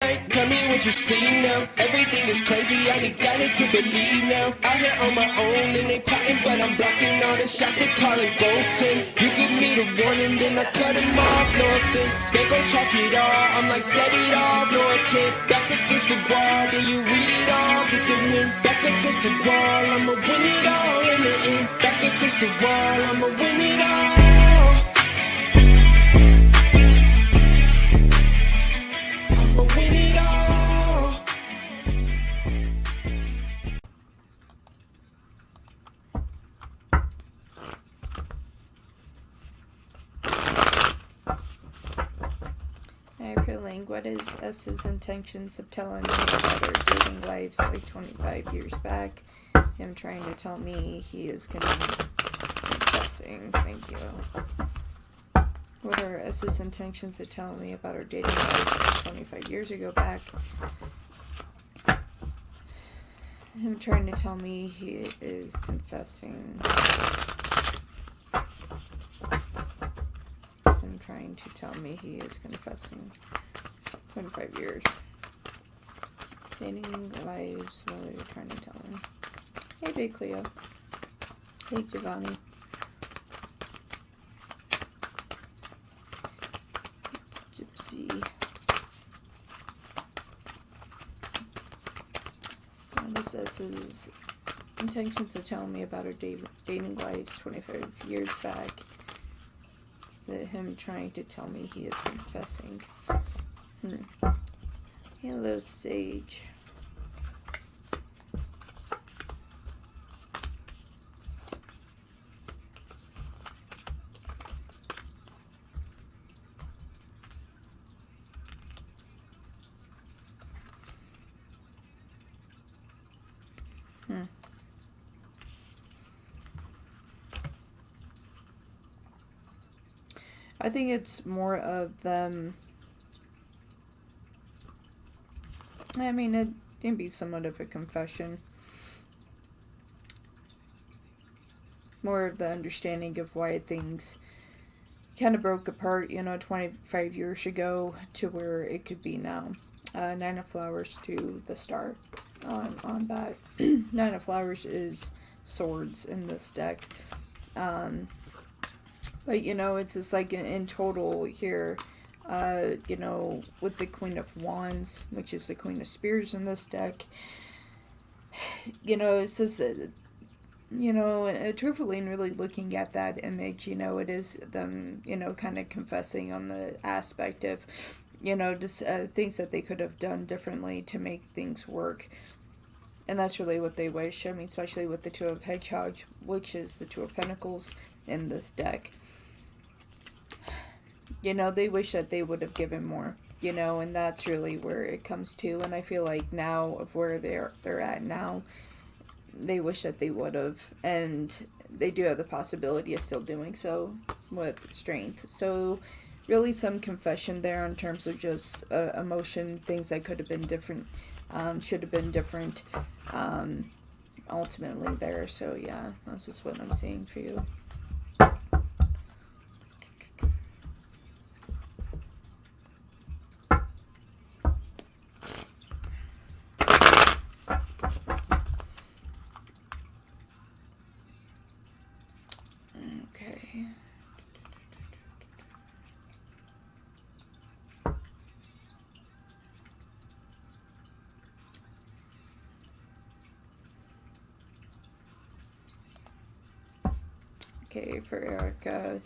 night, tell me what you see now. Everything is crazy, I need guidance to believe now. Out here on my own and they plotting, but I'm blocking all the shots they calling golden. You give me the warning, then I cut them off, no offense. They gon' talk it all, I'm like set it off, no intent. Back against the wall, then you read it all, get the win. Back against the wall, I'ma win it all in the end. Back against the wall, I'ma win it all. Win it all. I'm feeling, what is S's intentions of telling me about our dating lives like 25 years back? Him trying to tell me he is going to be confessing. Thank you. What are S's intentions of telling me about our dating life 25 years ago back? Him trying to tell me he is confessing. Him trying to tell me he is confessing. 25 years. Dating lives, what are you trying to tell me? Hey, Big Cleo. Hey, Giovanni. This is his intentions of telling me about our dating lives 25 years back. Is it him trying to tell me he is confessing? Hello, Sage. I think it's more of them. I mean, it can be somewhat of a confession. More of the understanding of why things kind of broke apart, 25 years ago to where it could be now. Nine of Flowers to the Star on that. Nine of Flowers is swords in this deck. But, it's just like in total here, with the Queen of Wands, which is the Queen of Spears in this deck, it's just, truthfully and really looking at that image, it is them, kind of confessing on the aspect of, just things that they could have done differently to make things work. And that's really what they wish. I mean, especially with the Two of Hedgehogs, which is the Two of Pentacles in this deck. They wish that they would have given more, and that's really where it comes to. And I feel like now of where they're at now, they wish that they would have, and they do have the possibility of still doing so with strength. So really some confession there in terms of just emotion, things that could have been different, should have been different, ultimately there. So yeah, that's just what I'm seeing for you. Okay, for Erica,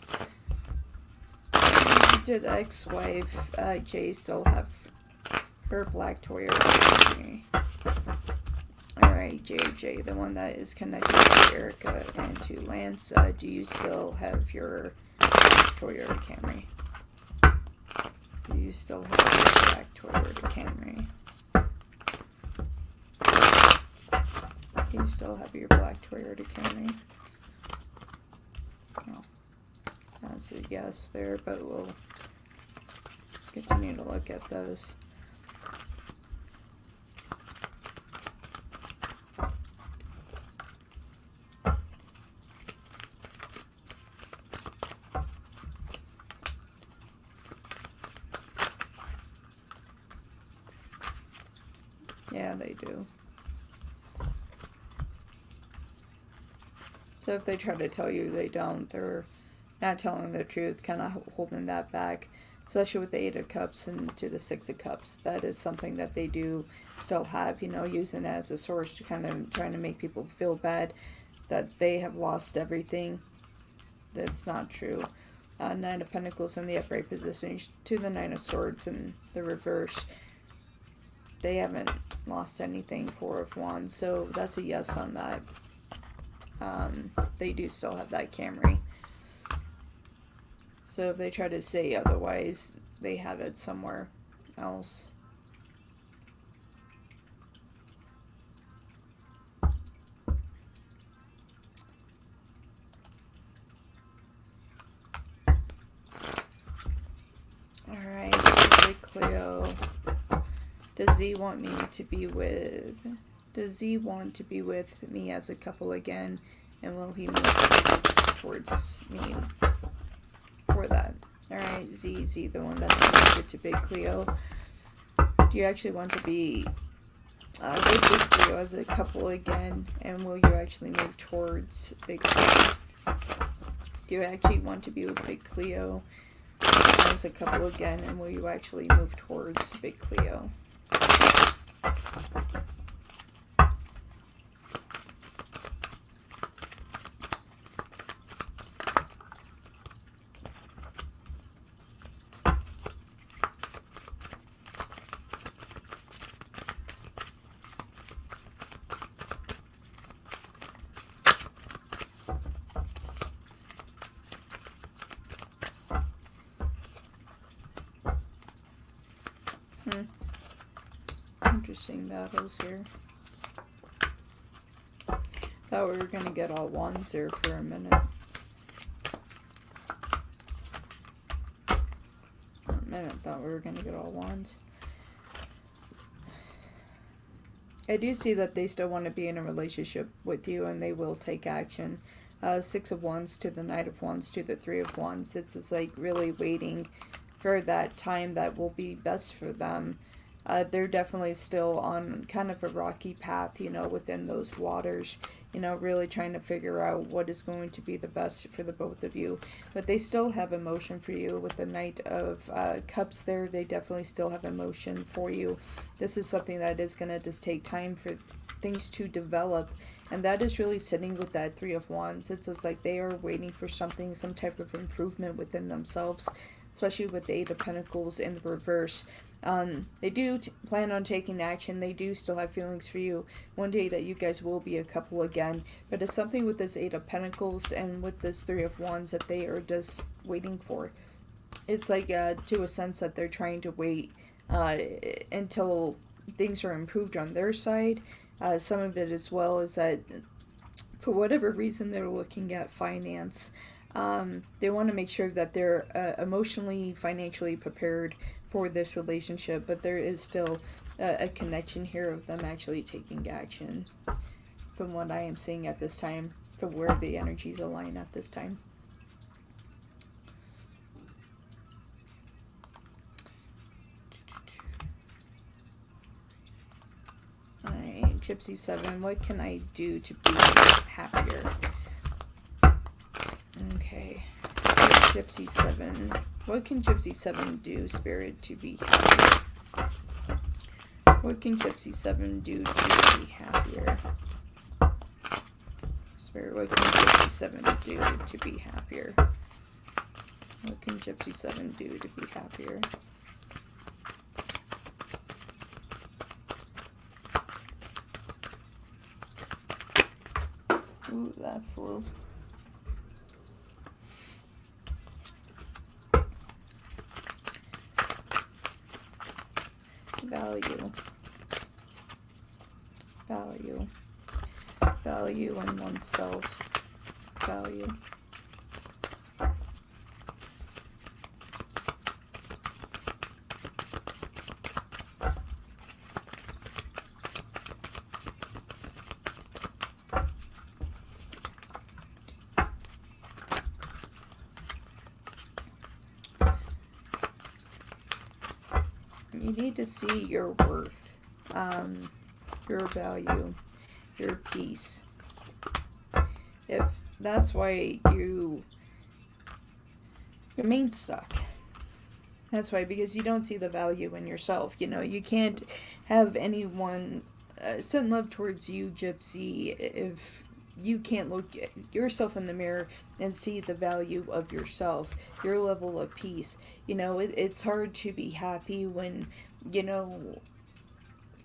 did the ex-wife, Jay, still have her black toy or Alright, JJ, the one that is connected to Erica and to Lance, do you still have your Toyota Camry? Do you still have your black Toyota Camry? Do you still have your black Toyota Camry? No. That's a yes there, but we'll continue to look at those. Yeah, they do. So if they try to tell you they don't, they're not telling the truth, kind of holding that back. Especially with the Eight of Cups and to the Six of Cups. That is something that they do still have, you know, using it as a source to kind of trying to make people feel bad that they have lost everything. That's not true. Nine of Pentacles in the upright position to the Nine of Swords in the reverse. They haven't lost anything. Four of Wands. So that's a yes on that. They do still have that Camry. So if they try to say otherwise, they have it somewhere else. Alright, Cleo. Does he want me to be with... Does he want to be with me as a couple again? And will he move towards me for that? Alright, Z, the one that's connected to Big Cleo. Do you actually want to be with Big Cleo as a couple again? And will you actually move towards Big Cleo? Do you actually want to be with Big Cleo as a couple again? And will you actually move towards Big Cleo? Interesting battles here. Thought we were gonna get all wands there for a minute. Thought we were gonna get all wands. I do see that they still want to be in a relationship with you, and they will take action. Six of Wands to the Knight of Wands to the Three of Wands. It's just like really waiting for that time that will be best for them. They're definitely still on kind of a rocky path, you know, within those waters, you know, really trying to figure out what is going to be the best for the both of you. But they still have emotion for you with the Knight of Cups there. They definitely still have emotion for you. This is something that is going to just take time for things to develop. And that is really sitting with that Three of Wands. It's just like they are waiting for something, some type of improvement within themselves, especially with the Eight of Pentacles in the reverse. They do plan on taking action. They do still have feelings for you. One day that you guys will be a couple again. But it's something with this Eight of Pentacles and with this Three of Wands that they are just waiting for. It's like to a sense that they're trying to wait until things are improved on their side. Some of it as well is that for whatever reason they're looking at finance. They want to make sure that they're emotionally, financially prepared for this relationship, but there is still a connection here of them actually taking action from what I am seeing at this time, from where the energies align at this time. Alright, Gypsy 7, what can I do to be happier? Okay, Gypsy 7. What can Gypsy 7 do, Spirit, to be happier? What can Gypsy 7 do to be happier? Spirit, what can Gypsy 7 do to be happier? What can Gypsy 7 do to be happier? Ooh, that flew. Value in oneself. Value. You need to see your worth. your value, your peace. If that's why you remain stuck. That's why, because you don't see the value in yourself. You know, you can't have anyone send love towards you, Gypsy, if you can't look at yourself in the mirror and see the value of yourself, your level of peace. You know, it's hard to be happy when, you know,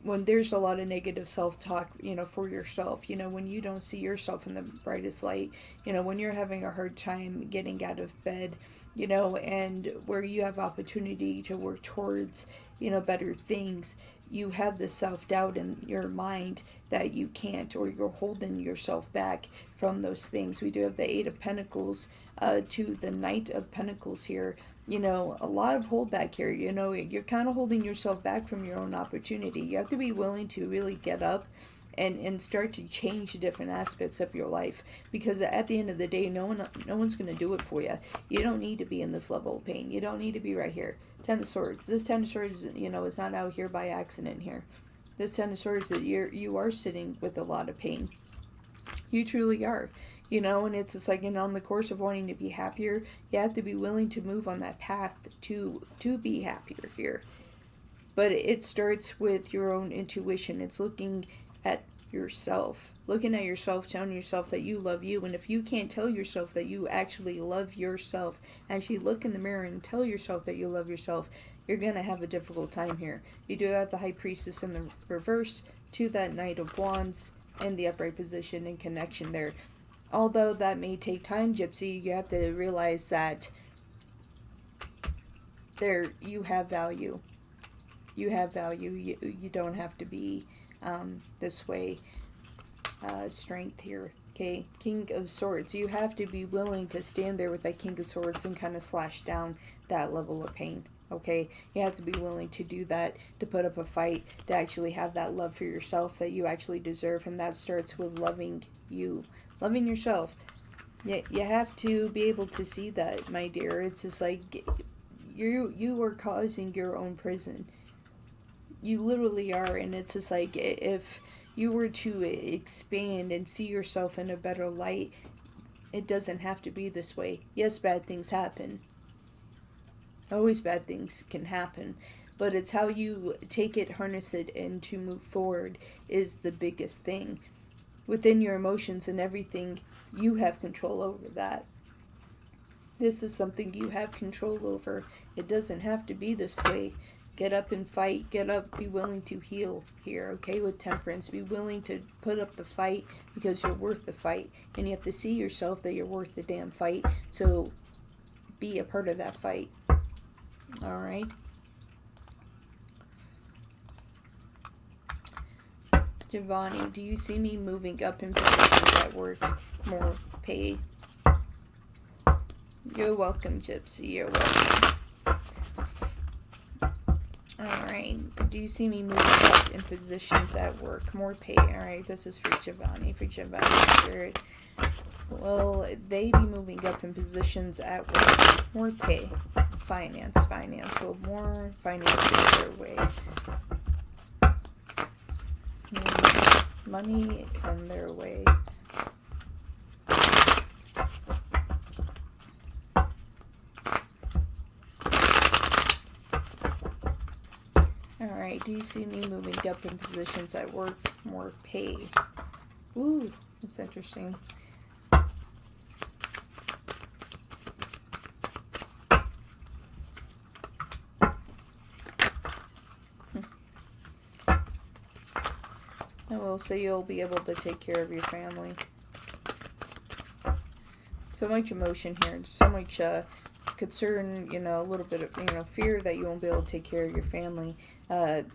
when there's a lot of negative self-talk, you know, for yourself, you know, when you don't see yourself in the brightest light, you know, when you're having a hard time getting out of bed, you know, and where you have opportunity to work towards, you know, better things, you have the self-doubt in your mind that you can't, or you're holding yourself back from those things. We do have the Eight of Pentacles to the Knight of Pentacles here. You know, a lot of holdback here. You know, you're kind of holding yourself back from your own opportunity. You have to be willing to really get up and start to change different aspects of your life, because at the end of the day, no one's going to do it for you. You don't need to be in this level of pain. You don't need to be right here. Ten of Swords. This Ten of Swords, you know, is not out here by accident here. This Ten of Swords, that you are sitting with a lot of pain. You truly are. You know, and it's like, and on the course of wanting to be happier, you have to be willing to move on that path to be happier here. But it starts with your own intuition. It's looking at yourself, looking at yourself, telling yourself that you love you. And if you can't tell yourself that you actually love yourself, actually look in the mirror and tell yourself that you love yourself, you're going to have a difficult time here. You do have the High Priestess in the reverse to that Knight of Wands and the upright position and connection there. Although that may take time, Gypsy, you have to realize that you have value. You have value. You don't have to be this way. Strength here. Okay, King of Swords. You have to be willing to stand there with that King of Swords and kind of slash down that level of pain. Okay, you have to be willing to do that, to put up a fight, to actually have that love for yourself that you actually deserve. And that starts with loving you. Loving yourself. You have to be able to see that, my dear. It's just like you are causing your own prison. You literally are. And it's just like, if you were to expand and see yourself in a better light, it doesn't have to be this way. Yes, bad things happen. Always bad things can happen. But it's how you take it, harness it, and to move forward is the biggest thing. Within your emotions and everything, you have control over that. This is something you have control over. It doesn't have to be this way. Get up and fight. Get up. Be willing to heal here, okay? With Temperance. Be willing to put up the fight because you're worth the fight. And you have to see yourself that you're worth the damn fight. So be a part of that fight. Alright? Giovanni, do you see me moving up in positions at work? More pay. You're welcome, Gypsy. You're welcome. Alright. Do you see me moving up in positions at work? More pay. Alright, this is for Giovanni. For Giovanni Spirit. Will they be moving up in positions at work? More pay. Finance. Will more finance their way? Money come their way. Alright, do you see me moving up in positions at work? More pay. Ooh, that's interesting. I will say you'll be able to take care of your family. So much emotion here, so much concern, you know, a little bit of, you know, fear that you won't be able to take care of your family. But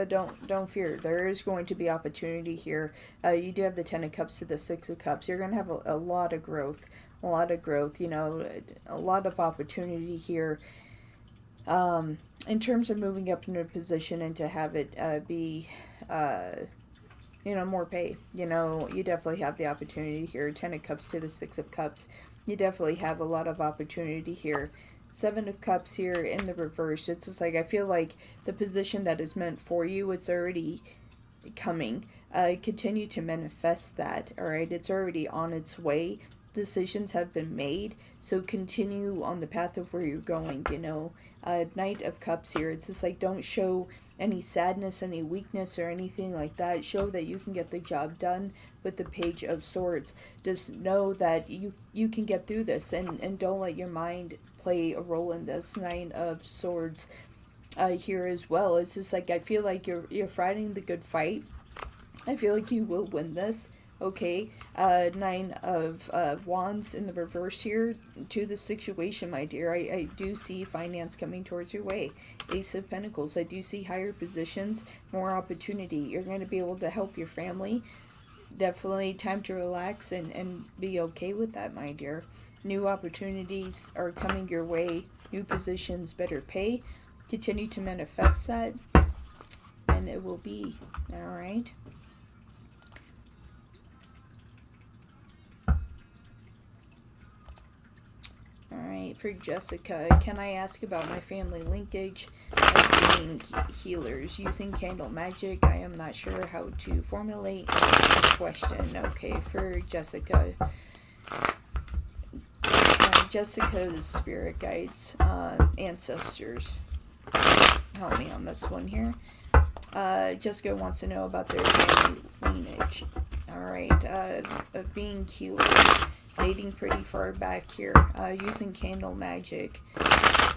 don't fear. There is going to be opportunity here. You do have the Ten of Cups to the Six of Cups. You're going to have a lot of growth. You know, a lot of opportunity here. In terms of moving up into a position and to have it be, you know, more pay. You know, you definitely have the opportunity here. Ten of Cups to the Six of Cups. You definitely have a lot of opportunity here. Seven of Cups here in the reverse. It's just like, I feel like the position that is meant for you, it's already coming. Continue to manifest that, all right? It's already on its way. Decisions have been made, so continue on the path of where you're going, you know. Knight of Cups here, it's just like, don't show any sadness, any weakness, or anything like that. Show that you can get the job done with the Page of Swords. Just know that you can get through this, and don't let your mind play a role in this. Nine of Swords here as well. It's just like, I feel like you're fighting the good fight. I feel like you will win this. Okay, Nine of Wands in the reverse here to the situation, my dear. I do see finance coming towards your way. Ace of Pentacles, I do see higher positions, more opportunity. You're going to be able to help your family. Definitely time to relax and be okay with that, my dear. New opportunities are coming your way. New positions, better pay. Continue to manifest that, and it will be. All right. Alright, for Jessica, can I ask about my family linkage as being healers using candle magic? I am not sure how to formulate a question. Okay, for Jessica. Jessica's spirit guides, ancestors. Help me on this one here. Jessica wants to know about their family lineage. Alright, of being healers. Dating pretty far back here, using candle magic.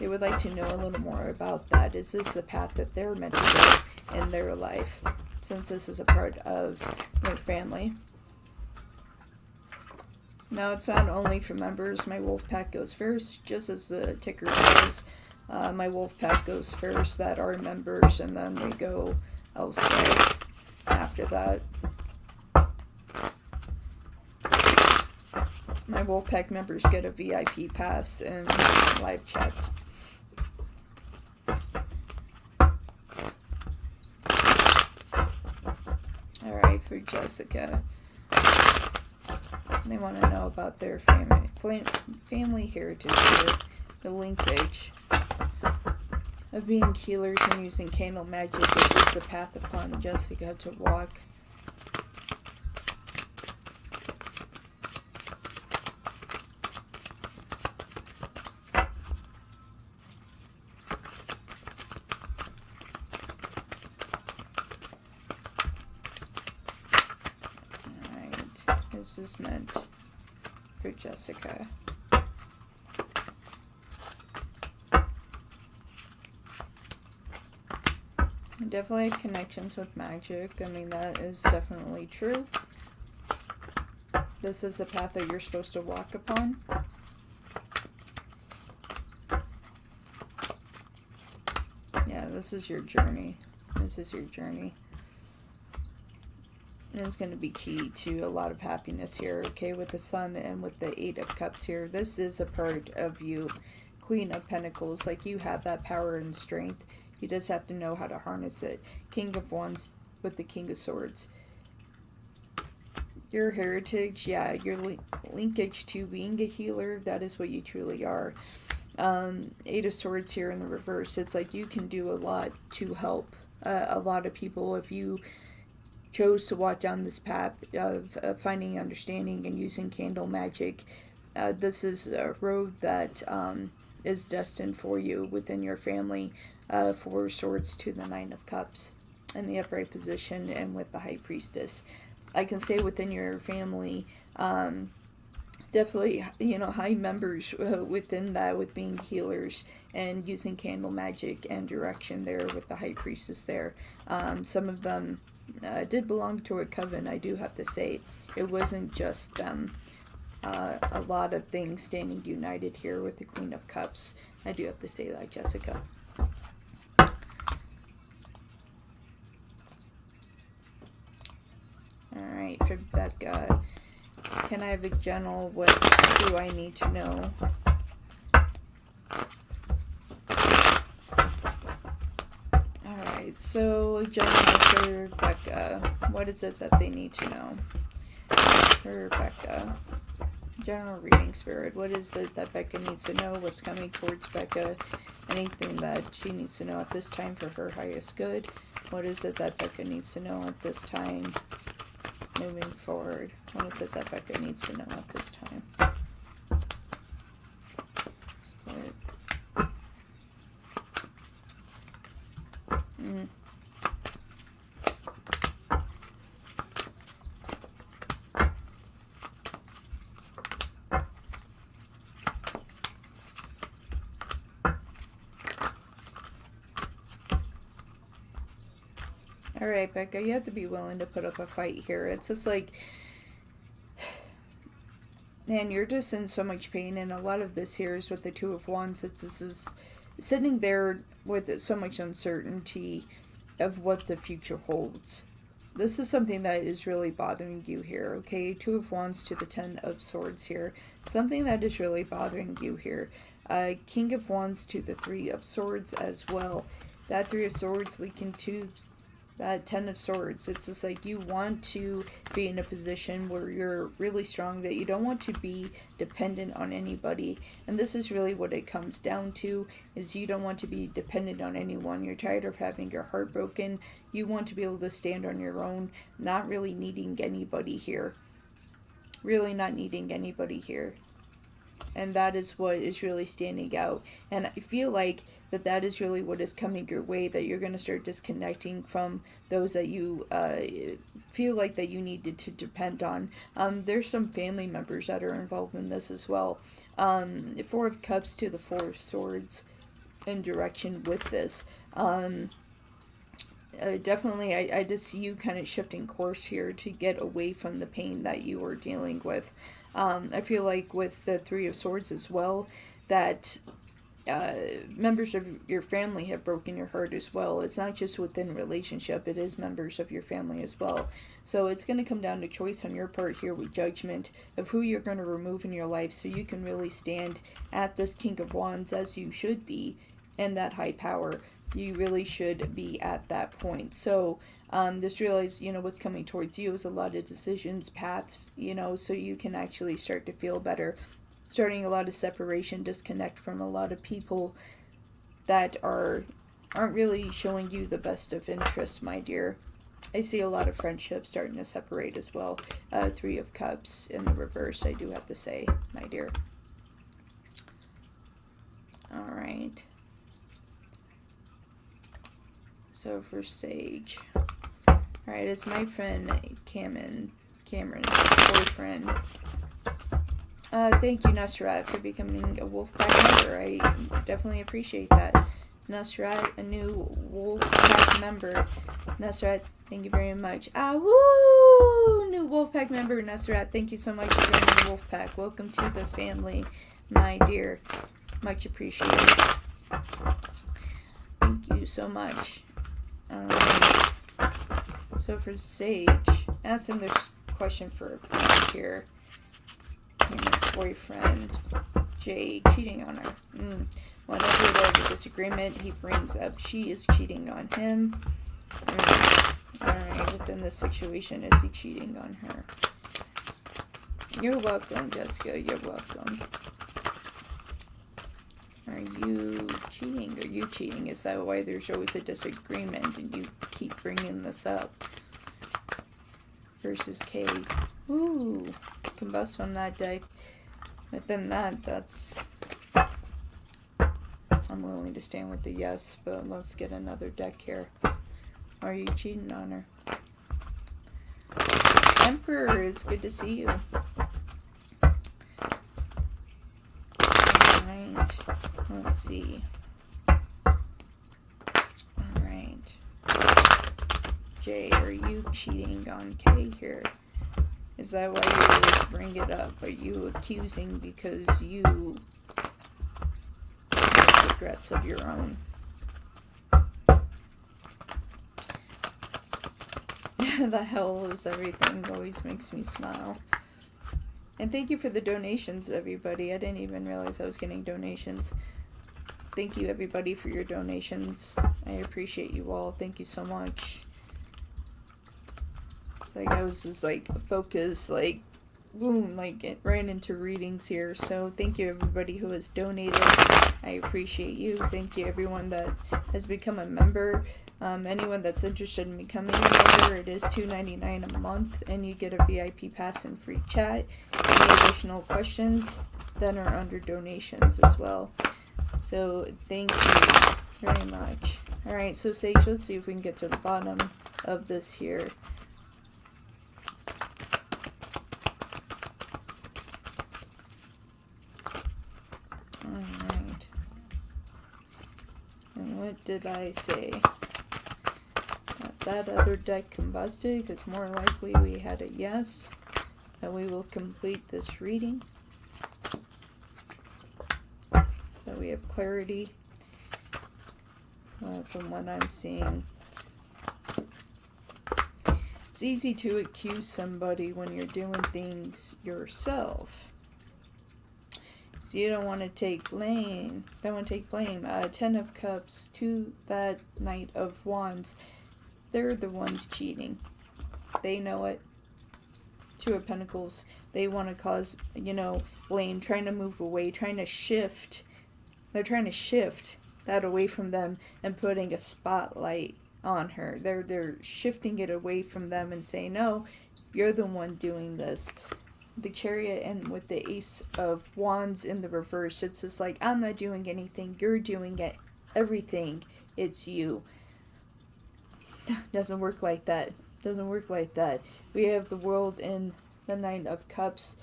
They would like to know a little more about that. Is this the path that they're meant to go in their life, since this is a part of their family? Now, it's not only for members. My wolf pack goes first, just as the ticker says. My wolf pack goes first, that are members, and then they go elsewhere after that. My Wolfpack members get a VIP pass and live chats. Alright, for Jessica. They want to know about their family heritage here. The linkage of being healers and using candle magic. This is the path upon Jessica to walk. This is meant for Jessica. I definitely have connections with magic. I mean, that is definitely true. This is the path that you're supposed to walk upon. Yeah, this is your journey. This is your journey. And it's going to be key to a lot of happiness here, okay, with the Sun and with the Eight of Cups here. This is a part of you, Queen of Pentacles. Like, you have that power and strength. You just have to know how to harness it. King of Wands with the King of Swords. Your heritage, yeah, your linkage to being a healer, that is what you truly are. Eight of Swords here in the reverse. It's like you can do a lot to help a lot of people if you chose to walk down this path of finding understanding and using candle magic. This is a road that is destined for you within your family. Four Swords to the Nine of Cups in the upright position, and with the High Priestess. I can say within your family, definitely, you know, high members within that, with being healers and using candle magic and direction there with the High Priestess there. Some of them did belong to a coven, I do have to say. It wasn't just them. A lot of things standing united here with the Queen of Cups. I do have to say that, Jessica. Alright, for Becca. Can I have a general, what do I need to know? Alright, so general for Becca. What is it that they need to know? For Becca. General reading, Spirit. What is it that Becca needs to know? What's coming towards Becca? Anything that she needs to know at this time for her highest good? What is it that Becca needs to know at this time? Moving forward. What is it that Becca needs to know at this time? Alright, Becca, you have to be willing to put up a fight here. It's just like, man, you're just in so much pain, and a lot of this here is with the Two of Wands. This is sitting there with so much uncertainty of what the future holds. This is something that is really bothering you here, okay? Two of Wands to the Ten of Swords here. Something that is really bothering you here. King of Wands to the Three of Swords as well. That Three of Swords leaking to that Ten of Swords. It's just like you want to be in a position where you're really strong, that you don't want to be dependent on anybody. And this is really what it comes down to, is you don't want to be dependent on anyone. You're tired of having your heart broken. You want to be able to stand on your own, not really needing anybody here. Really not needing anybody here. And that is what is really standing out. And I feel like that is really what is coming your way, that you're going to start disconnecting from those that you feel like that you needed to depend on. There's some family members that are involved in this as well. Four of Cups to the Four of Swords in direction with this. Definitely, I just see you kind of shifting course here to get away from the pain that you were dealing with. I feel like with the Three of Swords as well, that members of your family have broken your heart as well. It's not just within relationship, it is members of your family as well. So it's going to come down to choice on your part here with Judgment of who you're going to remove in your life, so you can really stand at this King of Wands as you should be, and that high power. You really should be at that point. So just realize, you know, what's coming towards you is a lot of decisions, paths, you know, so you can actually start to feel better. Starting a lot of separation, disconnect from a lot of people that aren't really showing you the best of interest, my dear. I see a lot of friendships starting to separate as well. Three of Cups in the reverse, I do have to say, my dear. Alright. So for Sage. Alright, it's my friend Cameron's boyfriend. Thank you, Nasrat, for becoming a Wolfpack member. I definitely appreciate that. Nasrat, a new Wolfpack member. Nasrat, thank you very much. Woo! New Wolfpack member, Nasrat. Thank you so much for joining the Wolfpack. Welcome to the family, my dear. Much appreciated. Thank you so much. So for Sage, ask him this question for a friend here. His boyfriend, Jay, cheating on her. Whenever there's a disagreement, he brings up she is cheating on him. Alright, within this situation, is he cheating on her? You're welcome, Jessica. You're welcome. Are you cheating? Are you cheating? Is that why there's always a disagreement and you keep bringing this up? Versus K. Ooh, combust on that deck. Within that, that's... I'm willing to stand with the yes, but let's get another deck here. Are you cheating on her? Emperor, is good to see you. Alright, let's see. Alright. Jay, are you cheating on K here? Is that why you always bring it up? Are you accusing because you have regrets of your own? The hell is everything always makes me smile. And thank you for the donations, everybody. I didn't even realize I was getting donations. Thank you, everybody, for your donations. I appreciate you all. Thank you so much. It's like I was just like focused, like boom, like it right into readings here. So thank you, everybody who has donated. I appreciate you. Thank you, everyone that has become a member. Anyone that's interested in becoming a member, it is $2.99 a month, and you get a VIP pass and free chat. Any additional questions then are under donations as well. So thank you very much. Alright, so Sage, let's see if we can get to the bottom of this here. Alright. And what did I say? That other deck combusted, because more likely we had a yes. And we will complete this reading. So we have clarity from what I'm seeing. It's easy to accuse somebody when you're doing things yourself. So you don't want to take blame. Don't want to take blame. 10 of Cups to that Knight of Wands. They're the ones cheating. They know it. Two of Pentacles. They want to cause, blame, trying to move away, trying to shift. They're trying to shift that away from them and putting a spotlight on her. They're shifting it away from them and saying, no, you're the one doing this. The Chariot and with the Ace of Wands in the reverse, it's just like, I'm not doing anything, you're doing it, everything, it's you. Doesn't work like that. Doesn't work like that. We have the World and the Nine of Cups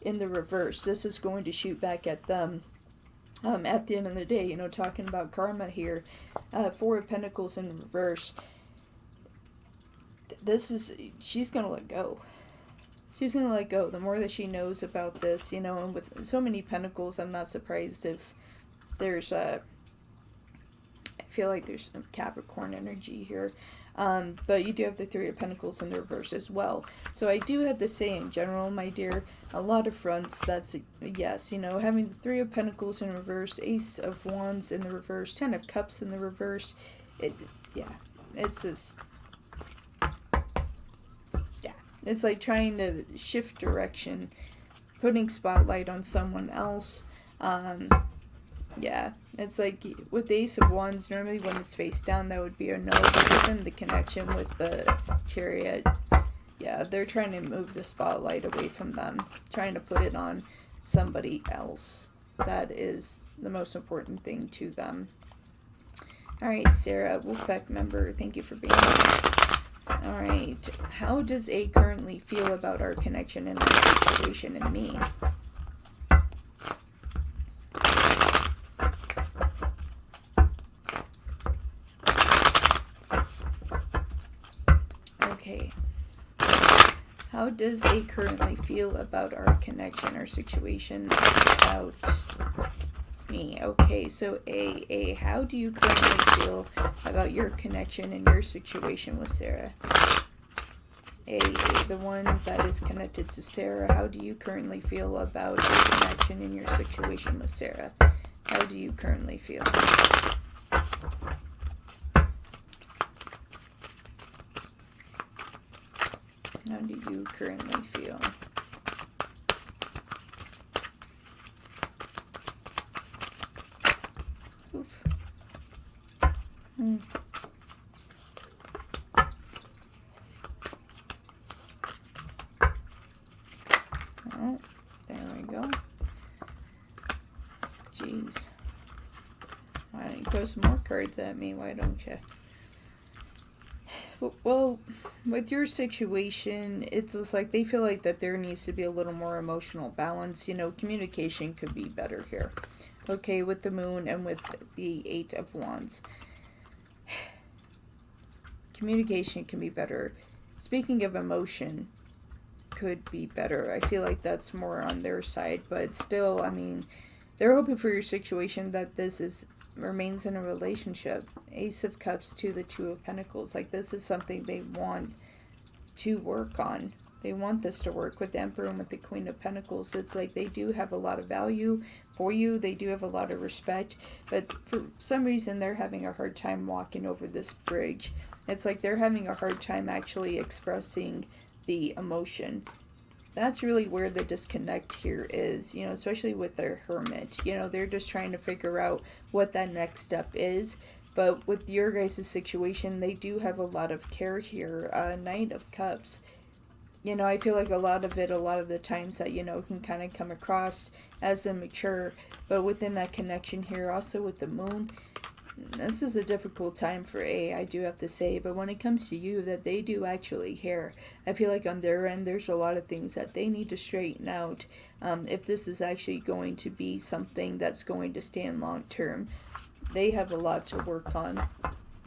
in the reverse. This is going to shoot back at them. At the end of the day, talking about karma here. Four of Pentacles in the reverse. She's going to let go. She's going to let go. The more that she knows about this, and with so many Pentacles, I'm not surprised if there's I feel like there's some Capricorn energy here. But you do have the Three of Pentacles in the reverse as well. So I do have to say in general, my dear, a lot of fronts, that's a yes. Having the Three of Pentacles in reverse, Ace of Wands in the reverse, 10 of Cups in the reverse. It's just, it's like trying to shift direction, putting spotlight on someone else. It's like with the Ace of Wands, normally when it's face down, that would be a no. But within the connection with the Chariot, they're trying to move the spotlight away from them, trying to put it on somebody else. That is the most important thing to them. Alright, Sarah, Wolfpack member, thank you for being here. Alright, how does A currently feel about our connection and our situation and me? Okay. How does A currently feel about our connection or situation about me? Okay, so A, how do you currently feel about your connection and your situation with Sarah? A, the one that is connected to Sarah, how do you currently feel about your connection and your situation with Sarah? How do you currently feel? How do you currently feel? Oof. Oh, there we go. Jeez. Why don't you throw some more cards at me? Why don't you? Well, with your situation, it's just like they feel like that there needs to be a little more emotional balance. Communication could be better here. Okay, with the Moon and with the Eight of Wands. Communication can be better. Speaking of emotion, could be better. I feel like that's more on their side, but still, they're hoping for your situation that this remains in a relationship. Ace of Cups to the Two of Pentacles. Like, this is something they want to work on. They want this to work with the Emperor and with the Queen of Pentacles. It's like they do have a lot of value for you. They do have a lot of respect. But for some reason, they're having a hard time walking over this bridge. It's like they're having a hard time actually expressing the emotion. That's really where the disconnect here is, especially with their Hermit. They're just trying to figure out what that next step is. But with your guys' situation, they do have a lot of care here. Knight of Cups. You know, I feel like a lot of the times that, you know, can kind of come across as immature. But within that connection here, also with the moon, this is a difficult time for I do have to say. But when it comes to you, that they do actually care. I feel like on their end, there's a lot of things that they need to straighten out. If this is actually going to be something that's going to stand long term. They have a lot to work on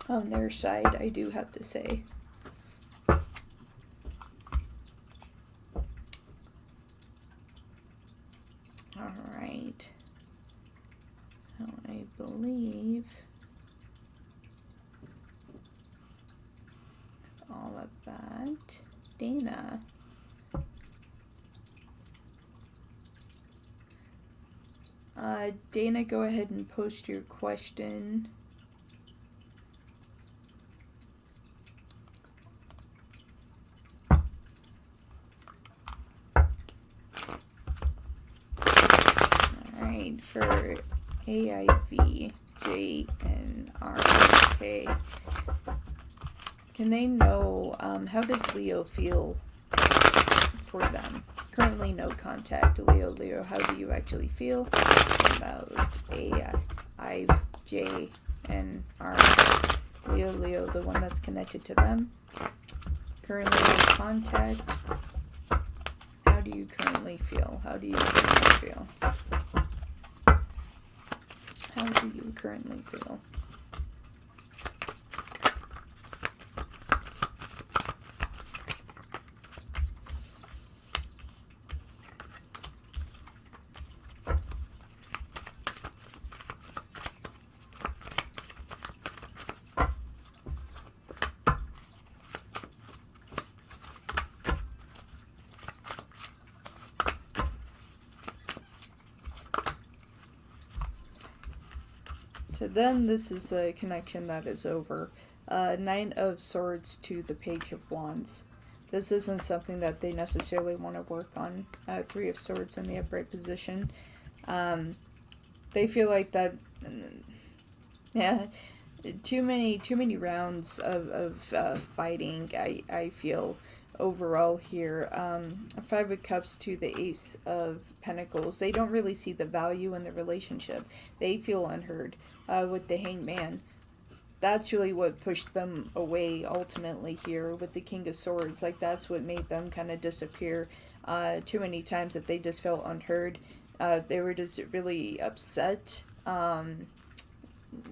their side, I do have to say. Alright. So I believe all of that. Dana. Dana, go ahead and post your question. Alright, for AIV, JNRK, can they know, how does Leo feel for them? Currently no contact. Leo, how do you actually feel about J, N, R? Leo, the one that's connected to them. Currently no contact. How do you currently feel? How do you currently feel? How do you currently feel? To them, this is a connection that is over. Nine of Swords to the Page of Wands. This isn't something that they necessarily want to work on. Three of Swords in the upright position. They feel like that, yeah, too many rounds of fighting, I feel, overall here. Five of Cups to the Ace of Pentacles. They don't really see the value in the relationship. They feel unheard. With the Hangman, that's really what pushed them away ultimately here with the King of Swords. Like, that's what made them kind of disappear too many times, that they just felt unheard. They were just really upset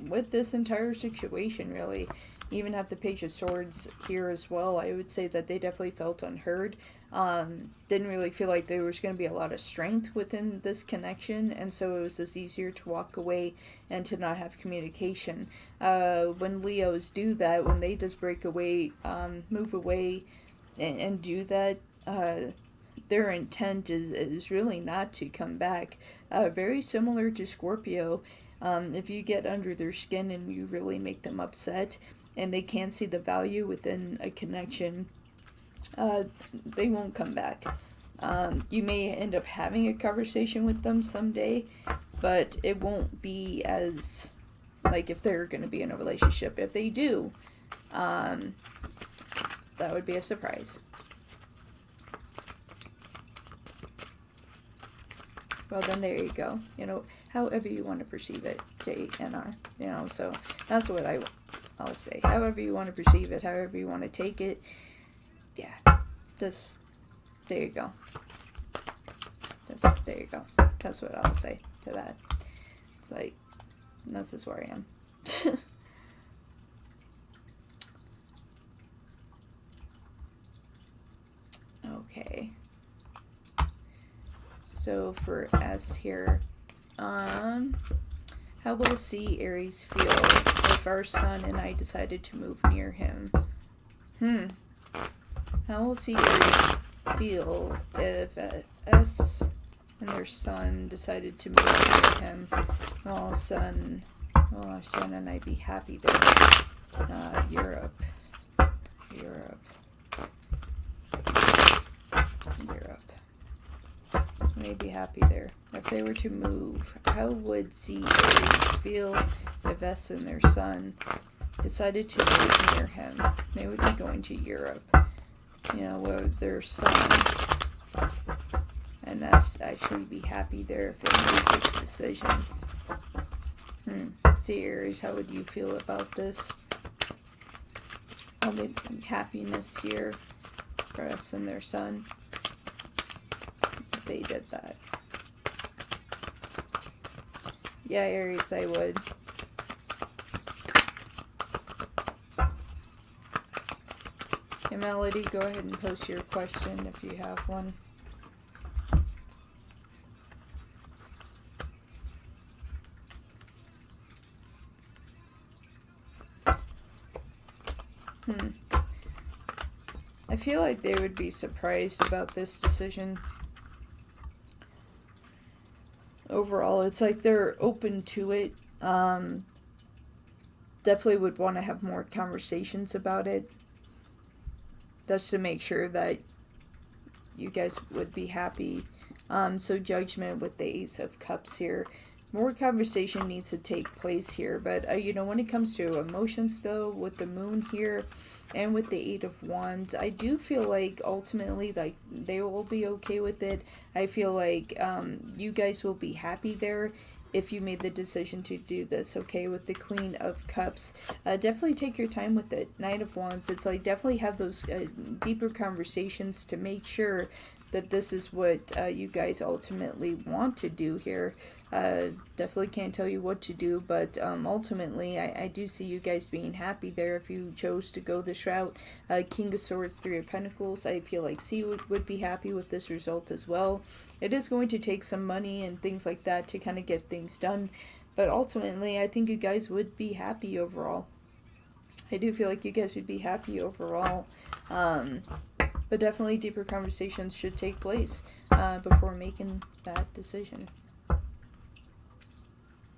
with this entire situation, really. Even have the Page of Swords here as well. I would say that they definitely felt unheard. Didn't really feel like there was going to be a lot of strength within this connection, and so it was just easier to walk away and to not have communication. When Leos do that, when they just break away, move away, and do that, their intent is really not to come back. Very similar to Scorpio. If you get under their skin and you really make them upset, and they can't see the value within a connection, they won't come back. You may end up having a conversation with them someday, but it won't be as, like, if they're going to be in a relationship. If they do, that would be a surprise. Well, then there you go. You know, however you want to perceive it, JNR. You know, so that's what I'll say. However you want to perceive it, however you want to take it. Yeah, there you go. There you go. That's what I'll say to that. It's like, that's just where I am. Okay. So for S here, how will C Aries feel if our sun and I decided to move near him? How will C Aries feel if S and their sun decided to move near him? Will our sun and I be happy there? Europe. definitely be happy there. If they were to move, how would Aries feel if S and their Sun decided to move near him? They would be going to Europe. You know, where their Sun and S actually be happy there if they made this decision. Aries, how would you feel about this? All the happiness here for S and their Sun if they did that. Yeah, Aries, I would. Okay, Melody, go ahead and post your question if you have one. I feel like they would be surprised about this decision. Overall, it's like they're open to it. Definitely would want to have more conversations about it. Just to make sure that you guys would be happy. So Judgment with the Ace of Cups here. More conversation needs to take place here. But, you know, when it comes to emotions, though, with the Moon here and with the Eight of Wands, I do feel like ultimately, like, they will be okay with it. I feel like you guys will be happy there if you made the decision to do this, okay? With the Queen of Cups, definitely take your time with it. Knight of Wands, it's like definitely have those deeper conversations to make sure that this is what you guys ultimately want to do here. Definitely can't tell you what to do, but ultimately I do see you guys being happy there if you chose to go this route. King of Swords, Three of Pentacles, I feel like C would be happy with this result as well. It is going to take some money and things like that to kind of get things done, but ultimately I think you guys would be happy overall. I do feel like you guys would be happy overall. But definitely deeper conversations should take place before making that decision.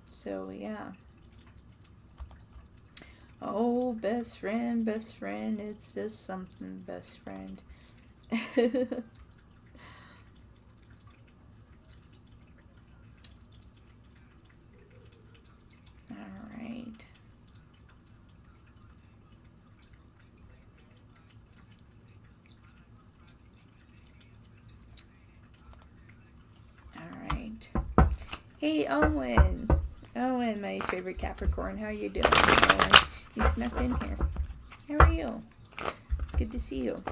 So, yeah. Oh, best friend, it's just something, best friend. Alright. Alright. Hey, Owen. Owen, my favorite Capricorn. How you doing, Owen? You snuck in here. How are you? It's good to see you.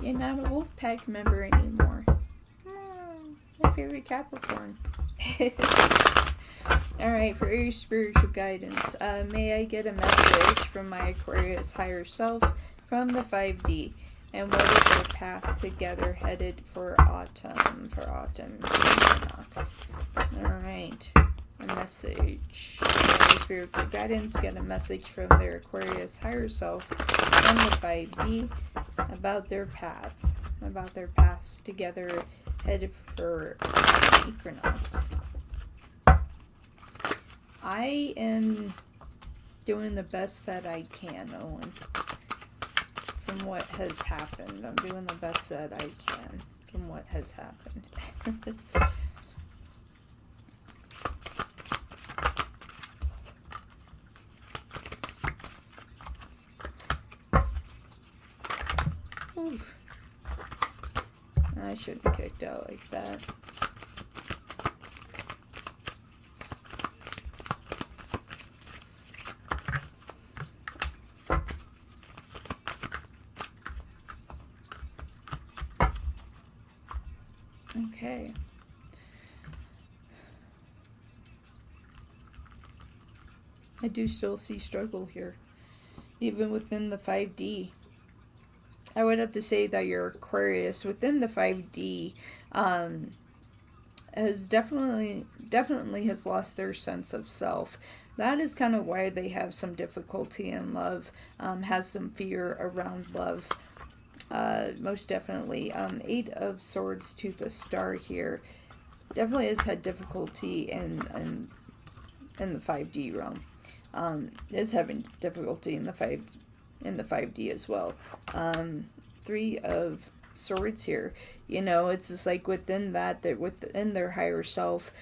You're not a Wolfpack member anymore. My favorite Capricorn. Alright, for your spiritual guidance, may I get a message from my Aquarius higher self from the 5D? And what is their path together headed for autumn? Alright. A message. Spiritual guidance. Get a message from their Aquarius higher self from the 5D about their path. About their paths together headed for equinox. I am doing the best that I can, Owen. From what has happened. I'm doing the best that I can from what has happened. Oof. I shouldn't have kicked out like that. Okay. I do still see struggle here, even within the 5D. I would have to say that your Aquarius within the 5D has definitely has lost their sense of self. That is kind of why they have some difficulty in love, has some fear around love. Most definitely. 8 of Swords to the Star here definitely has had difficulty in the 5D realm. is having difficulty in the 5D as well. 3 of Swords here. You know, it's just like within that within their higher self,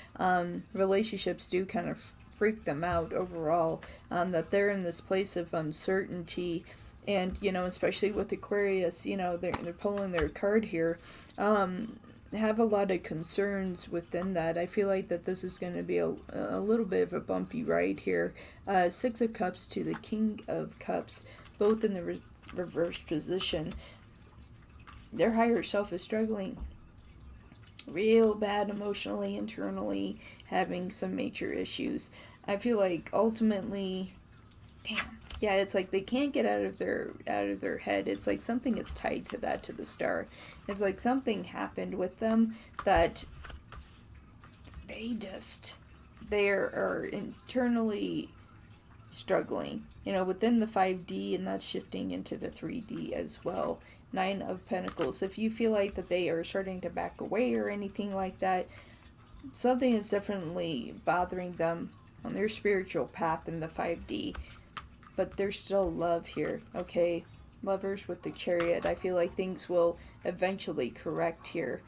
relationships do kind of freak them out overall, that they're in this place of uncertainty. And, you know, especially with Aquarius, you know, they're pulling their card here, have a lot of concerns within that. I feel like that this is going to be a little bit of a bumpy ride here. 6 of Cups to the King of Cups, both in the reverse position. Their higher self is struggling real bad emotionally, internally, having some major issues. I feel like ultimately, damn, yeah, it's like they can't get out of their head. It's like something is tied to that, to the star. It's like something happened with them that they are internally struggling, you know, within the 5D, and that's shifting into the 3D as well. 9 of Pentacles. If you feel like that they are starting to back away or anything like that, something is definitely bothering them on their spiritual path in the 5D. But there's still love here, okay? Lovers with the Chariot. I feel like things will eventually correct here.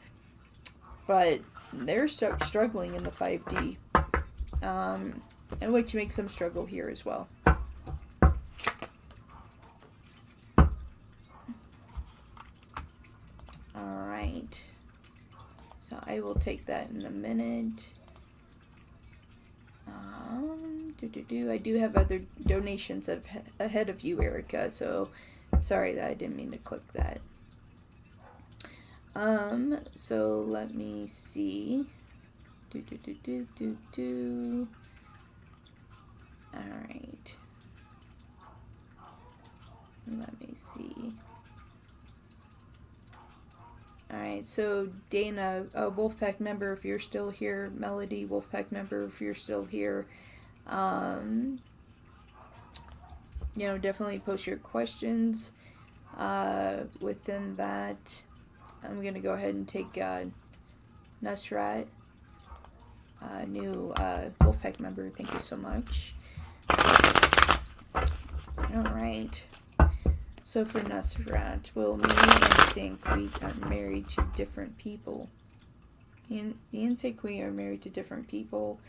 But they're struggling in the 5D. And which makes them struggle here as well. Alright. So I will take that in a minute. I do have other donations ahead of you, Erica, so sorry that I didn't mean to click that. So let me see. Alright. Let me see. Alright, so Dana, Wolfpack member, if you're still here. Melody, Wolfpack member, if you're still here. You know, definitely post your questions. Within that, I'm going to go ahead and take Nusrat, new Wolfpack member. Thank you so much. Alright. So for Nusrat, will me and Sanquit are married to different people? Me and Sanquit are married to different people.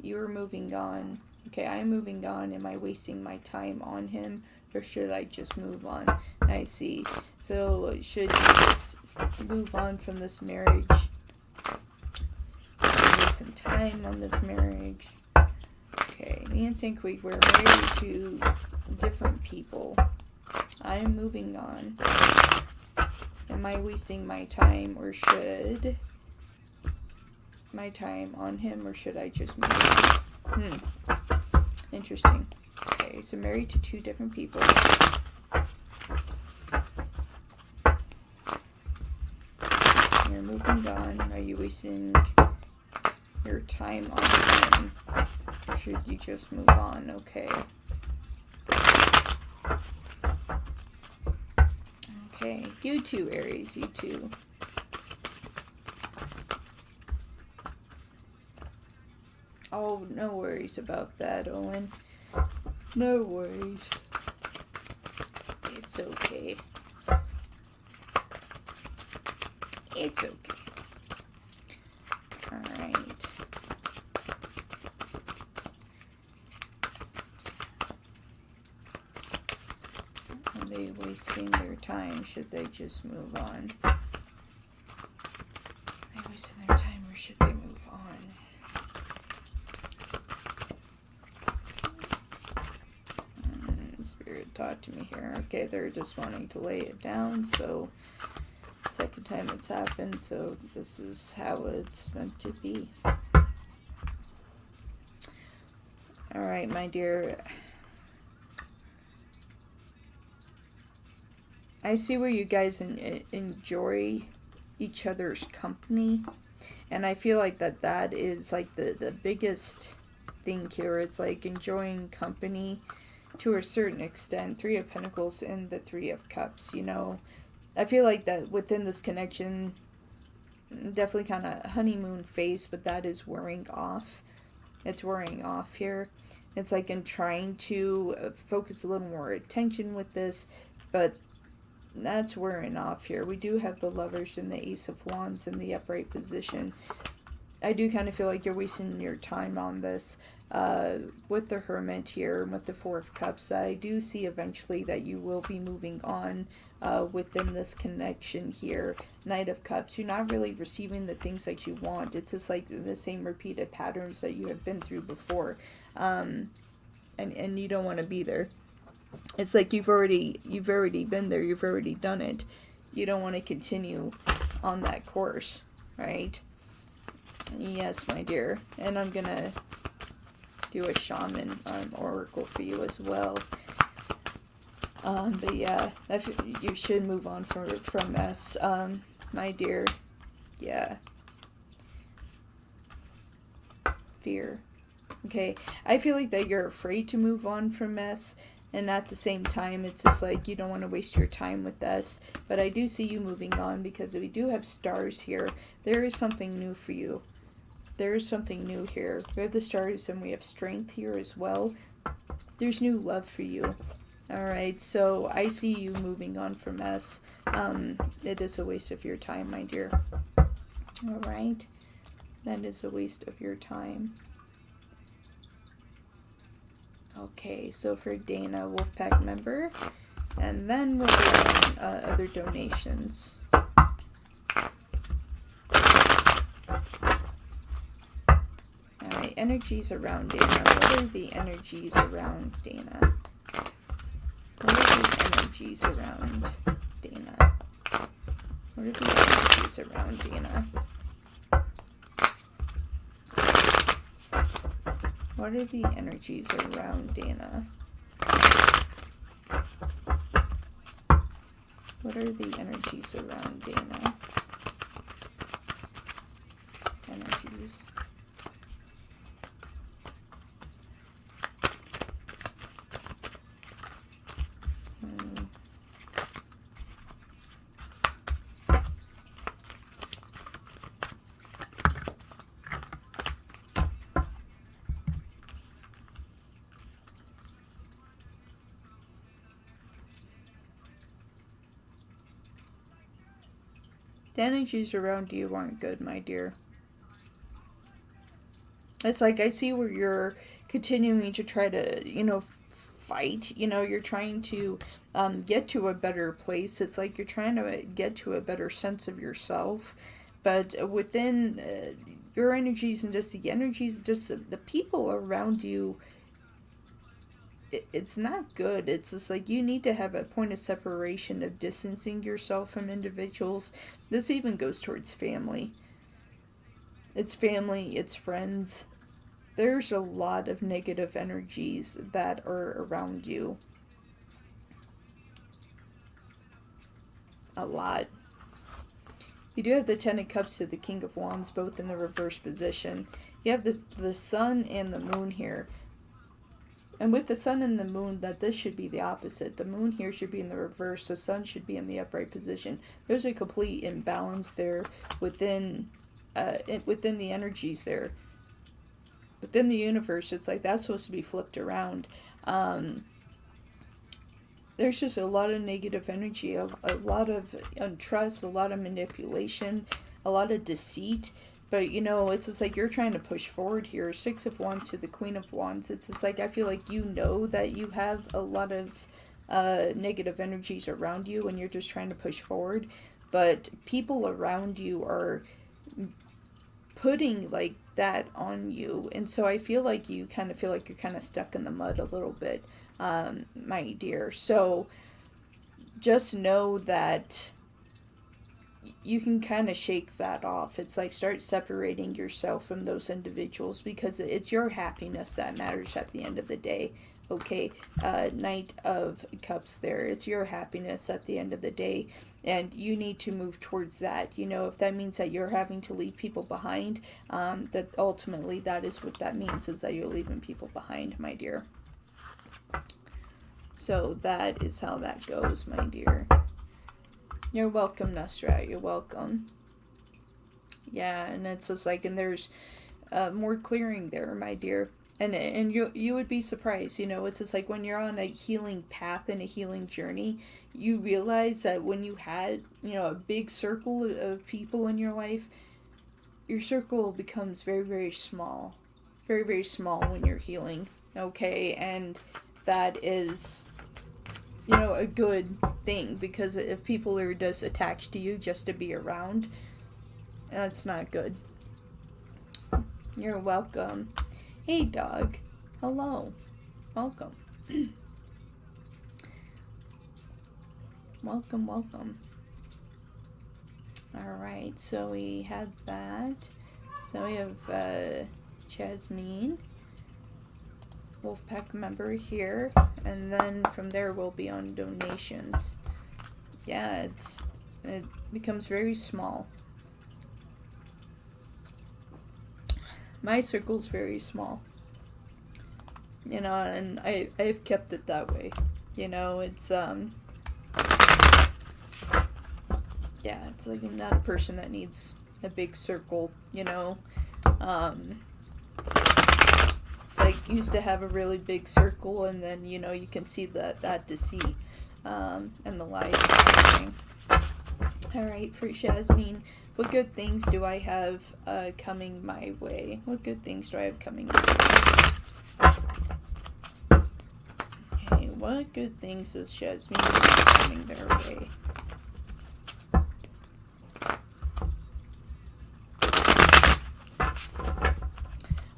You're moving on. Okay, I'm moving on. Am I wasting my time on him? Or should I just move on? I see. So should you just move on from this marriage? Waste some time on this marriage. Okay, me and Sanquit, we're married to different people. I'm moving on. Am I wasting my time, or should my time on him, or should I just move on? Interesting. Okay, so married to 2 different people. You're moving on. Are you wasting your time on him, or should you just move on? Okay. Okay, you too, Aries, you too. Oh, no worries about that, Owen. No worries. It's okay. It's okay. Alright. Are they wasting their time? Should they just move on? Are they wasting their time, or should they move on? Spirit, talk to me here. Okay, they're just wanting to lay it down, so second time it's happened, so this is how it's meant to be. Alright, my dear. I see where you guys enjoy each other's company, and I feel like that is like the biggest thing here. It's like enjoying company to a certain extent. 3 of Pentacles and the 3 of Cups, you know. I feel like that within this connection, definitely kind of honeymoon phase, but that is wearing off. It's wearing off here. It's like I'm trying to focus a little more attention with this, but that's wearing off here. We do have the Lovers and the Ace of Wands in the upright position. I do kind of feel like you're wasting your time on this. With the Hermit here and with the Four of Cups, I do see eventually that you will be moving on within this connection here. Knight of Cups, you're not really receiving the things that you want. It's just like the same repeated patterns that you have been through before. And you don't want to be there. It's like you've already been there, you've already done it. You don't want to continue on that course, right? Yes, my dear. And I'm gonna do a shaman oracle for you as well. But yeah, you should move on from mess, my dear. Yeah. Fear. Okay, I feel like that you're afraid to move on from mess, and at the same time, it's just like you don't want to waste your time with this. But I do see you moving on because we do have stars here. There is something new for you. There is something new here. We have the stars and we have strength here as well. There's new love for you. Alright, so I see you moving on from mess. It is a waste of your time, my dear. Alright, that is a waste of your time. Okay, so for Dana, Wolfpack member, and then we'll do other donations. Alright, energies around Dana. What are the energies around Dana? What are the energies around Dana? What are the energies around Dana? What are the energies around Dana? What are the energies around Dana? Energies. The energies around you aren't good, my dear. It's like I see where you're continuing to try to, fight. You're trying to get to a better place. It's like you're trying to get to a better sense of yourself. But within your energies and just the energies, just the people around you, it's not good. It's just like you need to have a point of separation of distancing yourself from individuals. This even goes towards family. It's family, it's friends. There's a lot of negative energies that are around you. A lot. You do have the Ten of Cups to the King of Wands, both in the reverse position. You have the Sun and the Moon here. And with the Sun and the Moon, this should be the opposite. The Moon here should be in the reverse. The Sun should be in the upright position. There's a complete imbalance there within the energies there. Within the universe, it's like that's supposed to be flipped around. There's just a lot of negative energy, a lot of untrust, a lot of manipulation, a lot of deceit. But, it's just like you're trying to push forward here. Six of Wands to the Queen of Wands. It's just like I feel like that you have a lot of negative energies around you and you're just trying to push forward. But people around you are putting like that on you. And so I feel like you kind of feel like you're kind of stuck in the mud a little bit, my dear. So just know that you can kind of shake that off. It's like start separating yourself from those individuals because it's your happiness that matters at the end of the day. Okay, Knight of Cups there. It's your happiness at the end of the day, and you need to move towards that. If that means that you're having to leave people behind, that ultimately that is what that means, is that you're leaving people behind, my dear. So that is how that goes, my dear. You're welcome, Nusrat. You're welcome. Yeah, and it's just like, and there's more clearing there, my dear. And you would be surprised, you know, it's just like when you're on a healing path and a healing journey, you realize that when you had, you know, a big circle of people in your life, your circle becomes very, very small. Very, very small when you're healing, okay? And that is, you know, a good thing, because if people are just attached to you just to be around, that's not good. You're welcome. Hey, dog. Hello. Welcome. Welcome, welcome. Alright, so we had that. So we have Jasmine, Wolfpack member here, and then from there we'll be on donations. Yeah, it becomes very small. My circle's very small, you know, and I've kept it that way. You know, it's yeah, it's like I'm not a person that needs a big circle, you know. It's like used to have a really big circle, and then, you know, you can see that deceit and the lies happening. Alright, for Jasmine, what good things do I have coming my way? What good things do I have coming my way? Okay, what good things does Jasmine have coming their way?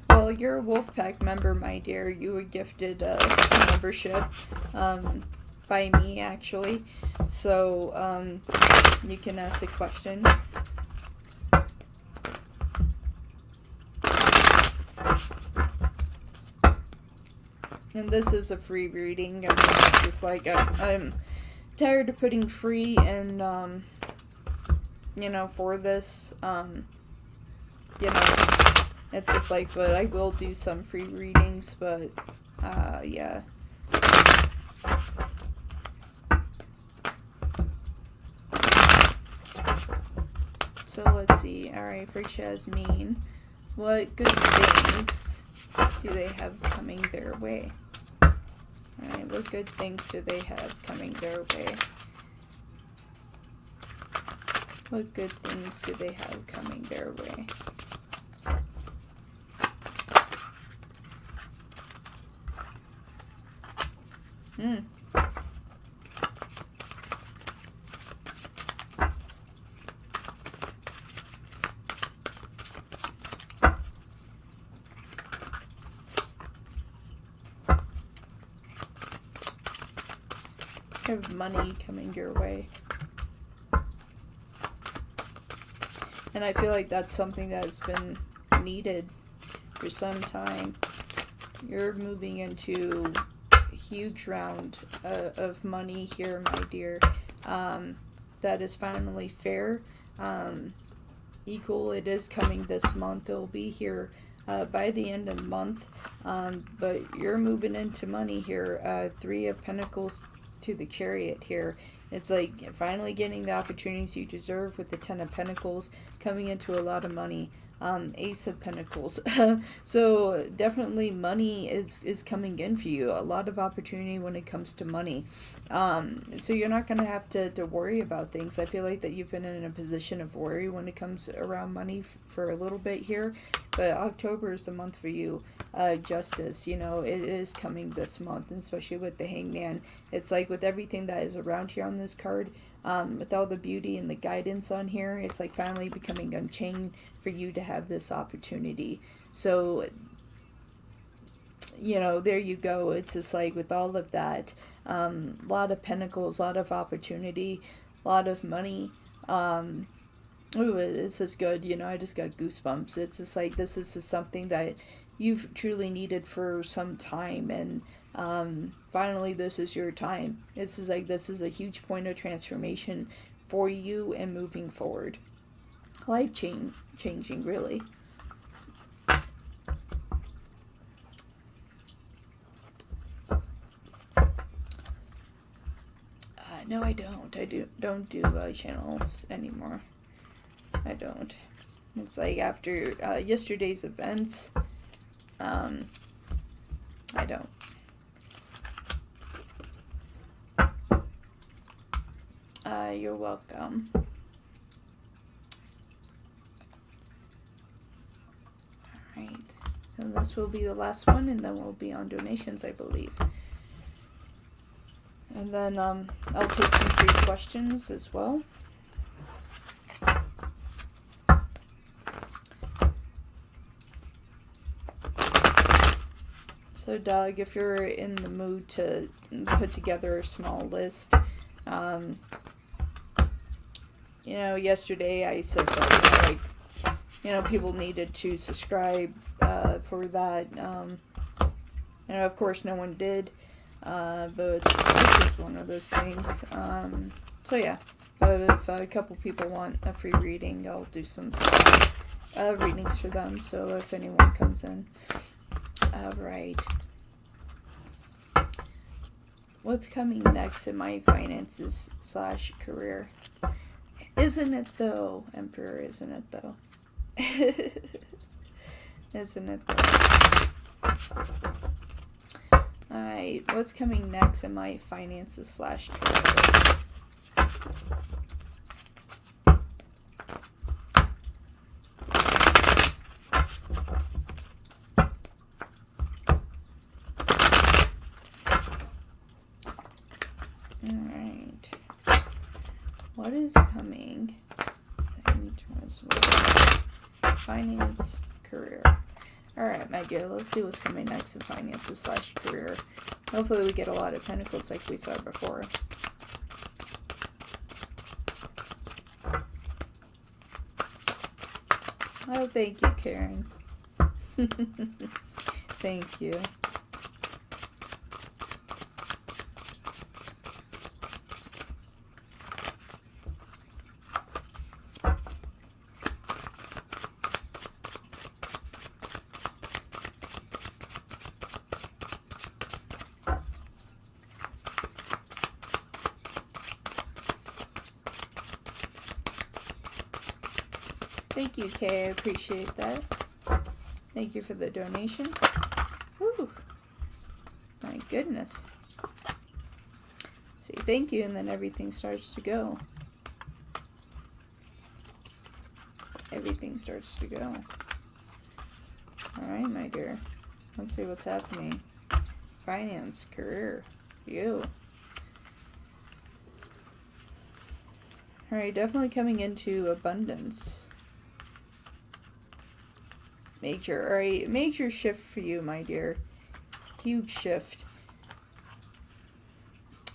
Well, you're a Wolfpack member, my dear. You were gifted a membership by me, actually. So, you can ask a question. And this is a free reading. I mean, it's just like, I'm tired of putting free and, you know, for this, you know, it's just like, but I will do some free readings, but, yeah. So let's see. Alright, for Jasmine, what good things do they have coming their way? Alright, what good things do they have coming their way? What good things do they have coming their way? Have money coming your way. And I feel like that's something that's been needed for some time. You're moving into a huge round of money here, my dear. That is finally fair. Equal. It is coming this month. It'll be here by the end of the month. But you're moving into money here. 3 of Pentacles to the Chariot here. It's like finally getting the opportunities you deserve with the 10 of Pentacles, coming into a lot of money. Ace of Pentacles. So definitely money is coming in for you. A lot of opportunity when it comes to money. So you're not going to have to worry about things. I feel like that you've been in a position of worry when it comes around money for a little bit here. But October is the month for you. Justice, you know, it is coming this month, and especially with the Hangman. It's like with everything that is around here on this card, with all the beauty and the guidance on here, it's like finally becoming unchained for you to have this opportunity. So, you know, there you go. It's just like with all of that, a lot of pentacles, a lot of opportunity, a lot of money. Ooh, this is good. You know, I just got goosebumps. It's just like this is just something that you've truly needed for some time, and finally this is your time. It's just like this is a huge point of transformation for you and moving forward. Life changing, really. No, I don't. I don't do channels anymore. I don't. It's like after yesterday's events, I don't. You're welcome. Alright, so this will be the last one, and then we'll be on donations, I believe. And then I'll take some free questions as well. So Doug, if you're in the mood to put together a small list, you know, yesterday I said that, people needed to subscribe for that. Of course no one did, but it's just one of those things. So yeah, but if a couple people want a free reading, I'll do some readings for them, so if anyone comes in. Alright. What's coming next in my finances / career? Isn't it though, Emperor? Isn't it though? Isn't it though? Alright, what's coming next in my finances / career? Alright. What is coming? Finance, career. Alright, my dear, let's see what's coming next in finances / career. Hopefully we get a lot of pentacles like we saw before. Oh, thank you, Karen. Thank you. Thank you, Kay. I appreciate that. Thank you for the donation. Whew. My goodness. Say thank you, and then everything starts to go. Everything starts to go. Alright, my dear. Let's see what's happening. Finance, career, you. Alright, definitely coming into abundance. Major shift for you, my dear. Huge shift.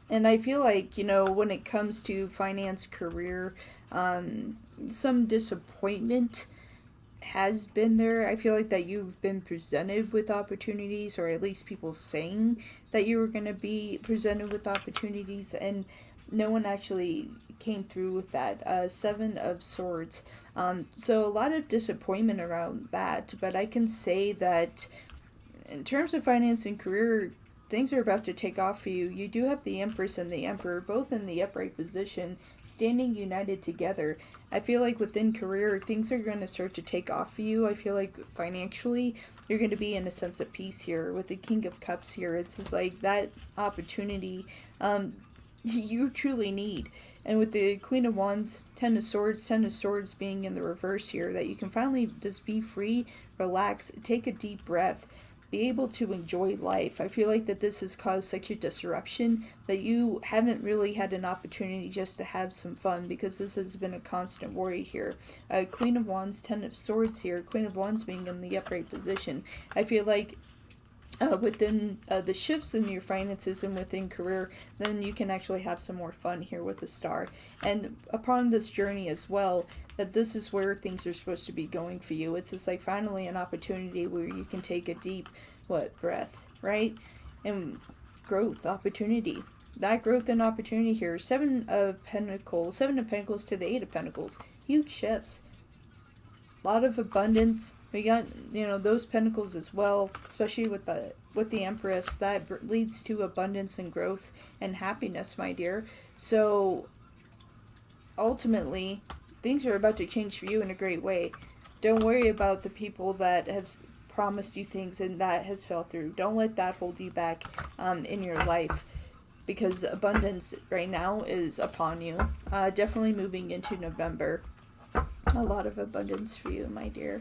And I feel like, when it comes to finance, career, some disappointment has been there. I feel like that you've been presented with opportunities, or at least people saying that you were going to be presented with opportunities, and no one actually came through with that. 7 of Swords. So a lot of disappointment around that, but I can say that in terms of finance and career, things are about to take off for you. You do have the Empress and the Emperor both in the upright position, standing united together. I feel like within career, things are going to start to take off for you. I feel like financially, you're going to be in a sense of peace here. With the King of Cups here, it's just like that opportunity you truly need. And with the Queen of Wands, 10 of Swords being in the reverse here, that you can finally just be free, relax, take a deep breath, be able to enjoy life. I feel like that this has caused such a disruption that you haven't really had an opportunity just to have some fun, because this has been a constant worry here. Queen of Wands, 10 of Swords here, Queen of Wands being in the upright position. I feel like within the shifts in your finances and within career, then you can actually have some more fun here with the Star. And upon this journey as well, that this is where things are supposed to be going for you. It's just like finally an opportunity where you can take a deep, breath, right? And growth, opportunity. That growth and opportunity here. 7 of Pentacles to the 8 of Pentacles. Huge shifts. A lot of abundance. We got, those pentacles as well, especially with the Empress. That leads to abundance and growth and happiness, my dear. So ultimately, things are about to change for you in a great way. don't worry about the people that have promised you things and that has fell through. Don't let that hold you back in your life, because abundance right now is upon you. Definitely moving into November. A lot of abundance for you, my dear.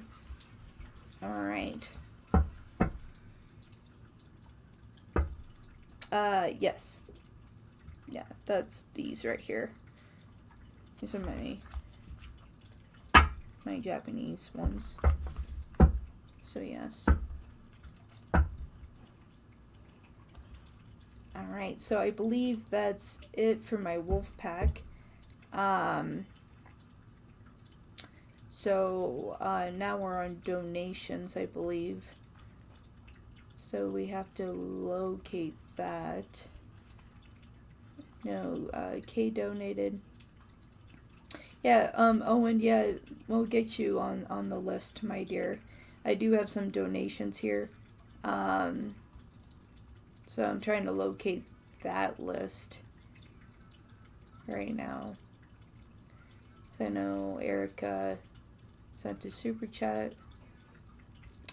Alright. Yes. Yeah, that's these right here. These are my Japanese ones. So yes. Alright, so I believe that's it for my wolf pack. So now we're on donations, I believe. So we have to locate that. No, K donated. Yeah, Owen, yeah, we'll get you on the list, my dear. I do have some donations here. So I'm trying to locate that list right now. So I know Erica sent a super chat.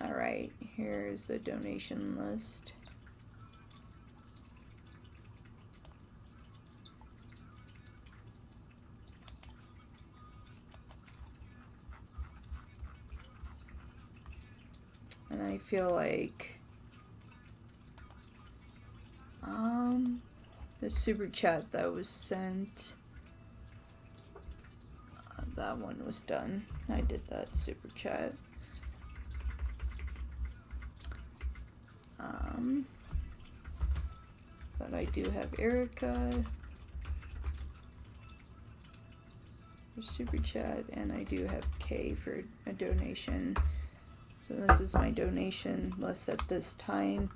Alright, here's the donation list. And I feel like the super chat that was sent, that one was done. I did that super chat. But I do have Erica for super chat, and I do have Kay for a donation. So this is my donation list at this time.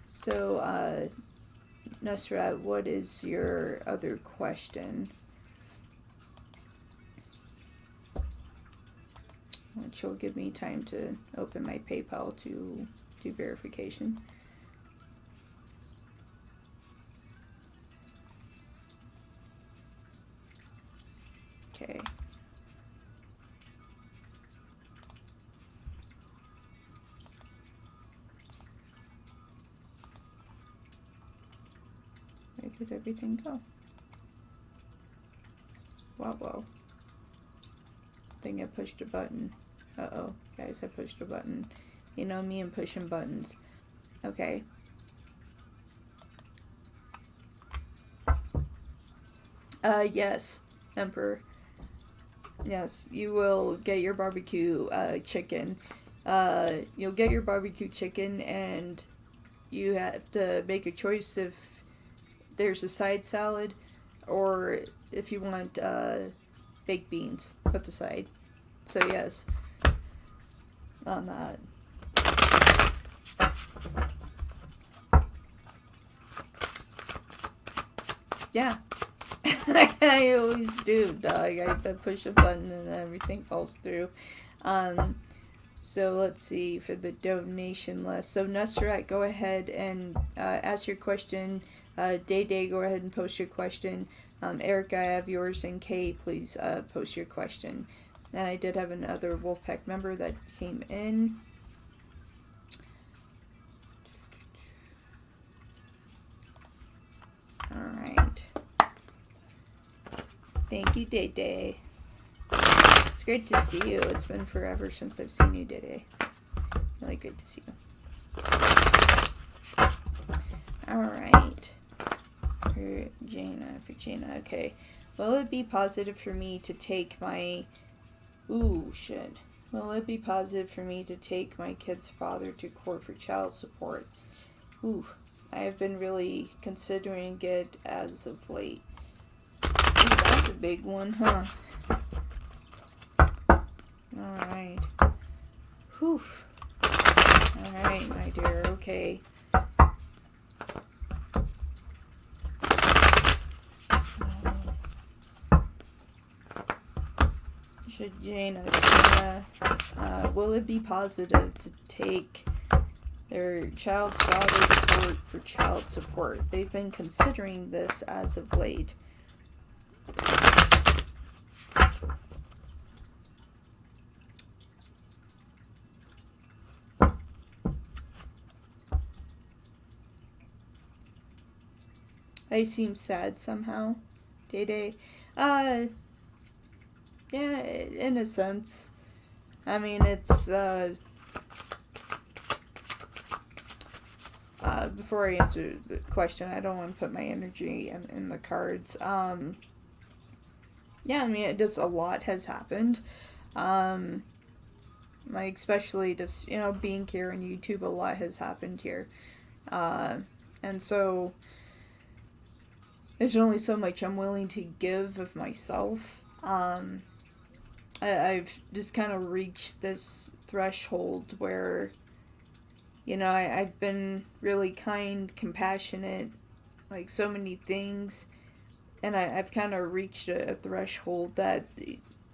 So, Nusrat, what is your other question? Which will give me time to open my PayPal to do verification. Okay. Where did everything go? Wow. I think I pushed a button. Uh-oh, guys, I pushed a button. You know me and pushing buttons. Okay. Yes, Emperor. Yes, you will get your barbecue chicken. You'll get your barbecue chicken, and you have to make a choice if there's a side salad or if you want baked beans with the side. So yes, on that. Yeah. I always do, dog. I push a button and everything falls through. So let's see for the donation list. So Nusrat, go ahead and ask your question. Day, go ahead and post your question. Erica, I have yours, and Kay, please post your question. And I did have another Wolfpack member that came in. Alright. Thank you, Day. It's great to see you. It's been forever since I've seen you, Day. Really good to see you. Alright. For Jaina, okay. Will it be positive for me to take my... Will it be positive for me to take my kid's father to court for child support? I have been really considering it as of late. That's a big one, huh? Alright. Alright, my dear, okay. Jaina, will it be positive to take their child's father to court for child support? They've been considering this as of late. I seem sad somehow. Day Day. Yeah, in a sense. I mean, it's, before I answer the question, I don't want to put my energy in the cards. Yeah, I mean, it just, a lot has happened. Like, especially just, being here on YouTube, a lot has happened here. And so, there's only so much I'm willing to give of myself. I've just kind of reached this threshold where, I've been really kind, compassionate, like so many things, and I've kind of reached a threshold that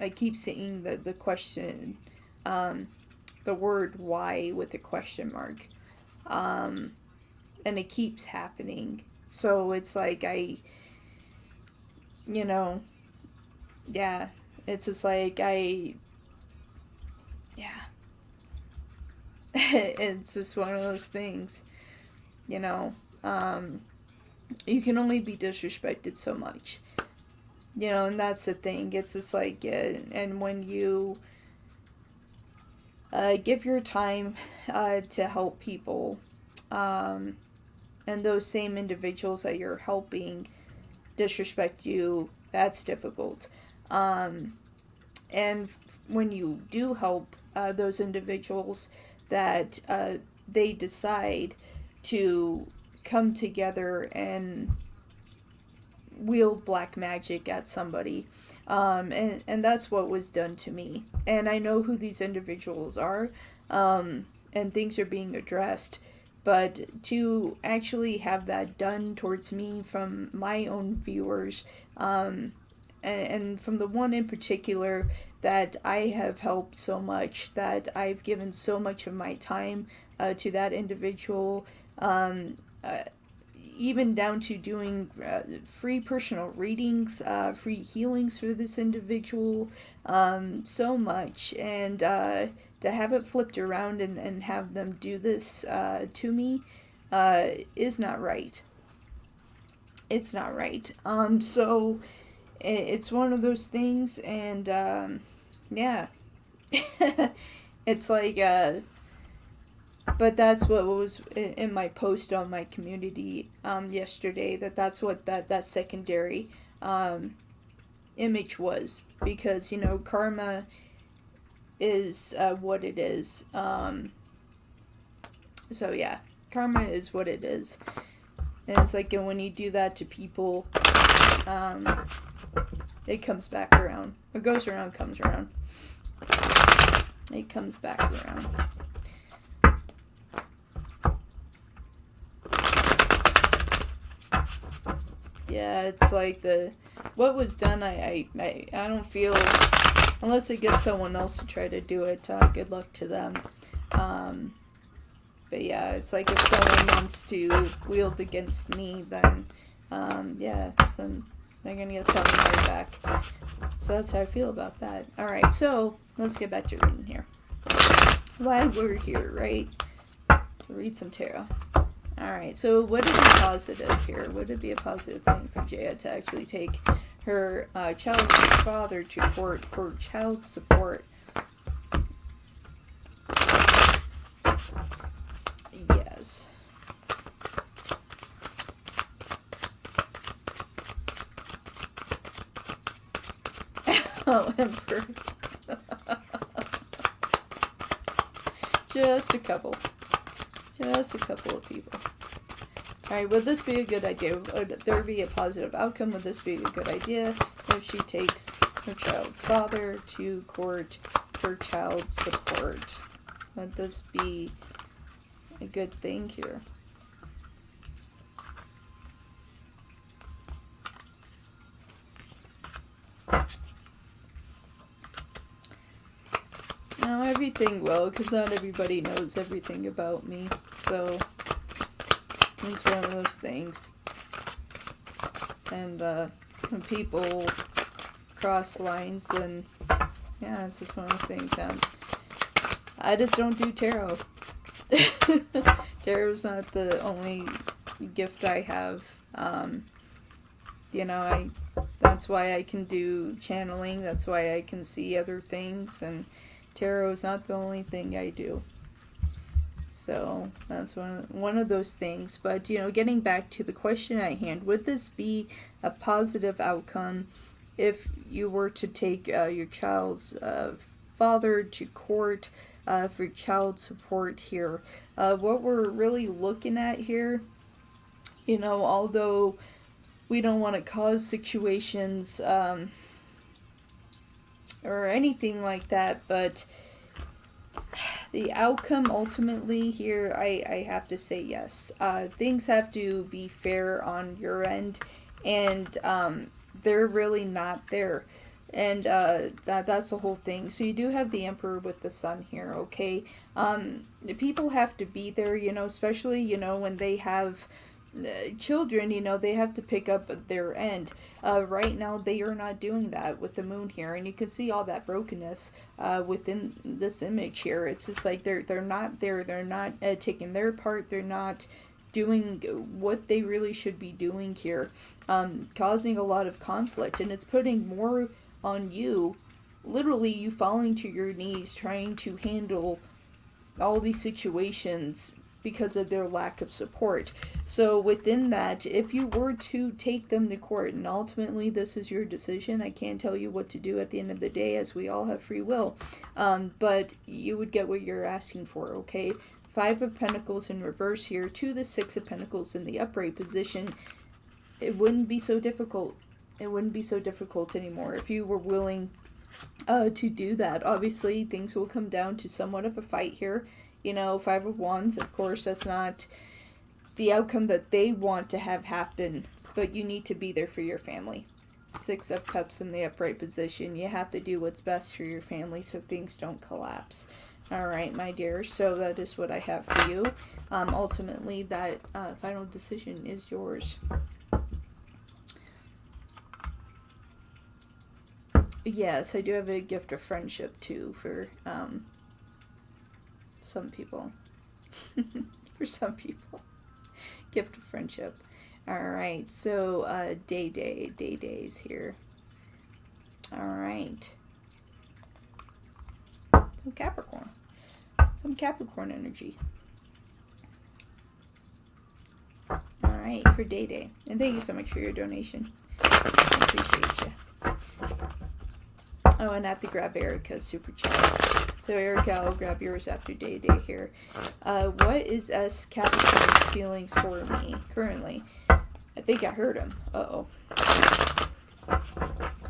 I keep seeing the question, the word why with a question mark, and it keeps happening. So it's like yeah, it's just like it's just one of those things, you can only be disrespected so much, and that's the thing. It's just like, and when you give your time to help people, and those same individuals that you're helping disrespect you, that's difficult. And when you do help those individuals, that they decide to come together and wield black magic at somebody, and that's what was done to me. And I know who these individuals are, and things are being addressed, but to actually have that done towards me from my own viewers, and from the one in particular that I have helped so much, that I've given so much of my time to that individual, even down to doing free personal readings, free healings for this individual, so much, and to have it flipped around and have them do this to me is not right. It's not right. So it's one of those things, and yeah. It's like, but that's what was in my post on my community yesterday, that's what that secondary image was, because karma is what it is. So yeah, karma is what it is, and it's like, and when you do that to people, it comes back around. What goes around comes around. It comes back around. Yeah, it's like what was done, I don't feel, unless it gets someone else to try to do it, good luck to them. But yeah, it's like, if someone wants to wield against me, then yeah, so they're gonna get something right back. So that's how I feel about that. Alright, so let's get back to reading here. Why we're here, right? To read some tarot. Alright, so would it be positive here? Would it be a positive thing for Jaya to actually take her child's father to court for child support? Yes. Oh, Emperor. Just a couple. Just a couple of people. Alright, would this be a good idea? Would there be a positive outcome? Would this be a good idea if she takes her child's father to court for child support? Would this be a good thing here? Now, everything will, because not everybody knows everything about me, so it's one of those things. And when people cross lines, then yeah, it's just one of those things. I just don't do tarot. Tarot's not the only gift I have. You know, that's why I can do channeling, that's why I can see other things, and tarot is not the only thing I do. So that's one of those things. But, you know, getting back to the question at hand, would this be a positive outcome if you were to take your child's father to court for child support here? What we're really looking at here, you know, although we don't want to cause situations or anything like that, but the outcome ultimately here, I have to say yes. Things have to be fair on your end, and they're really not there. And that's the whole thing. So you do have the Emperor with the Sun here, okay? The people have to be there, you know, especially, you know, when they have children, you know, they have to pick up their end. Right now, they are not doing that with the Moon here, and you can see all that brokenness within this image here. It's just like they're not there. They're not taking their part. They're not doing what they really should be doing here, causing a lot of conflict, and it's putting more on you. Literally, you falling to your knees, trying to handle all these situations because of their lack of support. So within that, if you were to take them to court, and ultimately this is your decision, I can't tell you what to do at the end of the day, as we all have free will, but you would get what you're asking for, okay? Five of Pentacles in reverse here to the Six of Pentacles in the upright position. It wouldn't be so difficult. It wouldn't be so difficult anymore if you were willing to do that. Obviously, things will come down to somewhat of a fight here. You know, Five of Wands, of course, that's not the outcome that they want to have happen, but you need to be there for your family. Six of Cups in the upright position. You have to do what's best for your family so things don't collapse. Alright, my dear, so that is what I have for you. Ultimately, that final decision is yours. Yes, I do have a gift of friendship, too, for some people. For some people. Gift of friendship. Alright, so Day's here. Alright. Some Capricorn energy. Alright, for Day. And thank you so much for your donation. I appreciate you. Oh, and I have to grab Erica's super chat. So Erica, I'll grab yours after Day here. What is S Capricorn's feelings for me currently? I think I heard him. Uh-oh. I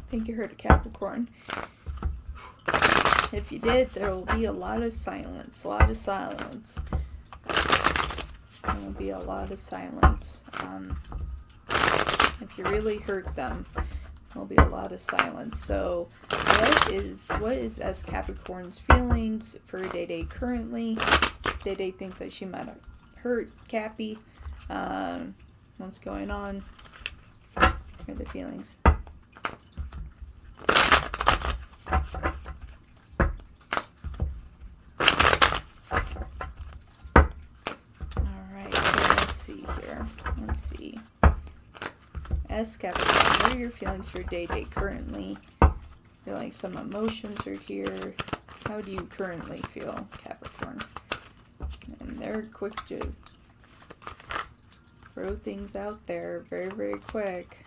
think you heard a Capricorn. If you did, there will be a lot of silence. There will be a lot of silence. If you really hurt them, there'll be a lot of silence. So, what is S Capricorn's feelings for Day currently? Day think that she might have hurt Cappy. What's going on? Here are the feelings. Alright, so let's see here. Let's see. S Capricorn, what are your feelings for Day currently? I feel like some emotions are here. How do you currently feel, Capricorn? And they're quick to throw things out there very, very quick.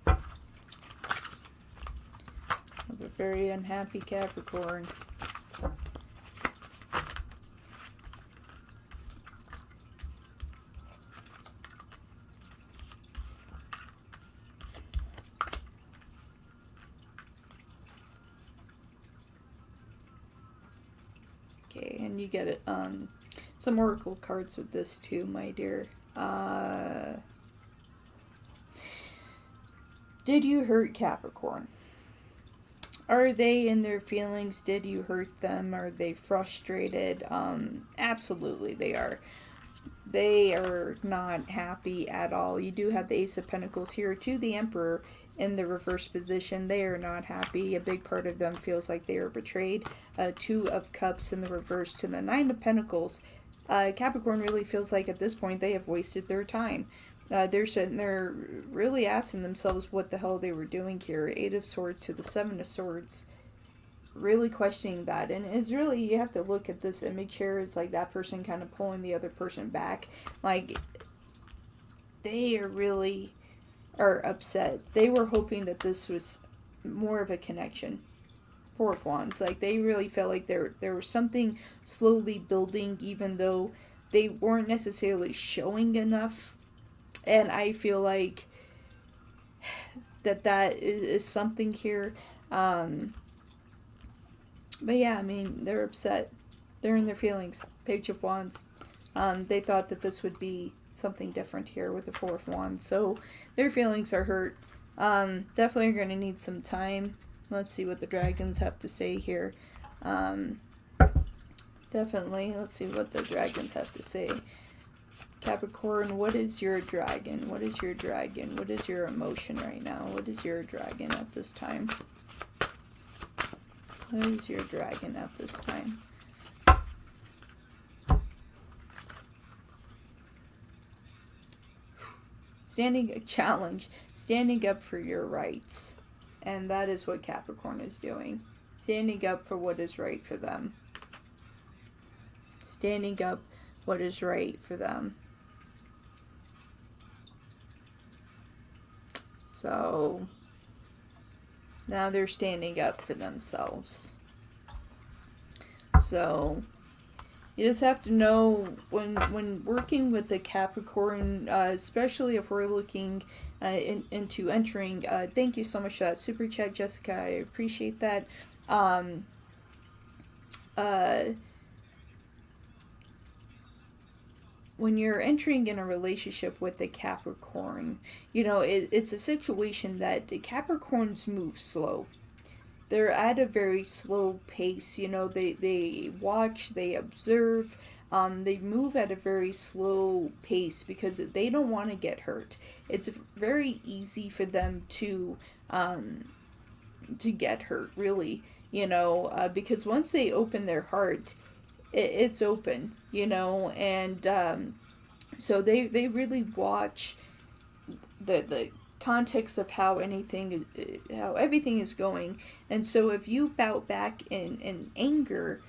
Have a very unhappy Capricorn. Okay, and you get it, some oracle cards with this too, my dear. Did you hurt Capricorn? Are they in their feelings? Did you hurt them? Are they frustrated? Absolutely they are. They are not happy at all. You do have the Ace of Pentacles here to the Emperor in the reverse position. They are not happy. A big part of them feels like they are betrayed. Two of Cups in the reverse to the Nine of Pentacles. Capricorn really feels like at this point they have wasted their time. They're sitting there really asking themselves what the hell they were doing here. 8 of Swords to the 7 of Swords. Really questioning that. And it's really, you have to look at this image here as like that person kind of pulling the other person back. Like, they are upset. They were hoping that this was more of a connection. 4 of Wands. Like, they really felt like there was something slowly building, even though they weren't necessarily showing enough. And I feel like that is something here. But yeah, I mean, they're upset. They're in their feelings. Page of Wands. They thought that this would be something different here with the 4 of Wands. So their feelings are hurt. Definitely are going to need some time. Let's see what the dragons have to say here. Definitely. Let's see what the dragons have to say. Capricorn, what is your dragon? What is your dragon? What is your emotion right now? What is your dragon at this time? What is your dragon at this time? Standing up for your rights. And that is what Capricorn is doing. Standing up for what is right for them. Standing up what is right for them. So now they're standing up for themselves. So you just have to know when working with the Capricorn, especially if we're looking into entering. Thank you so much for that super chat, Jessica. I appreciate that. When you're entering in a relationship with a Capricorn, you know, it's a situation that the Capricorns move slow. They're at a very slow pace, you know, they watch, they observe, they move at a very slow pace because they don't want to get hurt. It's very easy for them to get hurt, really, you know, because once they open their heart, it's open, you know, and so they really watch the context of how everything is going. And so if you bout back in anger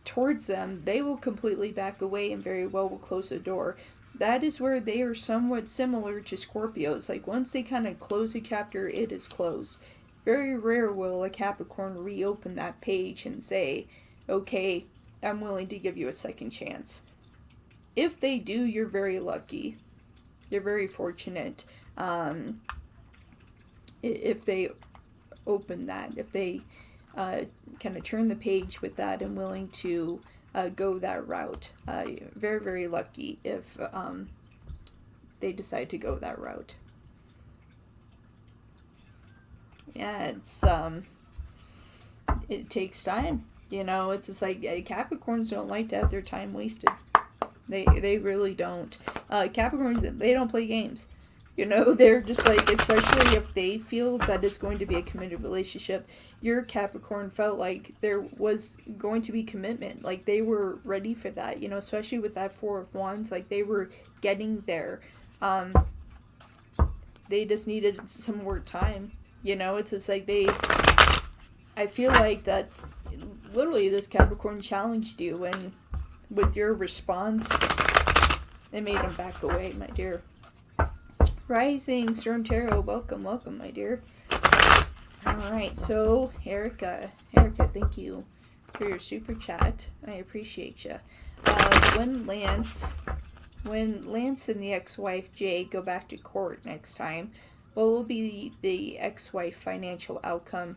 towards them, they will completely back away and very well will close the door. That is where they are somewhat similar to Scorpios. Like, once they kind of close a chapter, it is closed. Very rare will a Capricorn reopen that page and say, okay, I'm willing to give you a second chance. If they do, you're very lucky. You're very fortunate. If they open that, if they kind of turn the page with that and willing to go that route. Very, very lucky if they decide to go that route. Yeah, it takes time. You know, it's just like Capricorns don't like to have their time wasted. They really don't. Capricorns, they don't play games. You know, they're just like, especially if they feel that it's going to be a committed relationship. Your Capricorn felt like there was going to be commitment. Like, they were ready for that, you know, especially with that 4 of Wands. Like, they were getting there. They just needed some more time. You know, it's just like I feel like that literally this Capricorn challenged you, and with your response, it made them back away, my dear. Rising Storm Tarot, welcome, my dear. Alright, so Erica, thank you for your super chat. I appreciate you. When Lance and the ex-wife Jay go back to court next time, what will be the ex-wife financial outcome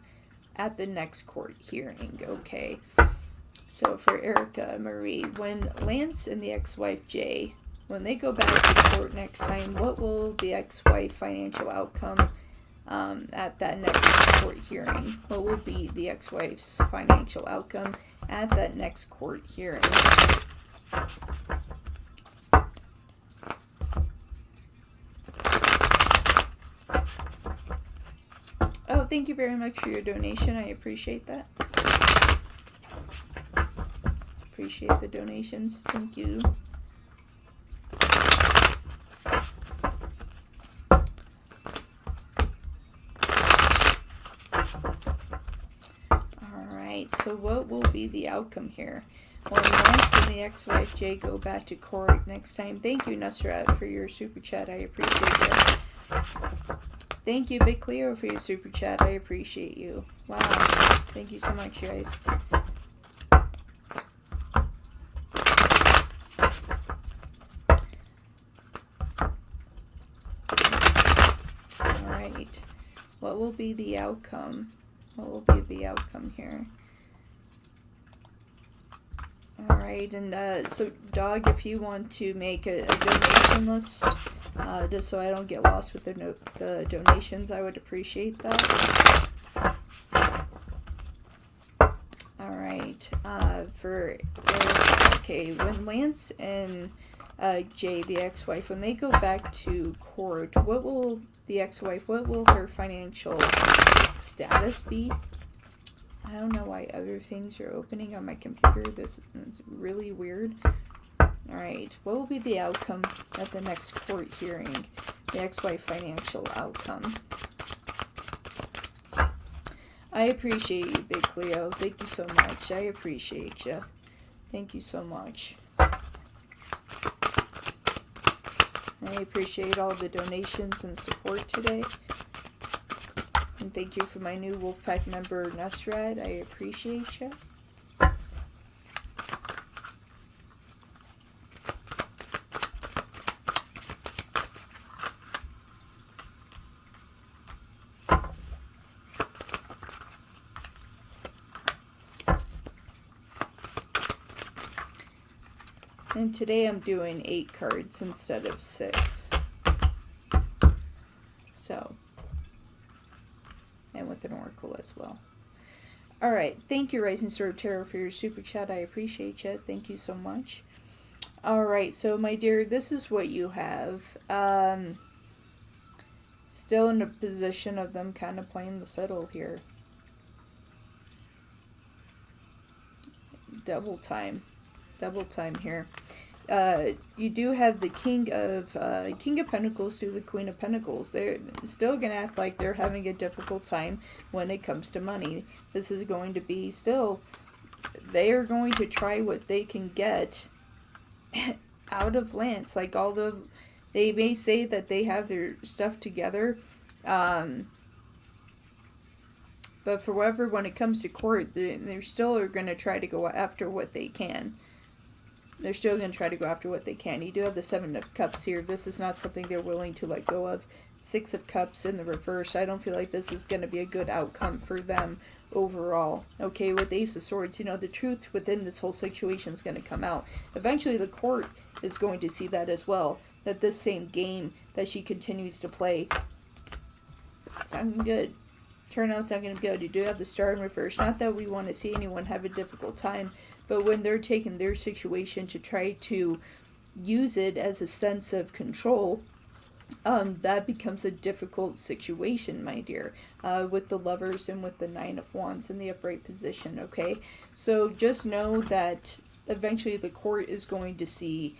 at the next court hearing? Okay. So for Erica Marie, when Lance and the ex-wife Jay, when they go back to court next time, what will the ex-wife financial outcome at that next court hearing? What will be the ex-wife's financial outcome at that next court hearing? Oh, thank you very much for your donation. I appreciate that. Appreciate the donations. Thank you. so what will be the outcome here? Well, Lance and the ex-wife Jay go back to court next time. Thank you, Nusrat, for your super chat. I appreciate it. Thank you, Big Cleo, for your super chat. I appreciate you. Wow. Thank you so much, guys. Alright. What will be the outcome? What will be the outcome here? Alright, and so Dog, if you want to make a donation list, just so I don't get lost with the donations, I would appreciate that. Alright, okay, when Lance and Jay, the ex-wife, when they go back to court, what will the ex-wife, what will her financial status be? I don't know why other things are opening on my computer. This is really weird. Alright, what will be the outcome at the next court hearing? The ex-wife financial outcome. I appreciate you, Big Cleo. Thank you so much. I appreciate you. Thank you so much. I appreciate all the donations and support today. And thank you for my new Wolfpack member, Nusrat. I appreciate you. And today I'm doing 8 cards instead of 6. So, and with an oracle as well. Alright, thank you, Rising Star of Tarot, for your super chat. I appreciate you. Thank you so much. Alright, so my dear, this is what you have. Still in a position of them kind of playing the fiddle here. Double time here. You do have the King of Pentacles to the Queen of Pentacles. They're still going to act like they're having a difficult time when it comes to money. This is going to be still, they are going to try what they can get out of Lance. Like, although they may say that they have their stuff together, but for whatever, when it comes to court, they're still are going to try to go after what they can. They're still going to try to go after what they can. You do have the 7 of Cups here. This is not something they're willing to let go of. 6 of Cups in the reverse. I don't feel like this is going to be a good outcome for them overall. Okay, with Ace of Swords, you know, the truth within this whole situation is going to come out. Eventually, the court is going to see that as well. That this same game that she continues to play, it's not good. Turnout's not going to be good. You do have the Star in reverse. Not that we want to see anyone have a difficult time, but when they're taking their situation to try to use it as a sense of control, that becomes a difficult situation, my dear, with the Lovers and with the 9 of Wands in the upright position, okay? So just know that eventually the court is going to see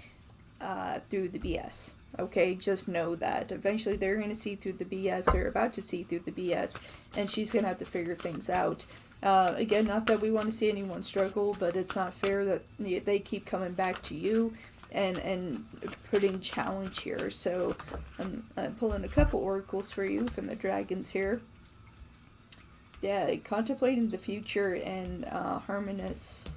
through the BS. Okay, just know that. Eventually they're going to see through the BS, they're about to see through the BS, and she's going to have to figure things out. Again, not that we want to see anyone struggle, but it's not fair that they keep coming back to you and putting challenge here. So I'm pulling a couple oracles for you from the dragons here. Yeah, contemplating the future and harmonious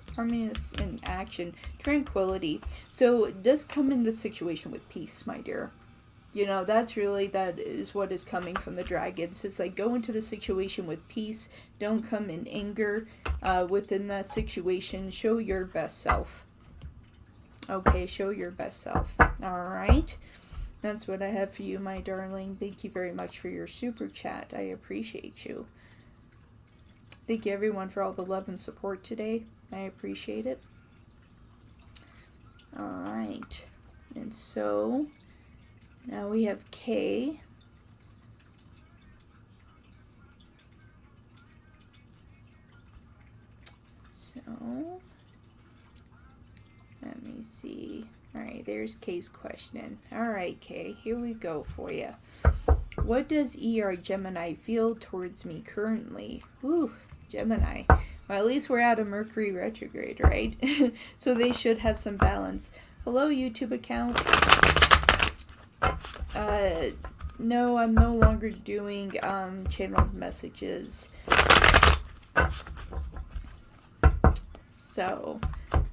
in action, tranquility. So it does come in this situation with peace, my dear. You know, that is what is coming from the dragons. It's like, go into the situation with peace. Don't come in anger within that situation. Show your best self. Okay, show your best self. Alright. That's what I have for you, my darling. Thank you very much for your super chat. I appreciate you. Thank you, everyone, for all the love and support today. I appreciate it. Alright. And so now we have K. So let me see. Alright, there's K's question. Alright, K, here we go for you. What does ER Gemini feel towards me currently? Whew, Gemini. Or at least we're out of Mercury retrograde, right? So they should have some balance. Hello, YouTube account. No, I'm no longer doing channeled messages. So,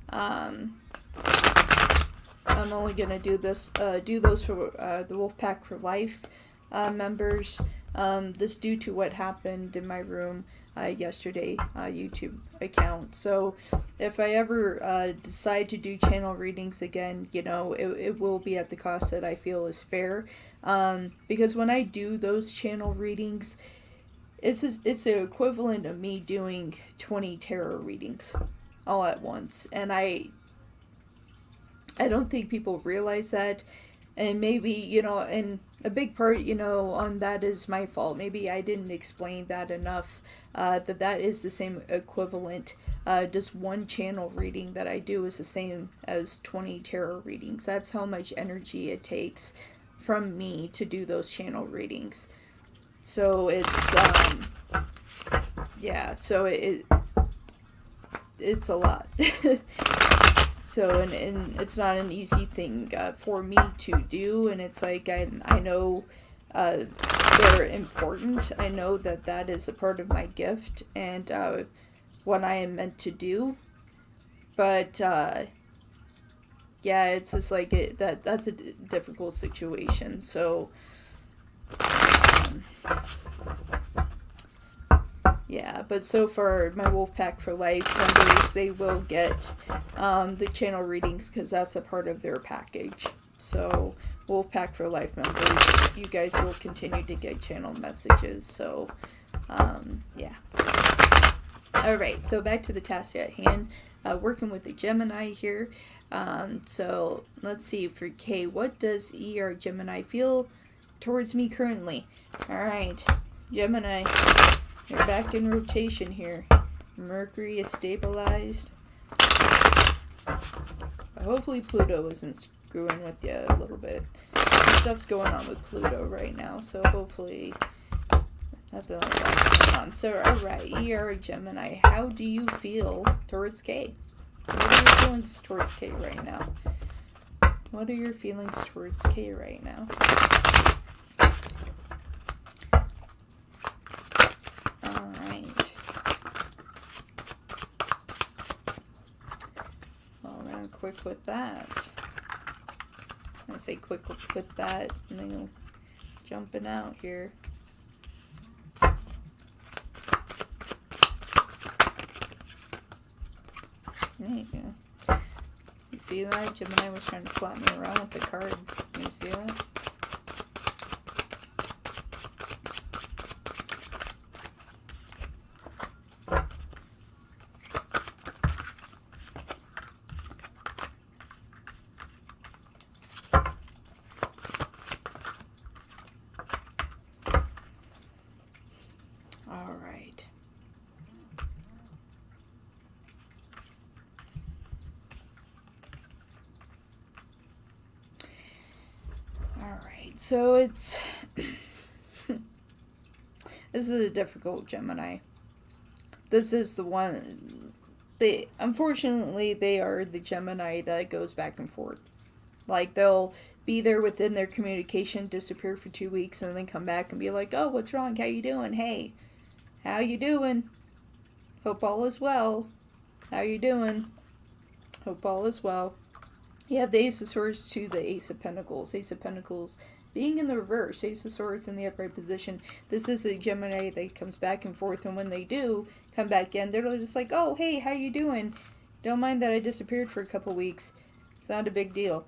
I'm only gonna do those for the Wolfpack for Life members. This due to what happened in my room yesterday, YouTube account. So, if I ever decide to do channel readings again, you know, it will be at the cost that I feel is fair. Because when I do those channel readings, it's the equivalent of me doing 20 tarot readings all at once, and I don't think people realize that. And maybe, you know, and a big part, you know, on that is my fault. Maybe I didn't explain that enough, that is the same equivalent. Just one channel reading that I do is the same as 20 tarot readings. That's how much energy it takes from me to do those channel readings. So it's, yeah, so it's a lot. So, and it's not an easy thing for me to do, and it's like, I know they're important. I know that is a part of my gift, and what I am meant to do. But, yeah, it's just like, that's a difficult situation, so, yeah, but so far, my Wolfpack for Life members, they will get the channel readings because that's a part of their package. So, Wolfpack for Life members, you guys will continue to get channel messages. So, yeah. Alright, so back to the task at hand. Working with the Gemini here. So, let's see, for K, what does ER Gemini feel towards me currently? Alright, Gemini. You're back in rotation here. Mercury is stabilized. Hopefully Pluto isn't screwing with you a little bit. Stuff's going on with Pluto right now, so hopefully nothing like that's going on. So, alright, ER Gemini, how do you feel towards K? What are your feelings towards K right now? What are your feelings towards K right now? Quick with that. I say quick with that, and then you'll jumping out here. There you go. You see that? Gemini was trying to slap me around with the card. You see that? So it's this is a difficult Gemini. This is the one unfortunately they are the Gemini that goes back and forth. Like they'll be there within their communication, disappear for 2 weeks, and then come back and be like, "Oh, what's wrong? How you doing? Hey, how you doing? Hope all is well. How you doing? Hope all is well." You have the Ace of Swords to the Ace of Pentacles. Ace of Pentacles being in the reverse, Ace of Swords in the upright position. This is a Gemini that comes back and forth, and when they do come back in, they're just like, "Oh, hey, how you doing? Don't mind that I disappeared for a couple weeks. It's not a big deal."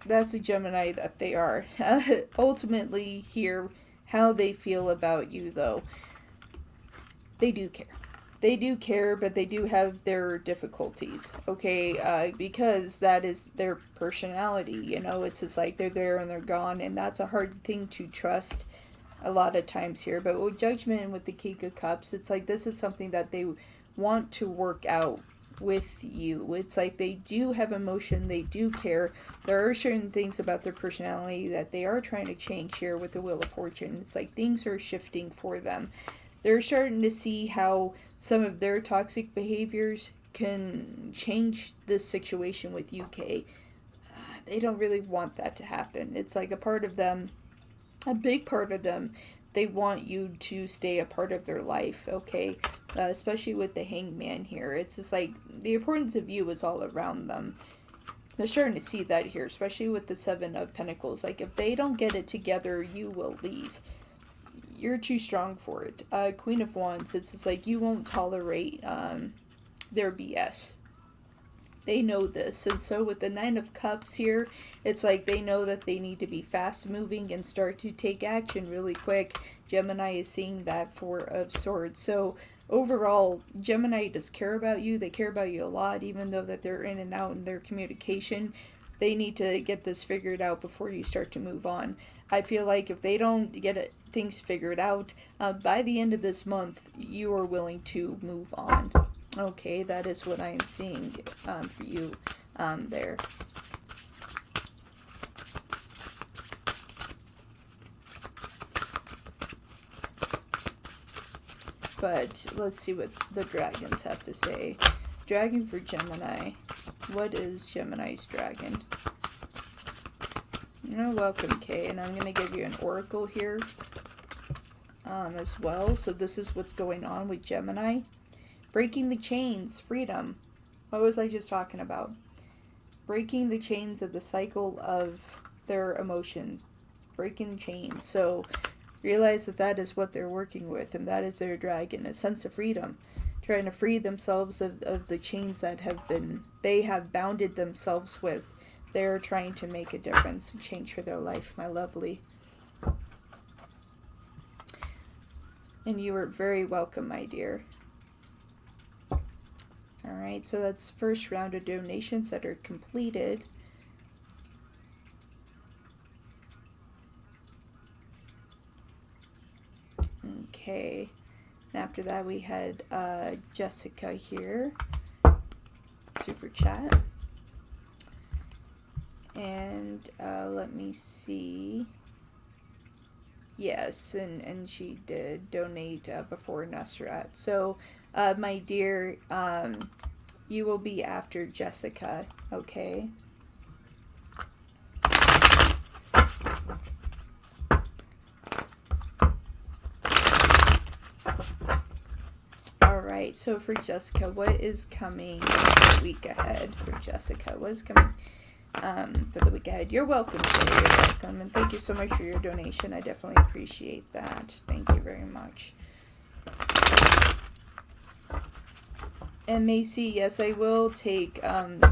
That's a Gemini that they are. Ultimately, here, how they feel about you, though, they do care. They do care, but they do have their difficulties, okay? Because that is their personality, you know? It's just like they're there and they're gone, and that's a hard thing to trust a lot of times here. But with Judgment and with the King of Cups, it's like this is something that they want to work out with you. It's like they do have emotion, they do care. There are certain things about their personality that they are trying to change here with the Wheel of Fortune. It's like things are shifting for them. they're starting to see how some of their toxic behaviors can change this situation with UK. They don't really want that to happen. It's like a part of them, a big part of them, they want you to stay a part of their life, okay? Especially with the hangman here. It's just like the importance of you is all around them. They're starting to see that here, especially with the Seven of Pentacles. Like, if they don't get it together, you will leave. You're too strong for it. Queen of Wands, it's just like you won't tolerate their BS. They know this. And so with the Nine of Cups here, it's like they know that they need to be fast moving and start to take action really quick. Gemini is seeing that Four of Swords. So overall, Gemini does care about you. They care about you a lot, even though that they're in and out in their communication. They need to get this figured out before you start to move on. I feel like if they don't get things figured out, by the end of this month, you are willing to move on. Okay, that is what I am seeing for you there. But let's see what the dragons have to say. Dragon for Gemini. What is Gemini's dragon? You're welcome, Kay. And I'm going to give you an oracle here as well. So this is what's going on with Gemini. Breaking the chains, freedom. What was I just talking about? Breaking the chains of the cycle of their emotion. Breaking the chains. So realize that that is what they're working with, and that is their dragon, a sense of freedom. Trying to free themselves of the chains that they have bounded themselves with. They're trying to make a difference and change for their life, my lovely. And you are very welcome, my dear. Alright, so that's first round of donations that are completed. Okay, and after that we had Jessica here, super chat. And let me see. Yes, and she did donate before Nusrat. So, my dear, you will be after Jessica, okay? Alright, so for Jessica, what is coming the week ahead for Jessica? What is coming for the week ahead? You're welcome, sir. You're welcome, and thank you so much for your donation. I definitely appreciate that. Thank you very much. And Macy, yes, I will take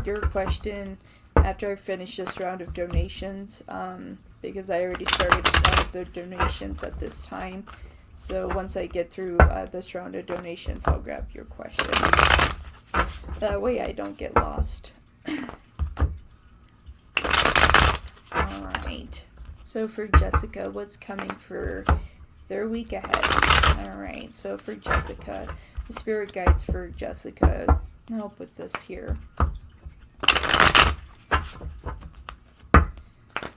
your question after I finish this round of donations, because I already started the donations at this time. So once I get through this round of donations, I'll grab your question. That way I don't get lost. Alright, so for Jessica, what's coming for their week ahead? Alright, so for Jessica, the spirit guides for Jessica, I'll put this here.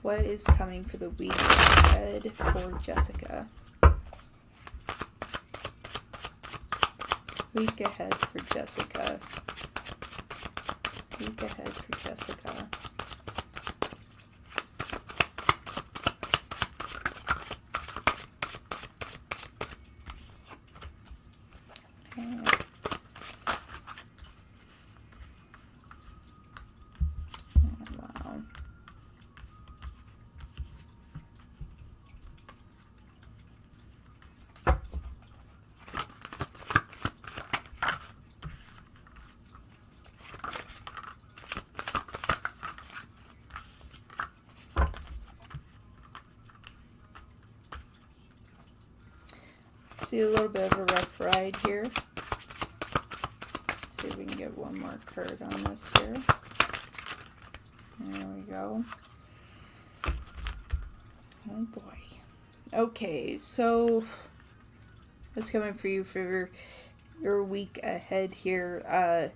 What is coming for the week ahead for Jessica? Week ahead for Jessica. Week ahead for Jessica. See a little bit of a rough ride here. See if we can get one more card on this here. There we go. Oh boy. Okay, so what's coming for you for your week ahead here?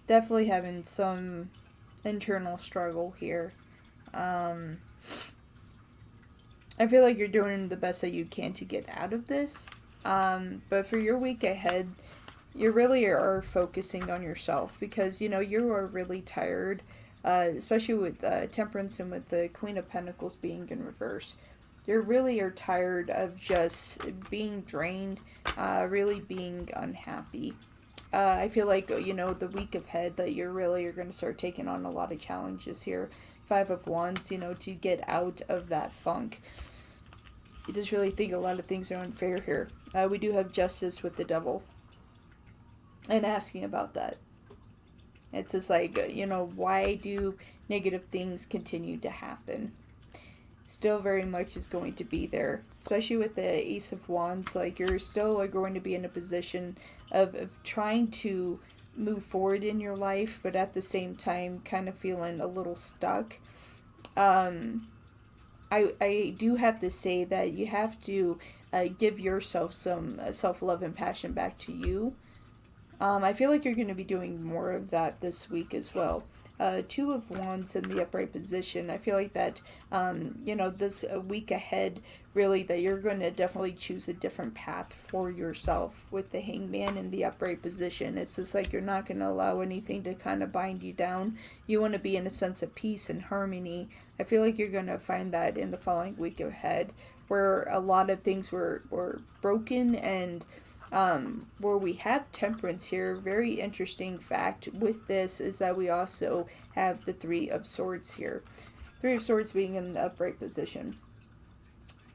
Definitely having some internal struggle here. I feel like you're doing the best that you can to get out of this. But for your week ahead, you really are focusing on yourself because, you know, you are really tired, especially with Temperance and with the Queen of Pentacles being in reverse. You really are tired of just being drained, really being unhappy. I feel like, you know, the week ahead that you're going to start taking on a lot of challenges here. Five of Wands, you know, to get out of that funk. I just really think a lot of things are unfair here. We do have Justice with the Devil. And asking about that. It's just like, you know, why do negative things continue to happen? Still very much is going to be there. Especially with the Ace of Wands. Like, you're still going to be in a position of trying to move forward in your life, but at the same time kind of feeling a little stuck. I do have to say that you have to give yourself some self-love and passion back to you. I feel like you're going to be doing more of that this week as well. Two of Wands in the upright position. I feel like that, you know, this week ahead, really, that you're going to definitely choose a different path for yourself with the Hangman in the upright position. It's just like you're not going to allow anything to kind of bind you down. You want to be in a sense of peace and harmony. I feel like you're going to find that in the following week ahead, where a lot of things were broken and where we have Temperance here. Very interesting fact with this is that we also have the Three of Swords here. Three of Swords being in the upright position.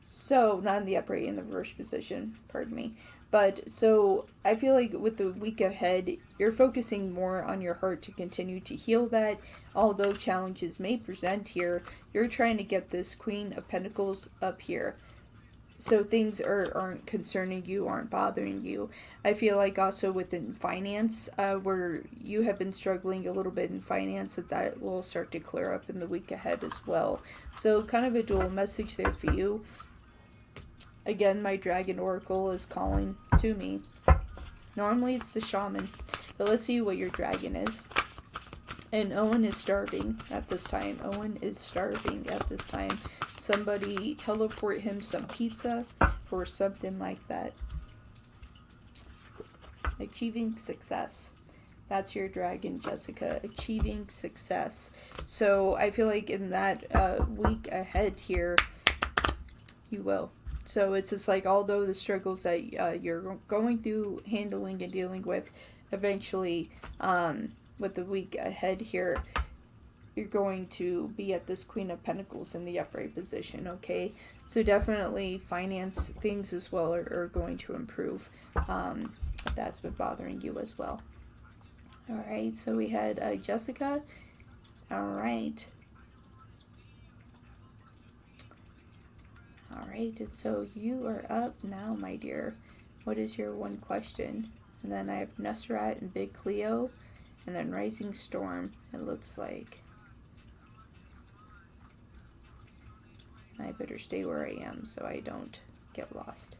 So, not in the upright, in the reverse position, pardon me. But, so, I feel like with the week ahead, you're focusing more on your heart to continue to heal that. Although challenges may present here, you're trying to get this Queen of Pentacles up here. So things aren't concerning you, aren't bothering you. I feel like also within finance, where you have been struggling a little bit in finance, that will start to clear up in the week ahead as well. So kind of a dual message there for you. Again, my Dragon Oracle is calling to me. Normally it's the Shaman, but let's see what your dragon is. And Owen is starving at this time. Owen is starving at this time. Somebody teleport him some pizza or something like that. Achieving success. That's your dragon, Jessica. Achieving success. So I feel like in that week ahead here, you will. So it's just like, although the struggles that you're going through, handling and dealing with, eventually, with the week ahead here, you're going to be at this Queen of Pentacles in the upright position, okay? So definitely finance things as well are going to improve. If that's been bothering you as well. Alright, so we had Jessica. Alright. Alright, so you are up now, my dear. What is your one question? And then I have Nusrat and Big Cleo. And then Rising Storm, it looks like. I better stay where I am so I don't get lost.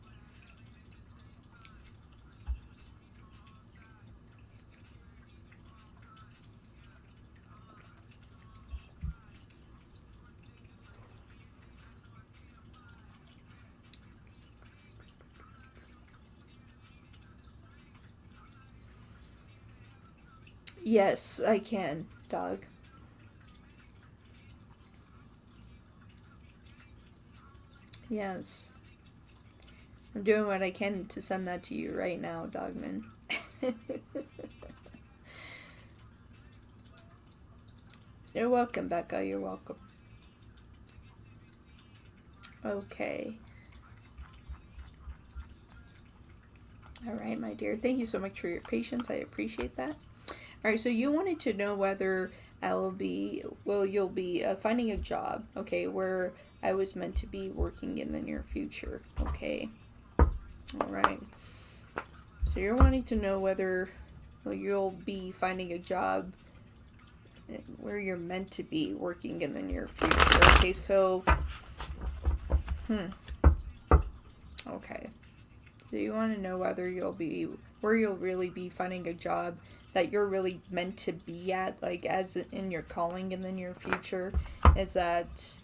Yes, I can, dog. Yes. I'm doing what I can to send that to you right now, Dogman. You're welcome, Becca. You're welcome. Okay. Alright, my dear. Thank you so much for your patience. I appreciate that. Alright, so you wanted to know whether you'll be finding a job, okay, where I was meant to be working in the near future, okay? Alright. So you're wanting to know whether you'll be finding a job where you're meant to be working in the near future. Okay, so, okay. So you want to know whether where you'll really be finding a job that you're really meant to be at, like as in your calling in the near future. Is that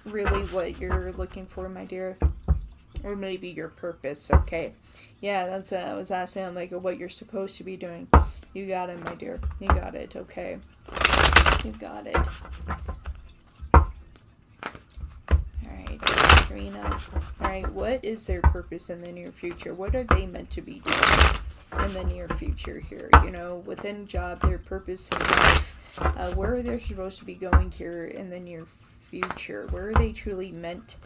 really what you're looking for, my dear? Or maybe your purpose, okay. Yeah, that's what I was asking, like, what you're supposed to be doing. You got it, my dear. You got it, okay. You got it. Alright, Karina. Alright, what is their purpose in the near future? What are they meant to be doing in the near future here? You know, within job, their purpose in life. Where are they supposed to be going here in the near future? Where are they truly meant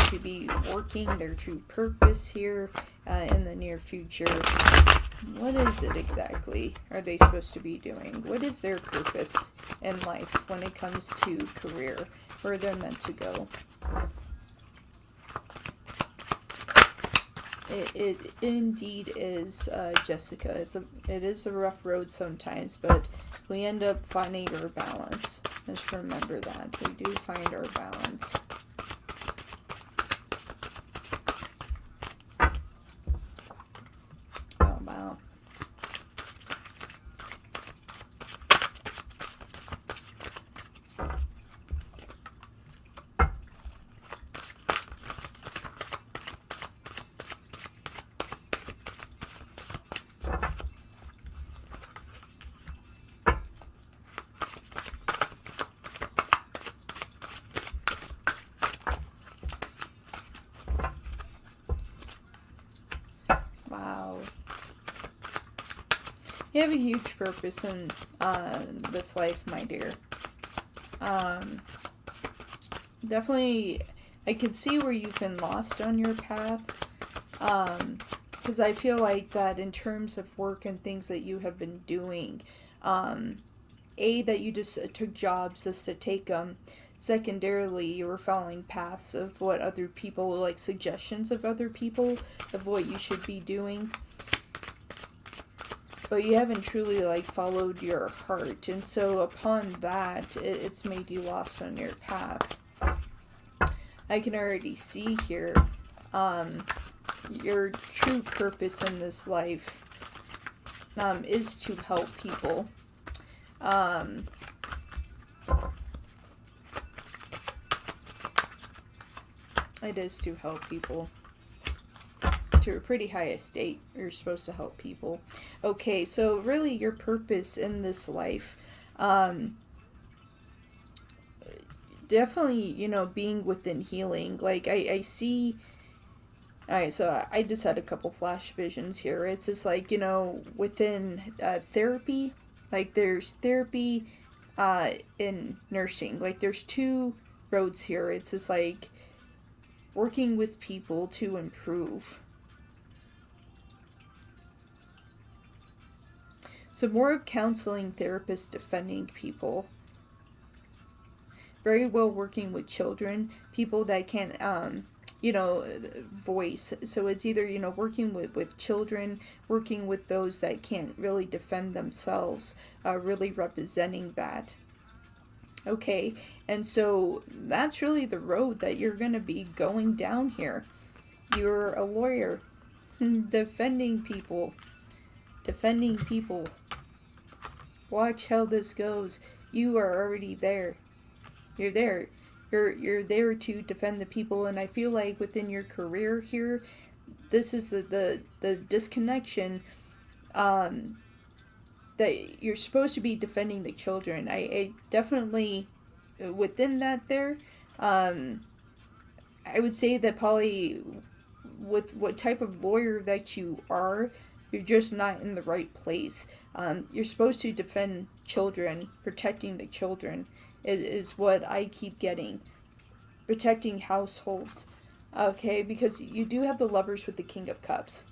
to be working, their true purpose here in the near future? What is it exactly are they supposed to be doing? What is their purpose in life when it comes to career? Where they're meant to go? It indeed is, Jessica. It is a rough road sometimes, but we end up finding our balance. Just remember that. We do find our balance. Oh, wow. You have a huge purpose in this life, my dear. Definitely, I can see where you've been lost on your path. Because I feel like that in terms of work and things that you have been doing, that you just took jobs just to take them. Secondarily, you were following paths of what other people, like suggestions of other people of what you should be doing. But you haven't truly, like, followed your heart. And so upon that, it's made you lost on your path. I can already see here your true purpose in this life is to help people. It is to help people. To a pretty high estate, you're supposed to help people. Okay, so really your purpose in this life, definitely, you know, being within healing. Like, I see, alright, so I just had a couple flash visions here. It's just like, you know, within therapy, like there's therapy in nursing. Like, there's two roads here. It's just like working with people to improve. So more of counseling, therapists, defending people. Very well working with children, people that can, you know, voice. So it's either, you know, working with children, working with those that can't really defend themselves, really representing that. Okay, and so that's really the road that you're going to be going down here. You're a lawyer, defending people. Defending people. Watch how this goes. You are already there. You're there. You're there to defend the people, and I feel like within your career here, this is the disconnection that you're supposed to be defending the children. I definitely, within that there, I would say that probably with what type of lawyer that you are, you're just not in the right place. You're supposed to defend children, protecting the children is what I keep getting. Protecting households. Okay, because you do have the Lovers with the King of Cups.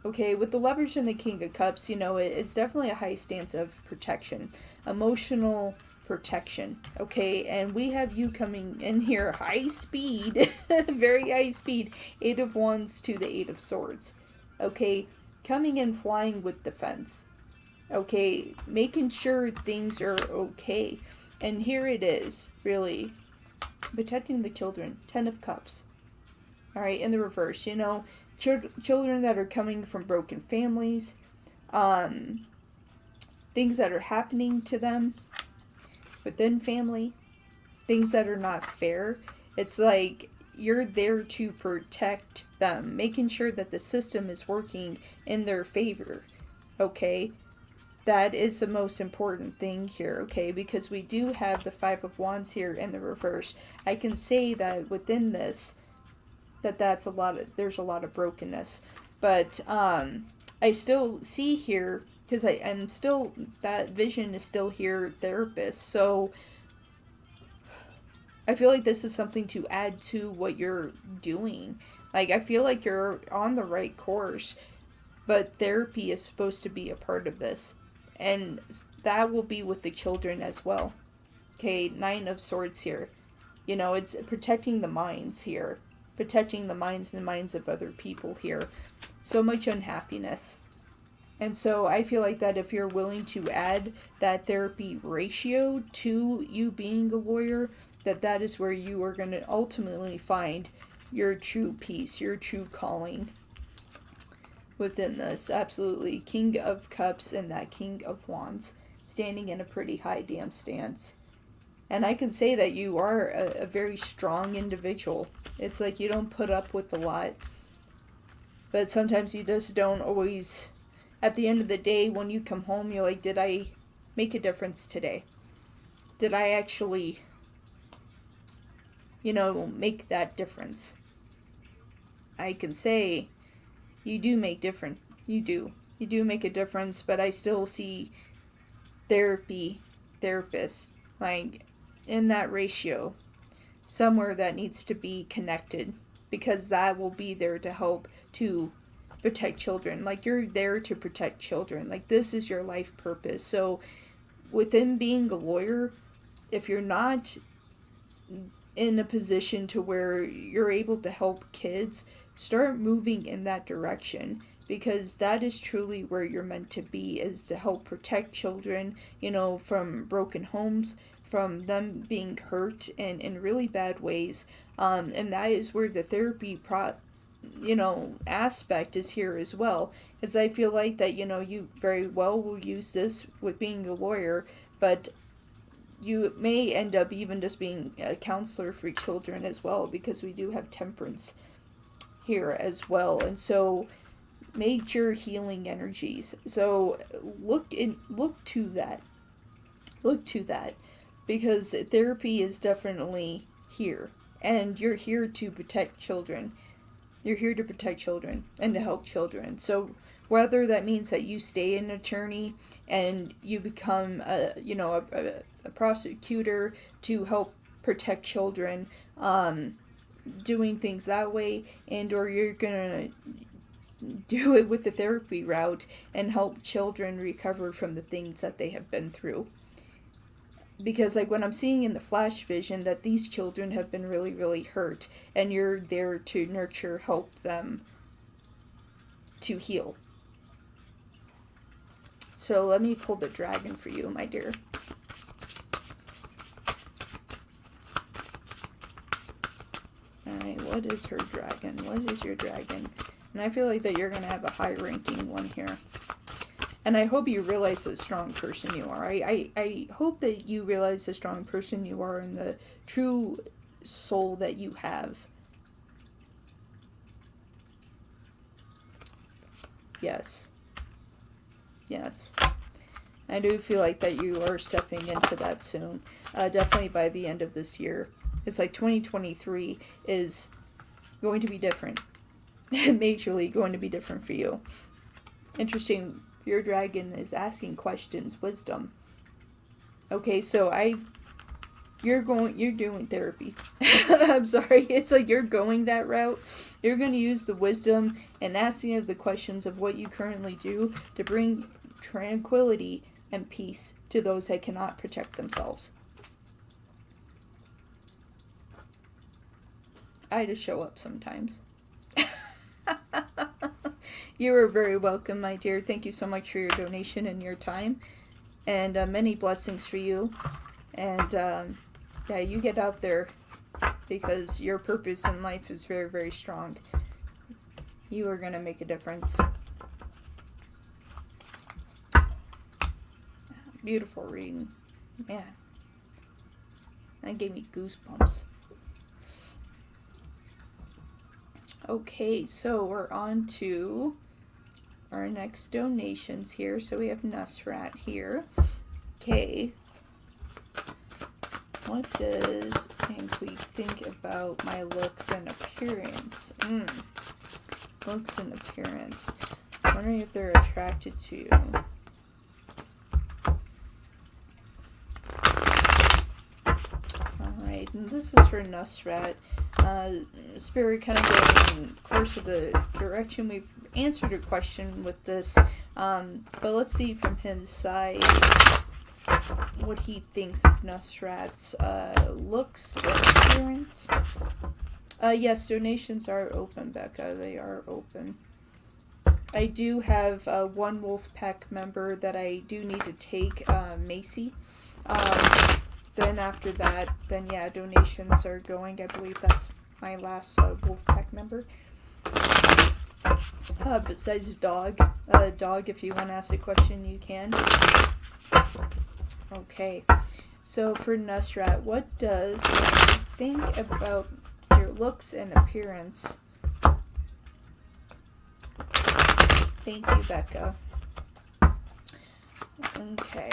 Okay, with the Lovers and the King of Cups, you know, it's definitely a high stance of protection. Emotional protection. Okay, and we have you coming in here high speed. Very high speed. 8 of Wands to the 8 of Swords. Okay, coming in flying with defense. Okay, making sure things are okay. And here it is, really. Protecting the children. 10 of Cups. Alright, in the reverse, you know, children that are coming from broken families. Things that are happening to them within family. Things that are not fair. It's like you're there to protect them, making sure that the system is working in their favor. Okay? That is the most important thing here, okay? Because we do have the Five of Wands here in the reverse. I can say that within this, that's there's a lot of brokenness. But I still see here, because I'm still, that vision is still here, therapist. So I feel like this is something to add to what you're doing. Like, I feel like you're on the right course, but therapy is supposed to be a part of this. And that will be with the children as well. Okay, Nine of Swords here. You know, it's protecting the minds here. Protecting the minds and the minds of other people here. So much unhappiness. And so I feel like that if you're willing to add that therapy ratio to you being a lawyer, that is where you are going to ultimately find your true peace, your true calling within this. Absolutely. King of Cups and that King of Wands standing in a pretty high damn stance. And I can say that you are a very strong individual. It's like you don't put up with a lot. But sometimes you just don't always... At the end of the day, when you come home, you're like, did I make a difference today? Did I actually, make that difference? I can say you do make difference. You do. You do make a difference, but I still see therapists, like, in that ratio, somewhere that needs to be connected, because that will be there to help to protect children. Like, you're there to protect children. Like, this is your life purpose. So within being a lawyer, if you're not in a position to where you're able to help kids, start moving in that direction, because that is truly where you're meant to be, is to help protect children, from broken homes, from them being hurt in really bad ways. And that is where the therapy aspect is here as well. As I feel like that, you very well will use this with being a lawyer, but you may end up even just being a counselor for children as well, because we do have Temperance here as well. And so major healing energies. So look to that. Look to that, because therapy is definitely here, and you're here to protect children. You're here to protect children and to help children. So whether that means that you stay an attorney and you become a prosecutor to help protect children, doing things that way, and or you're gonna do it with the therapy route and help children recover from the things that they have been through. Because, like, what I'm seeing in the flash vision, that these children have been really, really hurt, and you're there to nurture, help them to heal. So let me pull the dragon for you, my dear. Alright, what is her dragon? What is your dragon? And I feel like that you're going to have a high-ranking one here. And I hope you realize the strong person you are. I hope that you realize the strong person you are and the true soul that you have. Yes. Yes. I do feel like that you are stepping into that soon. Definitely by the end of this year. It's like 2023 is going to be different. Majorly going to be different for you. Interesting. Your dragon is asking questions, wisdom. Okay, so you're doing therapy. I'm sorry. It's like you're going that route. You're going to use the wisdom and asking of the questions of what you currently do to bring tranquility and peace to those that cannot protect themselves. I just show up sometimes. You are very welcome, my dear. Thank you so much for your donation and your time. And many blessings for you. And yeah, you get out there, because your purpose in life is very, very strong. You are going to make a difference. Beautiful reading. Man. That gave me goosebumps. Okay, so we're on to our next donations here. So we have Nusrat here. Okay. What does Sandqueak think about my looks and appearance? Looks and appearance. I'm wondering if they're attracted to you. Alright, and this is for Nusrat. Spirit kind of going in course of the direction. We've answered a question with this, but let's see from his side what he thinks of Nusrat's looks and appearance. Yes, donations are open, Becca. They are open. I do have one Wolfpack member that I do need to take, Macy. Then after that, then yeah, donations are going. I believe that's my last Wolfpack member. Besides Dog. Dog, if you want to ask a question, you can. Okay. So for Nusrat, what does he think about your looks and appearance? Thank you, Becca. Okay.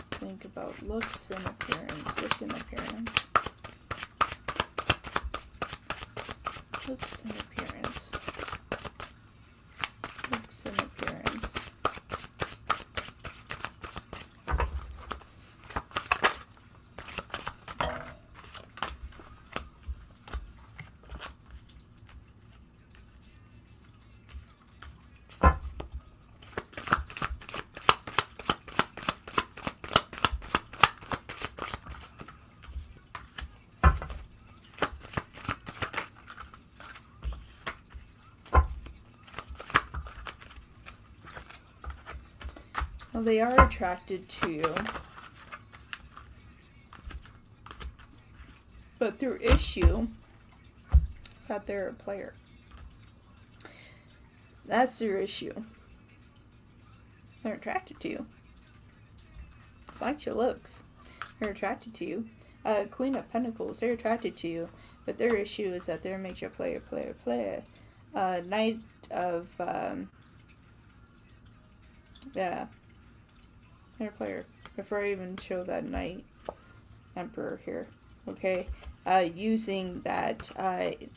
Think about looks and appearance. Look and appearance. Looks and appearance. Looks and appearance. Well, they are attracted to you, but their issue is that they're a player. That's their issue. They're attracted to you. It's like your looks. They're attracted to you. Queen of Pentacles, they're attracted to you, but their issue is that they're major player. Knight of, yeah. They're a player. Before I even show that Knight Emperor here, okay? Using that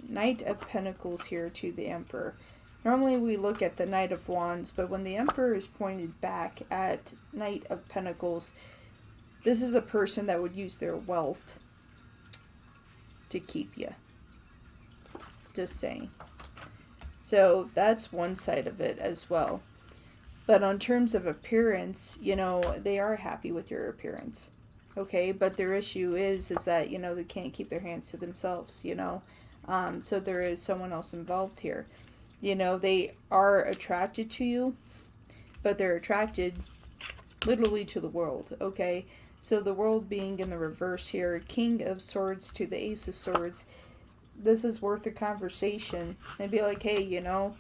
Knight of Pentacles here to the Emperor. Normally we look at the Knight of Wands, but when the Emperor is pointed back at Knight of Pentacles, this is a person that would use their wealth to keep you. Just saying. So that's one side of it as well. But on terms of appearance, you know, they are happy with your appearance. Okay, but their issue is that, you know, they can't keep their hands to themselves, you know. So there is someone else involved here. You know, they are attracted to you, but they're attracted literally to the world, okay? So the world being in the reverse here, King of Swords to the Ace of Swords. This is worth a conversation. And be like, hey, you know,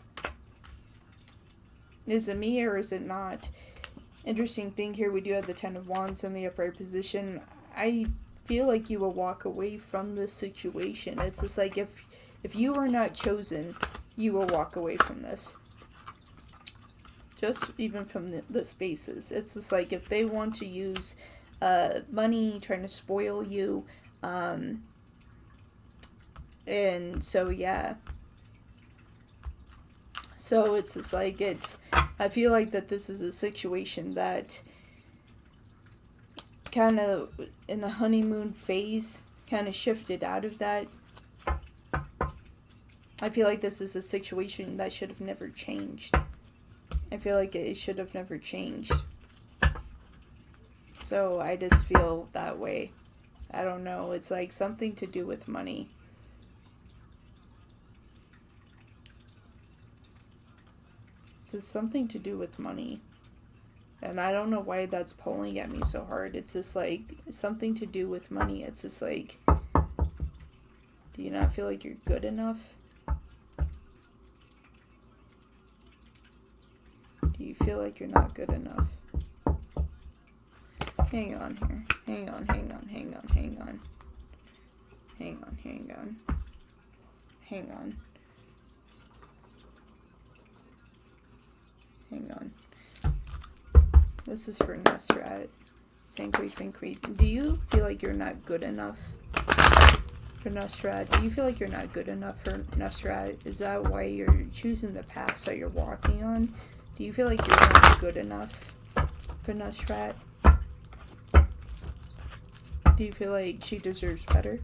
is it me or is it not? Interesting thing here, we do have the Ten of Wands in the upright position. I feel like you will walk away from this situation. It's just like if you are not chosen, you will walk away from this. Just even from the spaces. It's just like if they want to use money, trying to spoil you. And so, yeah. So it's just like I feel like that this is a situation that kind of in the honeymoon phase kind of shifted out of that. I feel like this is a situation that should have never changed. I feel like it should have never changed. So I just feel that way. I don't know. It's like something to do with money. This is something to do with money. And I don't know why that's pulling at me so hard. It's just like something to do with money. It's just like, do you not feel like you're good enough? Do you feel like you're not good enough? Hang on here. Hang on. Hang on. Hang on. Hang on. This is for Nusrat. Sankri. Do you feel like you're not good enough for Nusrat? Do you feel like you're not good enough for Nusrat? Is that why you're choosing the path that you're walking on? Do you feel like you're not good enough for Nusrat? Do you feel like she deserves better?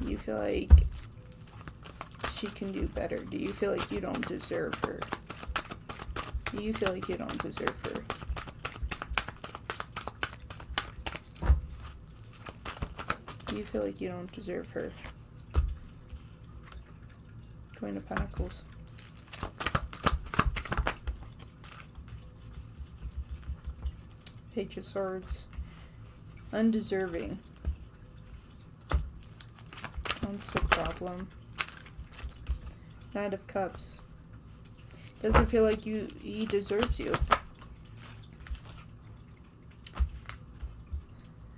Do you feel like she can do better? Do you feel like you don't deserve her? Do you feel like you don't deserve her? Do you feel like you don't deserve her? Queen of Pentacles. Page of Swords. Undeserving. That's the problem. Knight of Cups. Doesn't feel like he deserves you.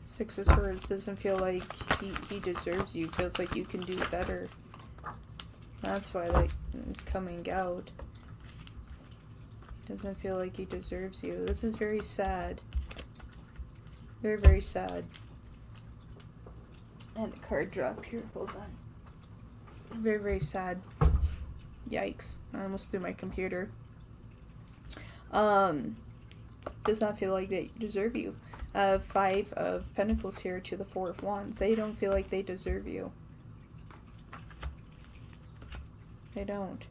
Six of Swords. Doesn't feel like he deserves you. Feels like you can do better. That's why, like, it's coming out. Doesn't feel like he deserves you. This is very sad. Very, very sad. And a card drop here. Hold on. Very, very sad. Yikes. I almost threw my computer. Does not feel like they deserve you. Five of Pentacles here to the Four of Wands. They don't feel like they deserve you. They don't.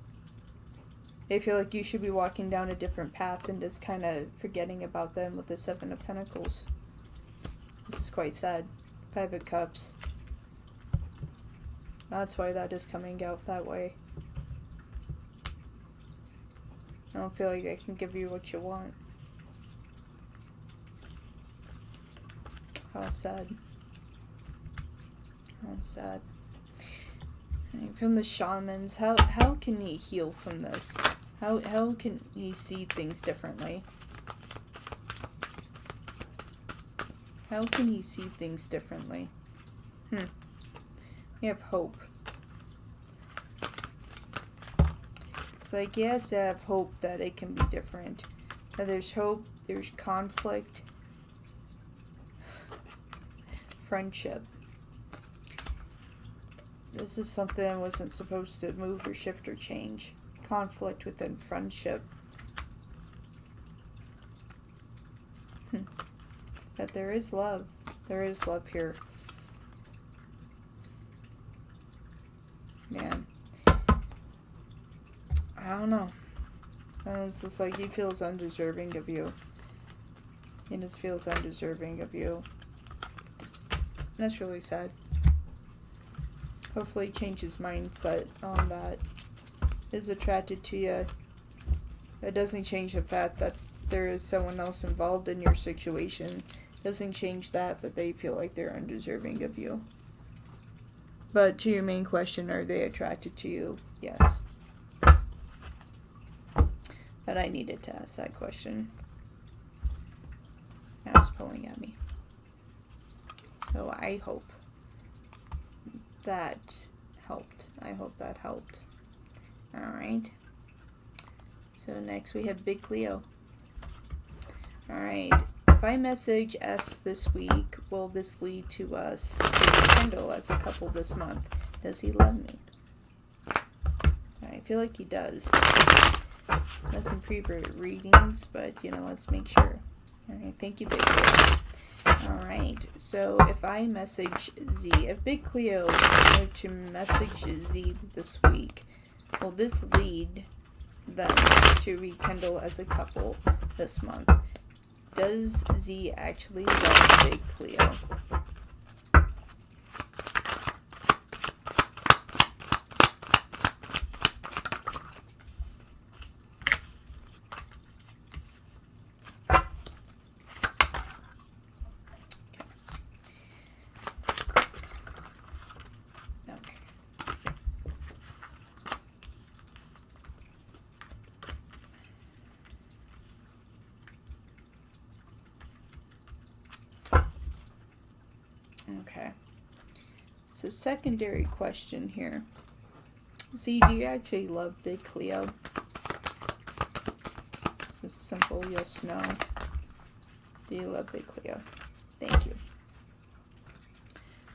They feel like you should be walking down a different path and just kind of forgetting about them with the Seven of Pentacles. This is quite sad. Five of Cups. That's why that is coming out that way. I don't feel like I can give you what you want. How sad. How sad. From the shamans, how can he heal from this? How can he see things differently? How can he see things differently? We have hope. It's like he has to have hope that it can be different. That there's hope, there's conflict, friendship. This is something that wasn't supposed to move or shift or change. Conflict within friendship. But there is love. There is love here. Man. I don't know. And it's just like he feels undeserving of you. He just feels undeserving of you. That's really sad. Hopefully change his mindset on that. Is attracted to you. That doesn't change the fact that there is someone else involved in your situation. Doesn't change that, but they feel like they're undeserving of you. But to your main question, are they attracted to you? Yes. But I needed to ask that question. Now it's pulling at me. So I hope that helped. I hope that helped. Alright. So next we have Big Cleo. Alright. If I message S this week, will this lead to us rekindle as a couple this month? Does he love me? I feel like he does. That's some pre-bird readings, but you know, let's make sure. Alright, thank you, Big Cleo. Alright, so if I message Z, if Big Cleo were to message Z this week, will this lead them to rekindle as a couple this month? Does Z actually love Big Cleo? So secondary question here. See, do you actually love Big Cleo? This is simple, yes, no. Do you love Big Cleo? Thank you.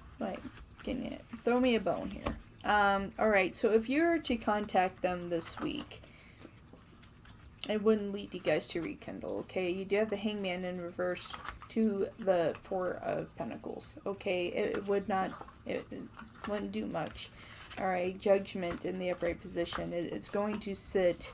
It's like, can you throw me a bone here? Alright, so if you were to contact them this week, it wouldn't lead you guys to rekindle, okay? You do have the Hangman in reverse to the Four of Pentacles, okay? It wouldn't do much. Alright, Judgment in the upright position. It's going to sit,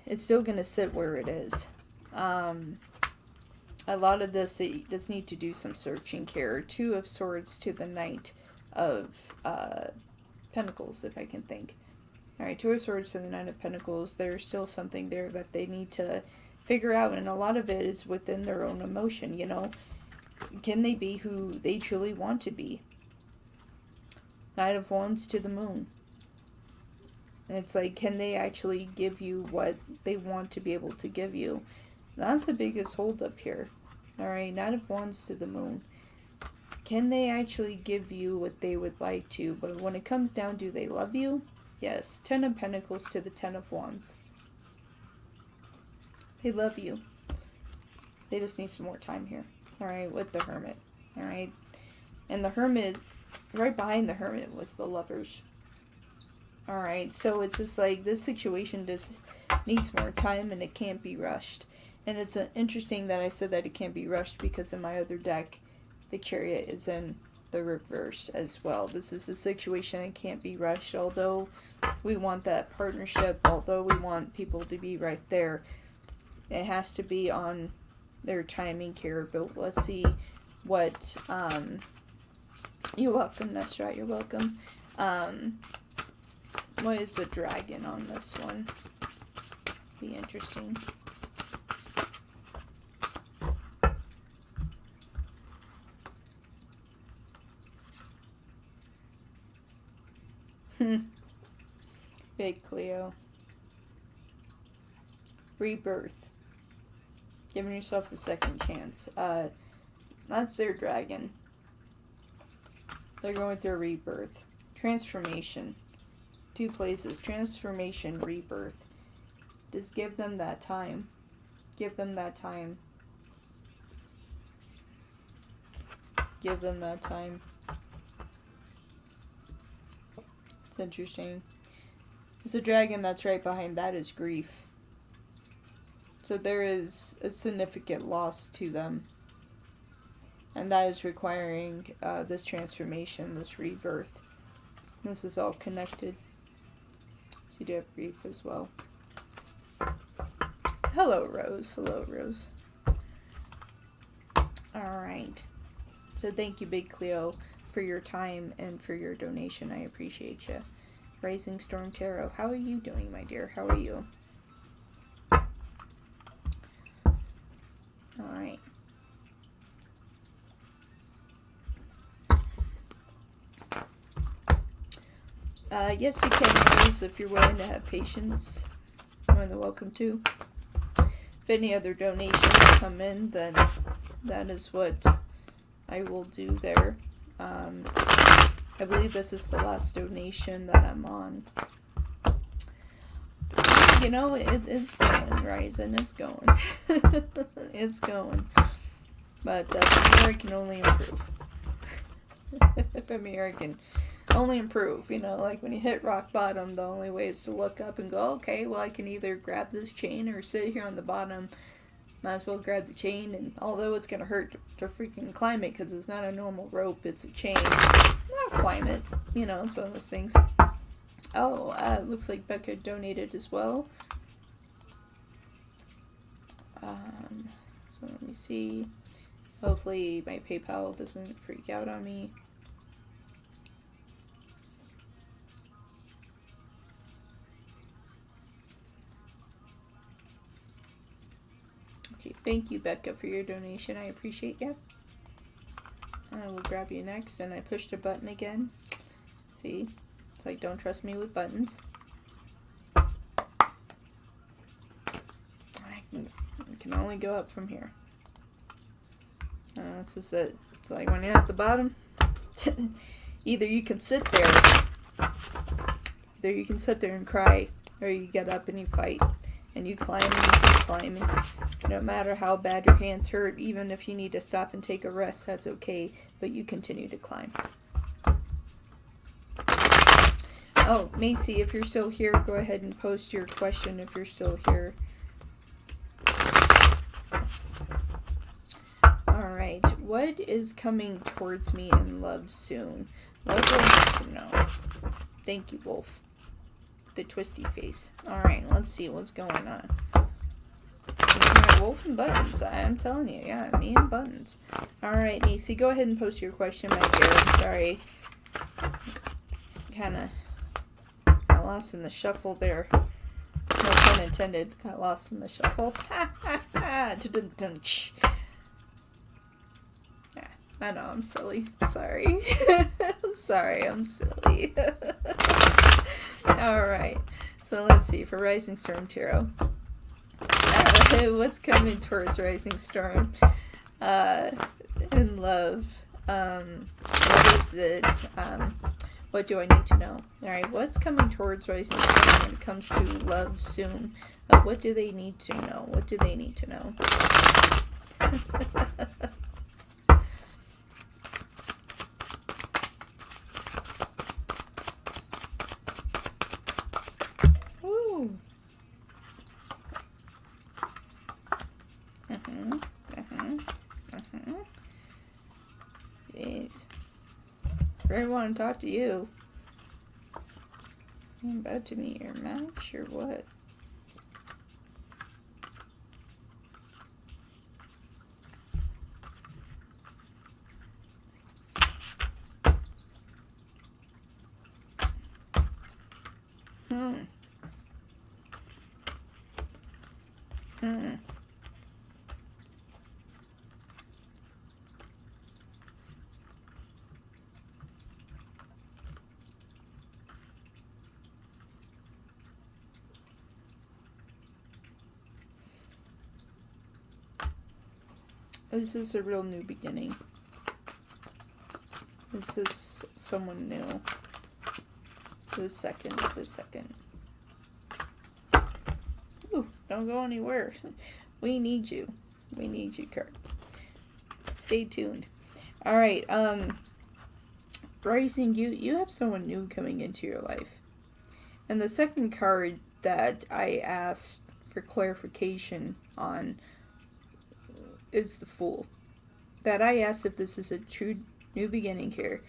it's still going to sit where it is. A lot of this, it does need to do some searching here. Two of Swords to the Knight of Pentacles, if I can think. Alright, Two of Swords to the Knight of Pentacles. There's still something there that they need to figure out, and a lot of it is within their own emotion, you know. Can they be who they truly want to be? Knight of Wands to the Moon. And it's like, can they actually give you what they want to be able to give you? That's the biggest holdup here. Alright, Knight of Wands to the Moon. Can they actually give you what they would like to? But when it comes down, do they love you? Yes. Ten of Pentacles to the Ten of Wands. They love you. They just need some more time here. Alright, with the Hermit. Alright. And the Hermit, right behind the Hermit was the Lovers. Alright, so it's just like, this situation just needs more time and it can't be rushed. And it's interesting that I said that it can't be rushed, because in my other deck, the Chariot is in the reverse as well. This is a situation that can't be rushed. Although we want that partnership, although we want people to be right there, it has to be on their timing here. But let's see what, you're welcome, Nestrat, you're welcome. What is the dragon on this one? Be interesting. Big Cleo. Rebirth. Giving yourself a second chance. That's their dragon. They're going through a rebirth. Transformation. Two places. Transformation, rebirth. Just give them that time. Give them that time. Give them that time. It's interesting. It's a dragon that's right behind that is grief. So there is a significant loss to them. And that is requiring this transformation, this rebirth. This is all connected. So you do have grief as well. Hello, Rose. Hello, Rose. Alright. So thank you, Big Cleo, for your time and for your donation. I appreciate you. Rising Storm Tarot, how are you doing, my dear? How are you? Alright. Yes, you can use if you're willing to have patience. You're more than welcome to. If any other donations come in, then that is what I will do there. I believe this is the last donation that I'm on. You know, it's going, Ryzen. It's going. It's going. But from here, I can only improve. From here, I can only improve. You know, like when you hit rock bottom, the only way is to look up and go, okay, well, I can either grab this chain or sit here on the bottom. Might as well grab the chain, and although it's going to hurt to freaking climb it, because it's not a normal rope, it's a chain, I'll climb it. You know, it's one of those things. Oh, it looks like Becca donated as well. So let me see. Hopefully my PayPal doesn't freak out on me. Okay, thank you, Becca, for your donation. I appreciate you. I will grab you next, and I pushed a button again. See? It's like, don't trust me with buttons. I can only go up from here. This is it. It's like when you're at the bottom, either you can sit there, and cry, or you get up and you fight. And you climb and you keep climbing. No matter how bad your hands hurt, even if you need to stop and take a rest, that's okay. But you continue to climb. Oh, Macy, if you're still here, go ahead and post your question if you're still here. Alright, what is coming towards me in love soon? What do I need to know? Thank you, Wolf. The twisty face. Alright, let's see what's going on. My wolf and buttons. I'm telling you, yeah, me and buttons. Alright, Nisi, go ahead and post your question, my dear. I'm sorry. Kinda got lost in the shuffle there. No pun intended. Got lost in the shuffle. Ha ha ha! Yeah, I know, I'm silly. Sorry. Sorry, I'm silly. Alright, so let's see, for Rising Storm Tarot. What's coming towards Rising Storm? In love. What is it? What do I need to know? Alright, what's coming towards Rising Storm when it comes to love soon? What do they need to know? What do they need to know? Jeez. I want to talk to you. I'm about to meet your match or what? This is a real new beginning. This is someone new. The second. Ooh, don't go anywhere. We need you. We need you, cards. Stay tuned. Alright, Rising, you have someone new coming into your life. And the second card that I asked for clarification on is the Fool. That I asked if this is a true new beginning here.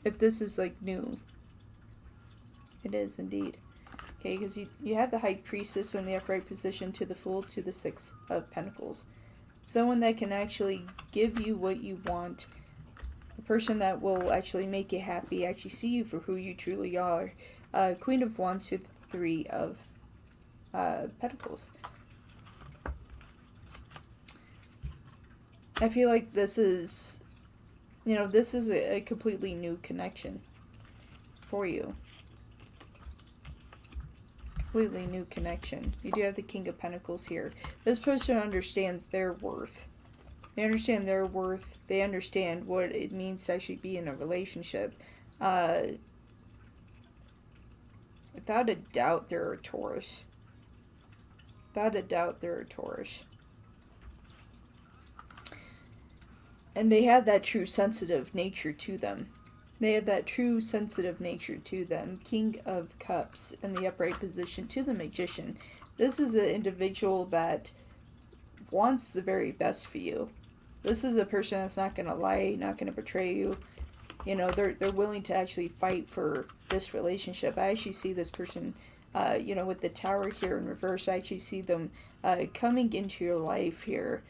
If this is like new. It is indeed. Okay, because you have the High Priestess in the upright position to the Fool to the Six of Pentacles. Someone that can actually give you what you want. A person that will actually make you happy, actually see you for who you truly are. Queen of Wands to the Three of Pentacles. I feel like this is, this is a completely new connection for you. Completely new connection. You do have the King of Pentacles here. This person understands their worth. They understand their worth. They understand what it means to actually be in a relationship. Without a doubt, they're a Taurus. Without a doubt, they're a Taurus. And they have that true sensitive nature to them. They have that true sensitive nature to them. King of Cups in the upright position to the Magician. This is an individual that wants the very best for you. This is a person that's not going to lie, not going to betray you. They're willing to actually fight for this relationship. I actually see this person, with the Tower here in reverse. I actually see them coming into your life here.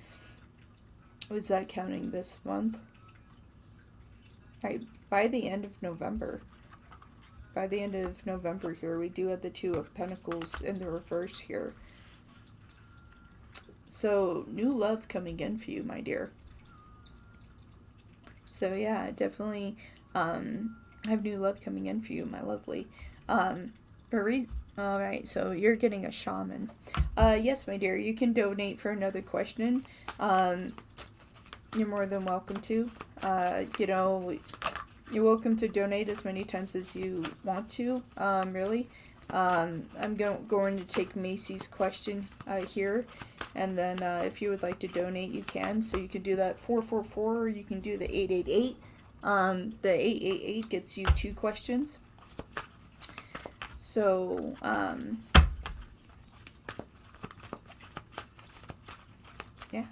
Was that counting this month? Alright, by the end of November. By the end of November here, we do have the Two of Pentacles in the reverse here. So, new love coming in for you, my dear. So, yeah, definitely have new love coming in for you, my lovely. Alright, so you're getting a shaman. Yes, my dear, you can donate for another question. You're more than welcome to. You're welcome to donate as many times as you want to, really. I'm going to take Macy's question here, and then if you would like to donate, you can. So you can do that 444, or you can do the 888. The 888 gets you 2 questions. So, yeah.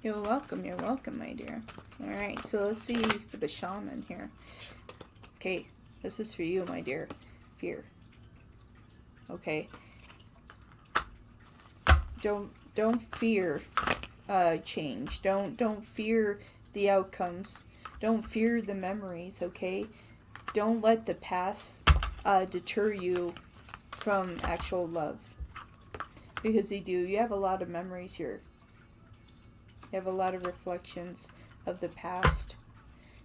You're welcome, my dear. Alright, so let's see for the shaman here. Okay, this is for you, my dear. Fear. Okay. Don't fear change. Don't fear the outcomes. Don't fear the memories, okay? Don't let the past deter you from actual love. Because you have a lot of memories here. You have a lot of reflections of the past.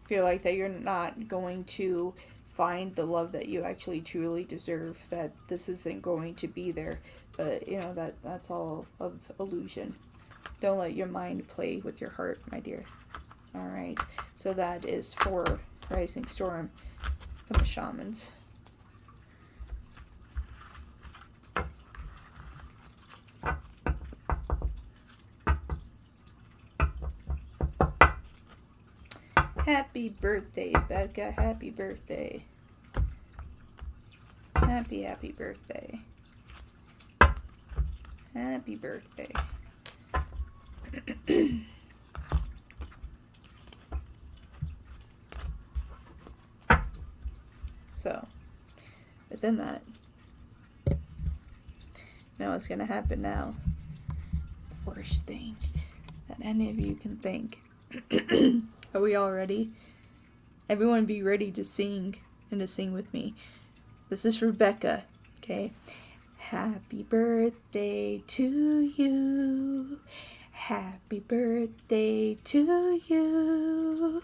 Feel like that you're not going to find the love that you actually truly deserve, that this isn't going to be there. But, you know, that's all of illusion. Don't let your mind play with your heart, my dear. Alright, so that is for Rising Storm from the Shamans. Happy birthday, Becca. Happy birthday. Happy birthday. Happy birthday. So, within that, now what's going to happen now? The worst thing that any of you can think. Are we all ready? Everyone be ready to sing and to sing with me. This is Rebecca, okay? Happy birthday to you. Happy birthday to you.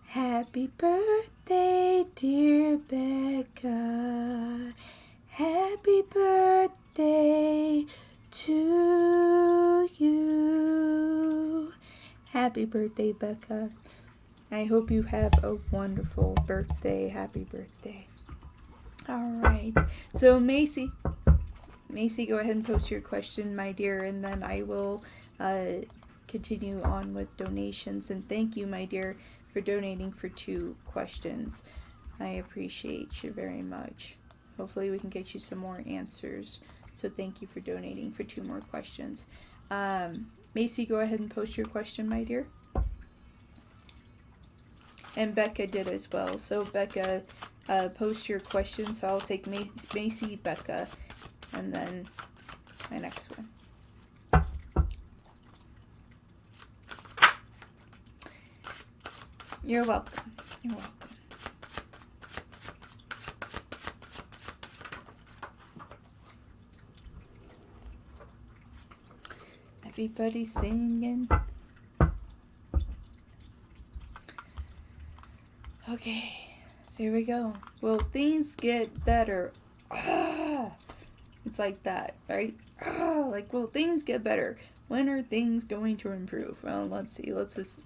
Happy birthday, dear Becca. Happy birthday to you. Happy birthday, Becca. I hope you have a wonderful birthday. Happy birthday. Alright. So, Macy, go ahead and post your question, my dear, and then I will continue on with donations. And thank you, my dear, for donating for 2 questions. I appreciate you very much. Hopefully we can get you some more answers. So thank you for donating for 2 more questions. Macy, go ahead and post your question, my dear. And Becca did as well. So Becca, post your question. So I'll take Macy, Becca, and then my next one. You're welcome. You're welcome. Everybody's singing. Okay, so here we go. Will things get better? It's like that, right? Like, will things get better? When are things going to improve? Well, let's see. Let's just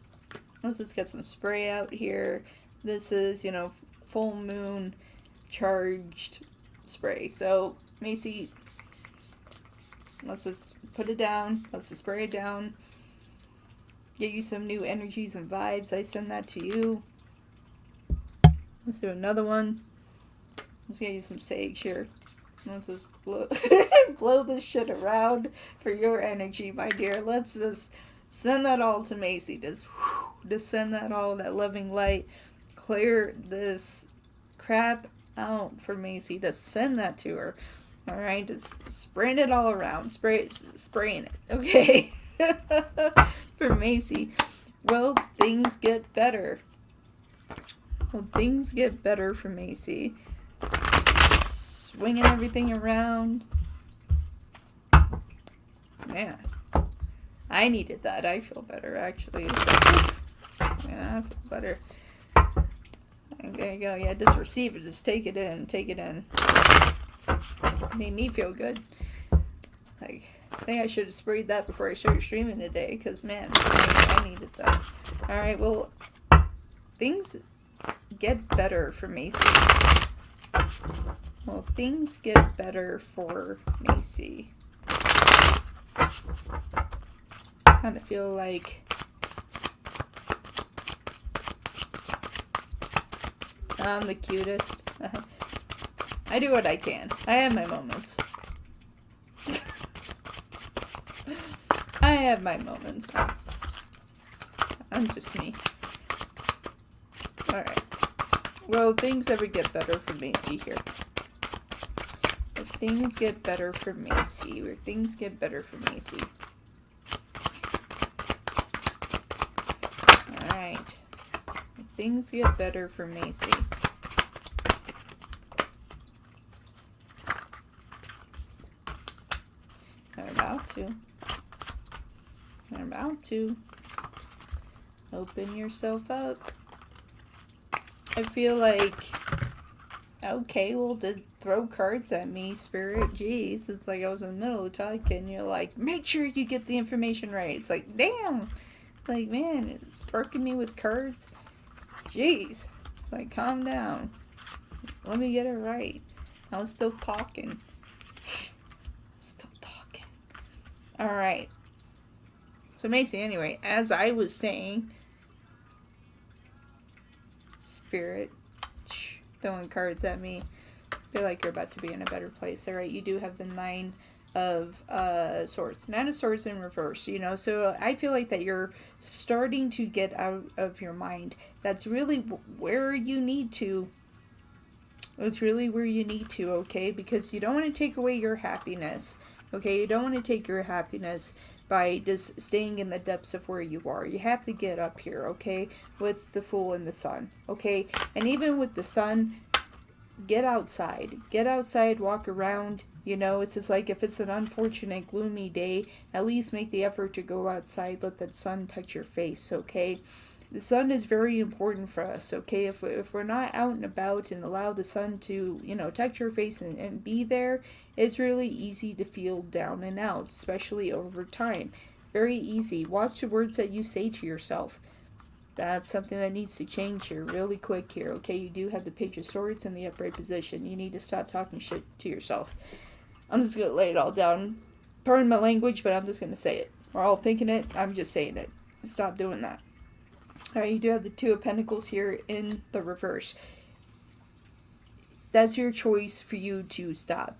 get some spray out here. This is, full moon charged spray. So, Macy, let's just put it down. Let's just spray it down. Get you some new energies and vibes. I send that to you. Let's do another one. Let's get you some sage here. Let's just blow, blow this shit around for your energy, my dear. Let's just send that all to Macy. Just send that all, that loving light. Clear this crap out for Macy. Just send that to her. Alright, just spraying it all around. Spraying it. Okay. For Macy. Will things get better? Will things get better for Macy? Swinging everything around. Man. I needed that. I feel better, actually. Yeah, I feel better. There you go. Yeah, just receive it. Just take it in. Take it in. Made me feel good. Like, I think I should have sprayed that before I started streaming today, because, man, I needed that. Alright, well, things get better for Macy? Will things get better for Macy? Kind of feel like I'm the cutest. I do what I can. I have my moments. I have my moments. I'm just me. Alright. Will things ever get better for Macy here? Will things get better for Macy? Will things get better for Macy? Alright. Will things get better for Macy? They're about to. They're about to. Open yourself up. I feel like, okay, well, to throw cards at me, Spirit, jeez. It's like I was in the middle of talking, and you're like, make sure you get the information right. It's like, damn. Like, man, it's sparking me with cards. Jeez. Like, calm down. Let me get it right. I was still talking. Still talking. Alright. So, Macy, anyway, as I was saying, Spirit, throwing cards at me. I feel like you're about to be in a better place. Alright, you do have the 9 of Swords. 9 of Swords in reverse, you know. So I feel like that you're starting to get out of your mind. That's really where you need to. It's really where you need to, okay? Because you don't want to take away your happiness. Okay, you don't want to take your happiness by just staying in the depths of where you are. You have to get up here, okay? With the Fool and the Sun, okay? And even with the Sun, get outside. Get outside, walk around. You know, it's just like if it's an unfortunate, gloomy day, at least make the effort to go outside. Let that sun touch your face, okay? The sun is very important for us, okay? If we're not out and about and allow the sun to, you know, touch your face and be there, it's really easy to feel down and out, especially over time. Very easy. Watch the words that you say to yourself. That's something that needs to change here really quick here, okay? You do have the Page of Swords in the upright position. You need to stop talking shit to yourself. I'm just going to lay it all down. Pardon my language, but I'm just going to say it. We're all thinking it. I'm just saying it. Stop doing that. Alright, you do have the 2 of Pentacles here in the reverse. That's your choice for you to stop.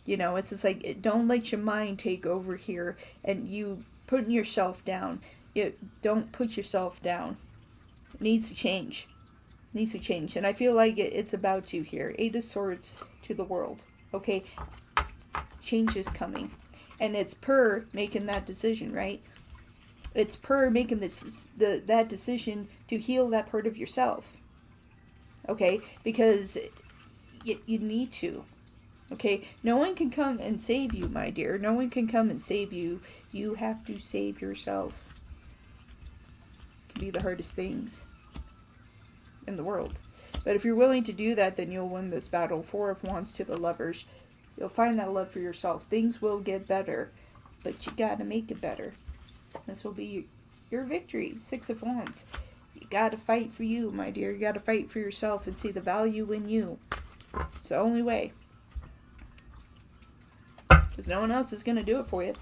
You know, it's just like, don't let your mind take over here and you putting yourself down. Don't put yourself down. It needs to change. It needs to change. And I feel like it's about to here. 8 of Swords to the World. Okay? Change is coming. And it's per making that decision, right? It's per making that decision to heal that part of yourself. Okay? Because you need to. Okay? No one can come and save you, my dear. No one can come and save you. You have to save yourself. It can be the hardest things in the world. But if you're willing to do that, then you'll win this battle. 4 of Wands to the Lovers. You'll find that love for yourself. Things will get better. But you gotta make it better. This will be your victory. 6 of Wands. You gotta fight for you, my dear. You gotta fight for yourself and see the value in you. It's the only way. Because no one else is gonna do it for you.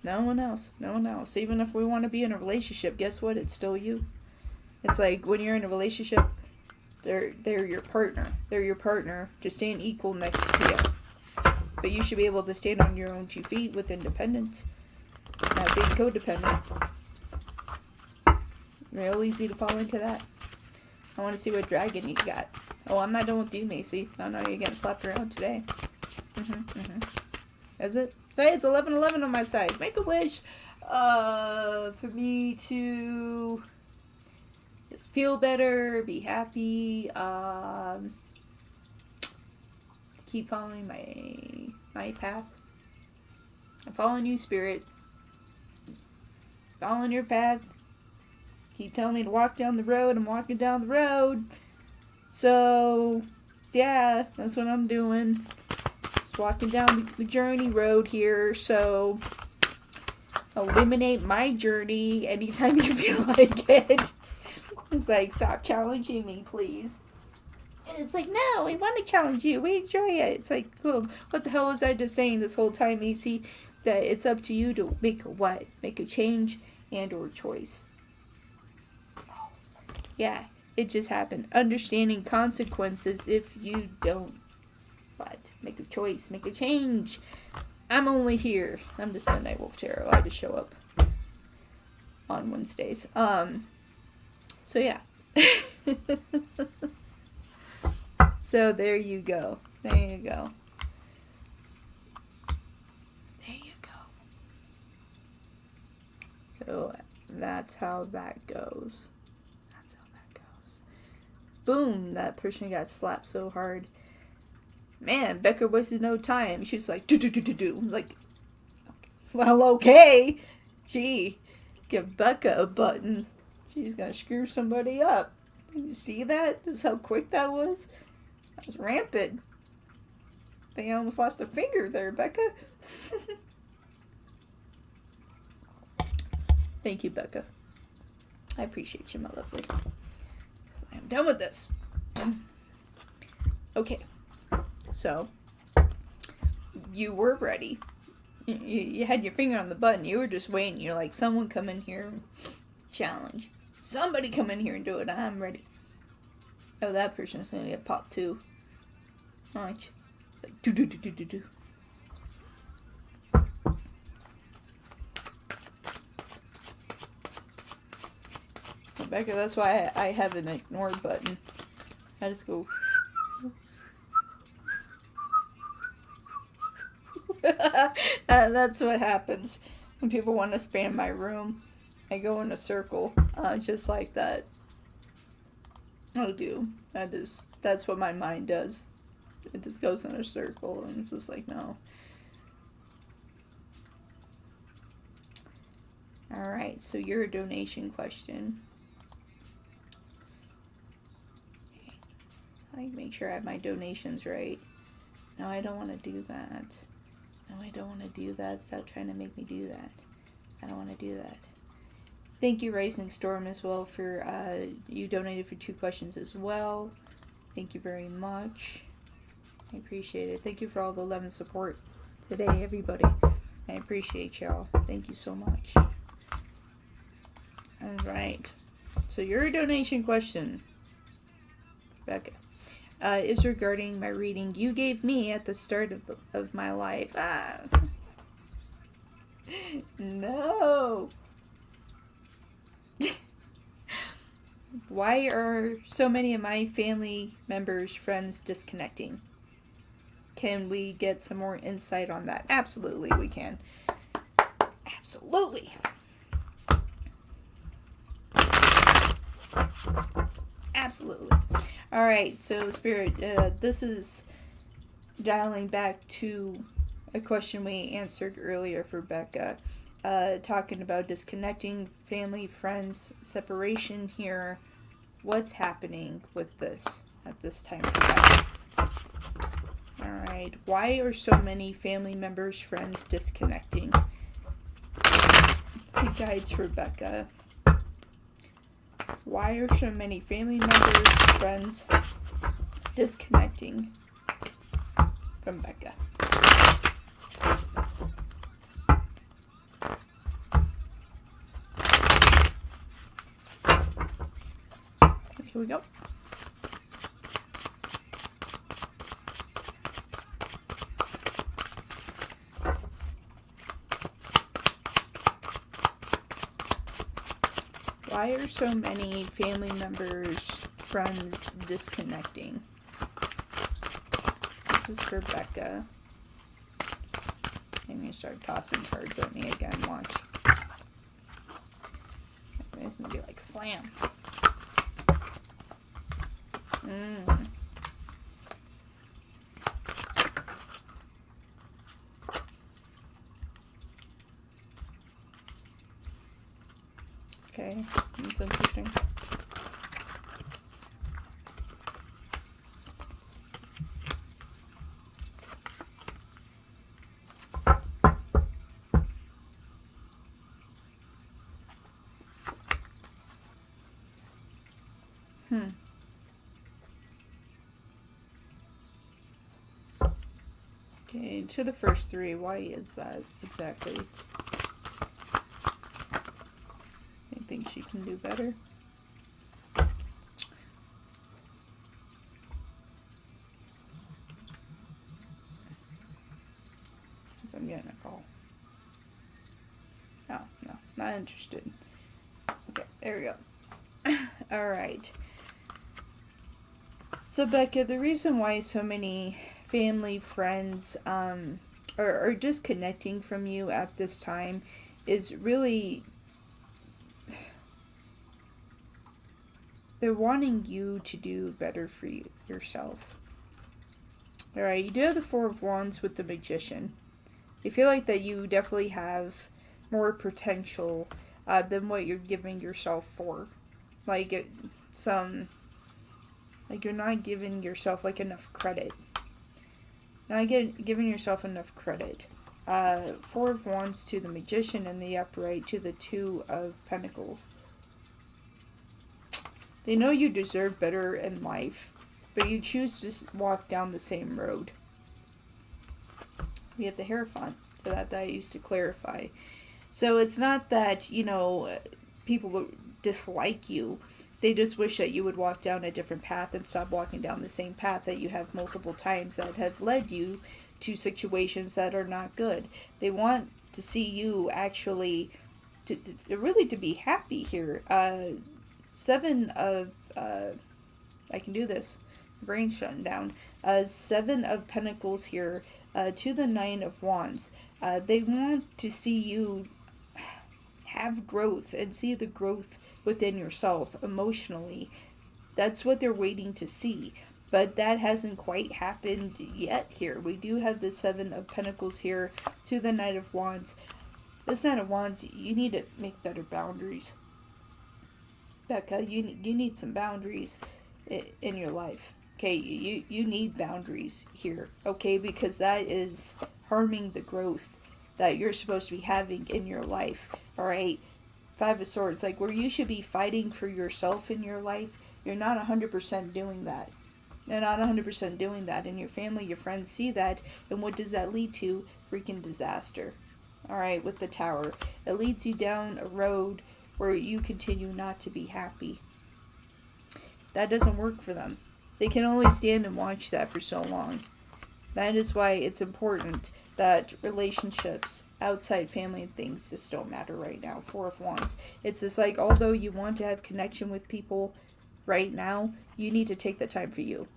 No one else. No one else. Even if we want to be in a relationship, guess what? It's still you. It's like when you're in a relationship, they're your partner. They're your partner to stand equal next to you. But you should be able to stand on your own 2 feet with independence. Not being codependent. Real easy to fall into that. I want to see what dragon you got. Oh, I'm not done with you, Macy. No, you're getting slapped around today. Is it? Hey, it's 11-11 on my side. Make a wish for me to just feel better, be happy, keep following my path. I'm following you, Spirit. Following your path. Keep telling me to walk down the road. I'm walking down the road. So, yeah, that's what I'm doing. Just walking down the journey road here. So, eliminate my journey anytime you feel like it. It's like, stop challenging me, please. And it's like, no, we want to challenge you. We enjoy it. It's like, oh, what the hell was I just saying this whole time, AC? That it's up to you to make a what? Make a change and or choice. Yeah, it just happened. Understanding consequences if you don't what? Make a choice, make a change. I'm only here. I'm just Midnight Wolf Tarot. I just show up on Wednesdays. So yeah. So there you go. There you go. There you go. So that's how that goes. That's how that goes. Boom, that person got slapped so hard. Man, Becca wasted no time. She was like, do. Like, well, okay. Gee, give Becca a button. She's gonna screw somebody up. Did you see that? That's how quick that was? That was rampant. I think I almost lost a finger there, Becca. Thank you, Becca. I appreciate you, my lovely. I'm done with this. Okay. So, you were ready. You had your finger on the button. You were just waiting. You're like, someone come in here and challenge. Somebody come in here and do it. I'm ready. Oh, that person's going to get popped too. Watch. It's like, do. Rebecca, that's why I have an ignore button. I just go... That's what happens when people want to spam my room. I go in a circle, just like that. I do. That's what my mind does. It just goes in a circle, and it's just like, no. Alright, so your donation question. I make sure I have my donations right. No, I don't want to do that. No, I don't want to do that. Stop trying to make me do that. I don't want to do that. Thank you, Rising Storm, as well, for, you donated for 2 questions as well. Thank you very much. I appreciate it. Thank you for all the love and support today, everybody. I appreciate y'all. Thank you so much. Alright. So your donation question, Becca, is regarding my reading you gave me at the start of my life. No. Why are so many of my family members, friends disconnecting? Can we get some more insight on that? Absolutely, we can. Absolutely. Absolutely. Alright, so Spirit, this is dialing back to a question we answered earlier for Becca. Talking about disconnecting, family, friends, separation here. What's happening with this at this time for Becca? Alright, why are so many family members, friends disconnecting? The guides for Becca. Why are so many family members, friends disconnecting from Becca? Here we go. Why are so many family members, friends disconnecting? This is for Becca. I'm going to start tossing cards at me again, watch. It's going to be like slam. Okay, that's interesting. Okay, to the first three. Why is that exactly? I think she can do better. Because I'm getting a call. Oh, no, not interested. Okay, there we go. Alright. So, Becca, the reason why so many family, friends, are disconnecting from you at this time is really they're wanting you to do better for yourself. Alright, you do have the Four of Wands with the Magician. They feel like that you definitely have more potential than what you're giving yourself for. Like, you're not giving yourself, like, enough credit. Not giving yourself enough credit. Four of Wands to the Magician and the upright to the Two of Pentacles. They know you deserve better in life, but you choose to walk down the same road. We have the Hierophant, so that I used to clarify. So it's not that, people dislike you. They just wish that you would walk down a different path and stop walking down the same path that you have multiple times that have led you to situations that are not good. They want to see you actually, to really to be happy here. Seven of, I can do this, brain's shutting down. Seven of Pentacles here to the Nine of Wands. They want to see you have growth and see the growth within yourself emotionally. That's what they're waiting to see. But that hasn't quite happened yet here. We do have the Seven of Pentacles here to the Knight of Wands. This Knight of Wands, you need to make better boundaries. Becca, you need some boundaries in your life. Okay, you need boundaries here. Okay, because that is harming the growth that you're supposed to be having in your life. Alright, Five of Swords, like where you should be fighting for yourself in your life, you're not 100% doing that. You're not 100% doing that, and your family, your friends see that, and what does that lead to? Freaking disaster. Alright, with the Tower, it leads you down a road where you continue not to be happy. That doesn't work for them. They can only stand and watch that for so long. That is why it's important that relationships, outside family and things just don't matter right now. Four of Wands. It's just like, although you want to have connection with people right now, you need to take the time for you.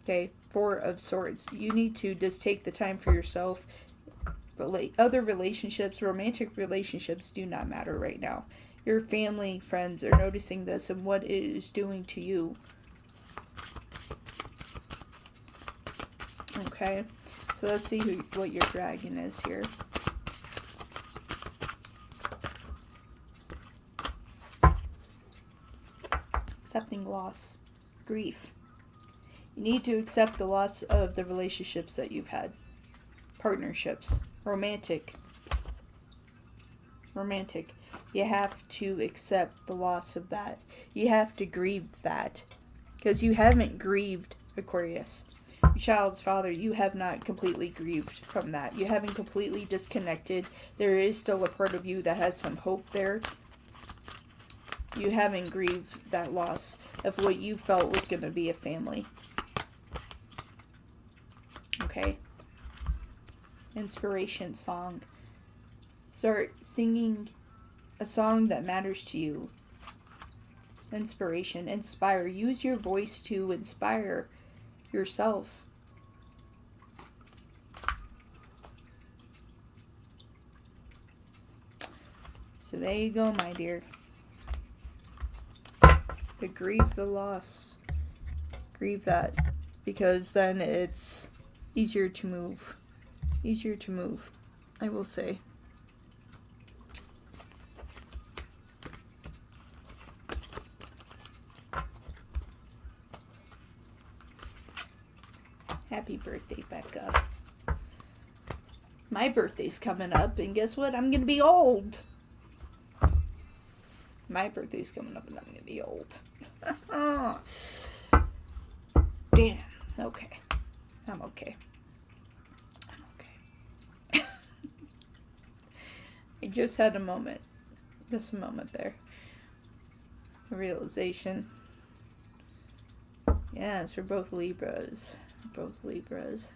Okay? Four of Swords. You need to just take the time for yourself. Other relationships, romantic relationships do not matter right now. Your family, friends are noticing this and what it is doing to you. Okay, so let's see what your dragon is here. Accepting loss, grief. You need to accept the loss of the relationships that you've had. Partnerships, romantic. You have to accept the loss of that. You have to grieve that. Because you haven't grieved, Aquarius. Your child's father, you have not completely grieved from that. You haven't completely disconnected. There is still a part of you that has some hope there. You haven't grieved that loss of what you felt was going to be a family. Okay? Inspiration song. Start singing a song that matters to you. Inspiration. Inspire. Use your voice to inspire yourself. So there you go, my dear. To grieve the loss. Grieve that. Because then it's easier to move. Easier to move, I will say. Happy birthday, Becca. My birthday's coming up, and guess what? I'm gonna be old. My birthday's coming up, and I'm gonna be old. Damn. Okay. I'm okay. I just had a moment. Just a moment there. A realization. Yes, we're both Libras. Both Libras.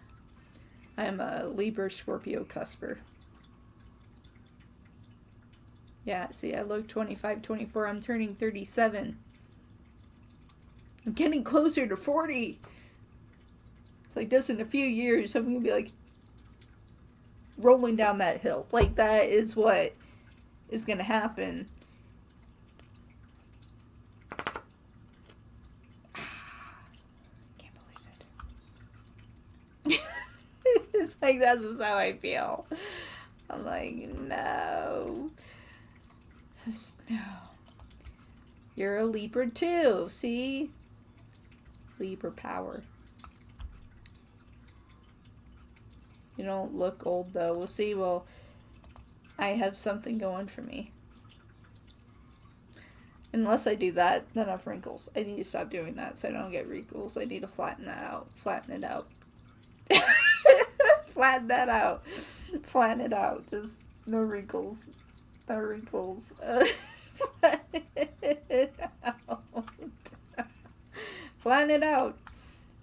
I am a Libra Scorpio cusper. Yeah, see, I look 25, 24. I'm turning 37. I'm getting closer to 40. It's like just in a few years, I'm going to be like rolling down that hill. Like, that is what is going to happen. Can't believe it. It's like, that's just how I feel. I'm like, no. Just no. You're a Libra too, see? Libra power. You don't look old though. We'll see. Well, I have something going for me. Unless I do that, then I have wrinkles. I need to stop doing that so I don't get wrinkles. I need to flatten that out. Flatten it out. Flatten that out. Flatten it out. Just no wrinkles. No wrinkles. Flatten it out. Flatten it out.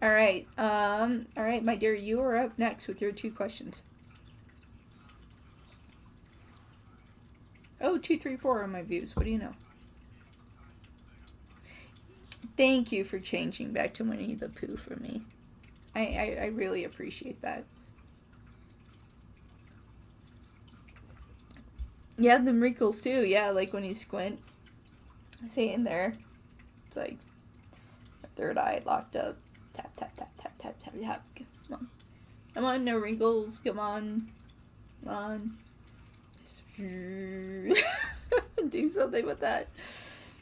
Alright. Alright, my dear, you are up next with your 2 questions. Oh, 2, 3, 4 are my views. What do you know? Thank you for changing back to Winnie the Pooh for me. I really appreciate that. Yeah, the wrinkles too. Yeah, like when you squint. See in there. It's like third eye locked up. Tap, tap, tap, tap, tap, tap, tap. Come on. Come on, no wrinkles. Come on. Come on. Do something with that. It's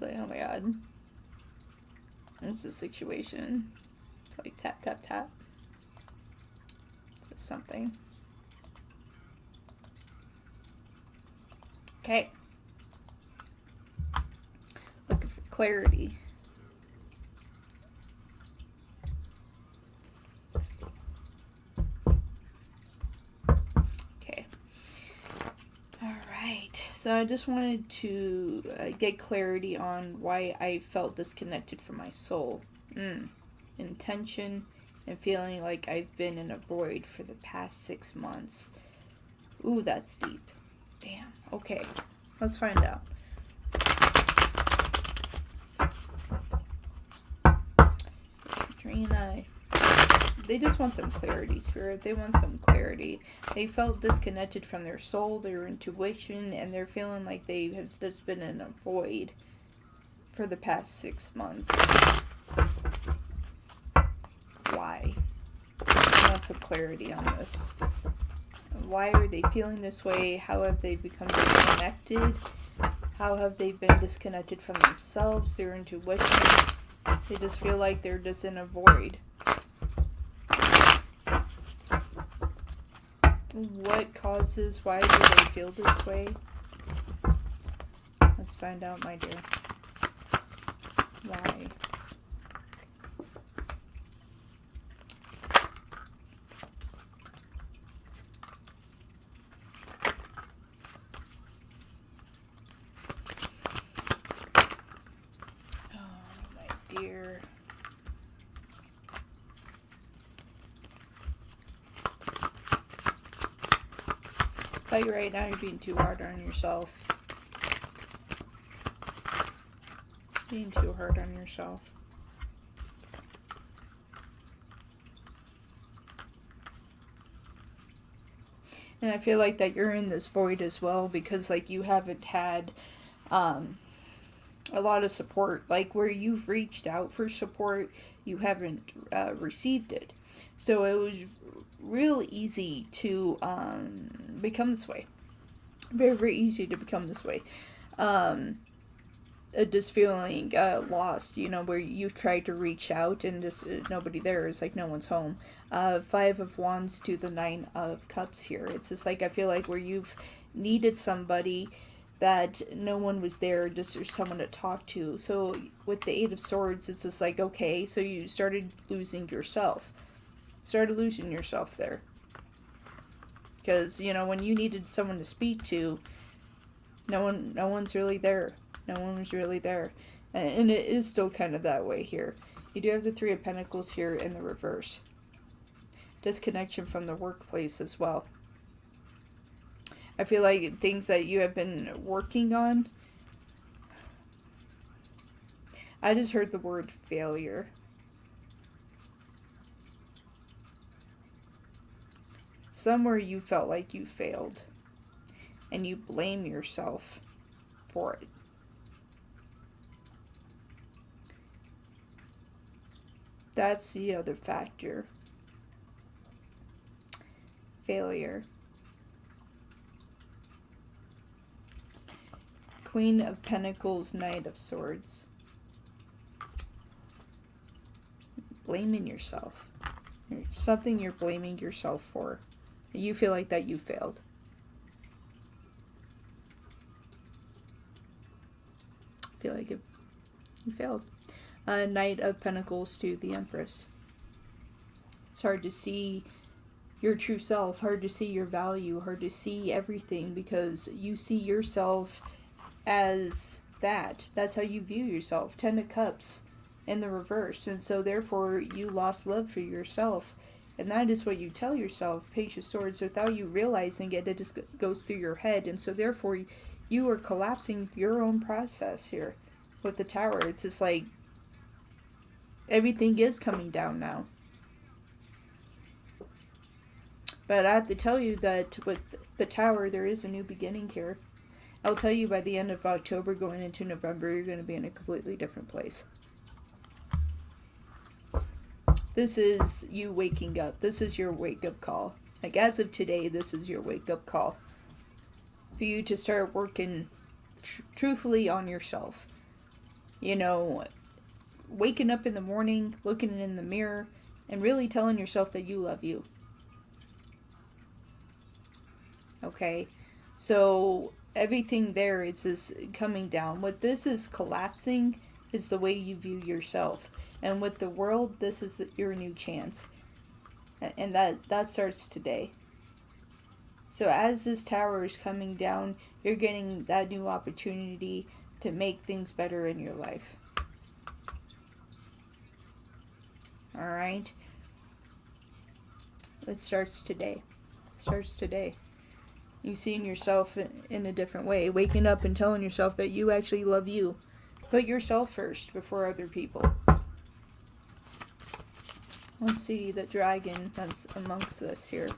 like, oh my god. It's the situation. It's like tap, tap, tap. It's something. Okay. Looking for clarity. Okay. Alright. So I just wanted to get clarity on why I felt disconnected from my soul. Intention and feeling like I've been in a void for the past 6 months. Ooh, that's deep. Damn. Okay. Let's find out. Katrina. They just want some clarity, Spirit. They want some clarity. They felt disconnected from their soul, their intuition, and they're feeling like they have just been in a void for the past 6 months. Why? I want some clarity on this. Why are they feeling this way? How have they become disconnected? How have they been disconnected from themselves, their intuition? They just feel like they're just in a void. What causes? Why do they feel this way? Let's find out, my dear. Why? Dear. Tell you right now, you're being too hard on yourself. Being too hard on yourself. And I feel like that you're in this void as well because like you haven't had a lot of support, like where you've reached out for support, you haven't received it. So it was real easy to become this way. Very, very easy to become this way. Just feeling lost, you know, where you've tried to reach out and just nobody there. It's like no one's home. 5 of Wands to the 9 of Cups here. It's just like I feel like where you've needed somebody that no one was there, just there's someone to talk to. So with the 8 of Swords, it's just like, okay, so you started losing yourself. Started losing yourself there. Because, you know, when you needed someone to speak to, no one's really there. No one was really there. And it is still kind of that way here. You do have the Three of Pentacles here in the reverse. Disconnection from the workplace as well. I feel like things that you have been working on, I just heard the word failure. Somewhere you felt like you failed, and you blame yourself for it. That's the other factor. Failure. Queen of Pentacles, Knight of Swords. Blaming yourself. Something you're blaming yourself for. You feel like that you failed. I feel like you failed. Knight of Pentacles to the Empress. It's hard to see your true self, hard to see your value, hard to see everything because you see yourself as that. That's how you view yourself. 10 of Cups in the reverse. And so therefore you lost love for yourself. And that is what you tell yourself. Page of Swords, without you realizing it, it just goes through your head. And so therefore you are collapsing your own process here with the Tower. It's just like everything is coming down now. But I have to tell you that with the Tower, there is a new beginning here. I'll tell you by the end of October, going into November, you're going to be in a completely different place. This is you waking up. This is your wake-up call. Like, as of today, this is your wake-up call. For you to start working truthfully on yourself. You know, waking up in the morning, looking in the mirror, and really telling yourself that you love you. Okay? So everything there is just coming down. What this is collapsing is the way you view yourself. And with the world, this is your new chance. And that starts today. So as this Tower is coming down, you're getting that new opportunity to make things better in your life. Alright? It starts today. It starts today. You seeing yourself in a different way. Waking up and telling yourself that you actually love you. Put yourself first before other people. Let's see the dragon that's amongst this here.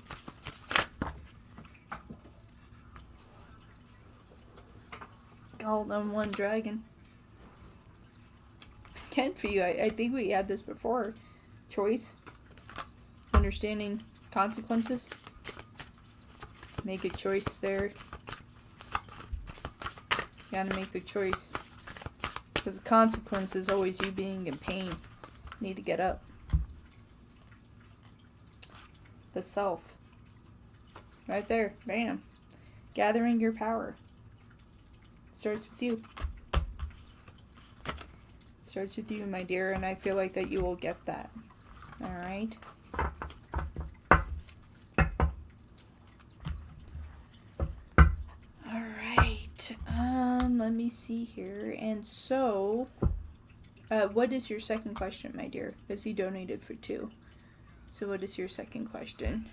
All on one dragon. Again, for you, I think we had this before. Choice. Understanding consequences. Make a choice there. You gotta make the choice. Because the consequence is always you being in pain. You need to get up. The self. Right there. Bam. Gathering your power. Starts with you. Starts with you, my dear, and I feel like that you will get that. Alright? Alright. Let me see here. And so, what is your second question, my dear? Because you donated for 2. So what is your second question?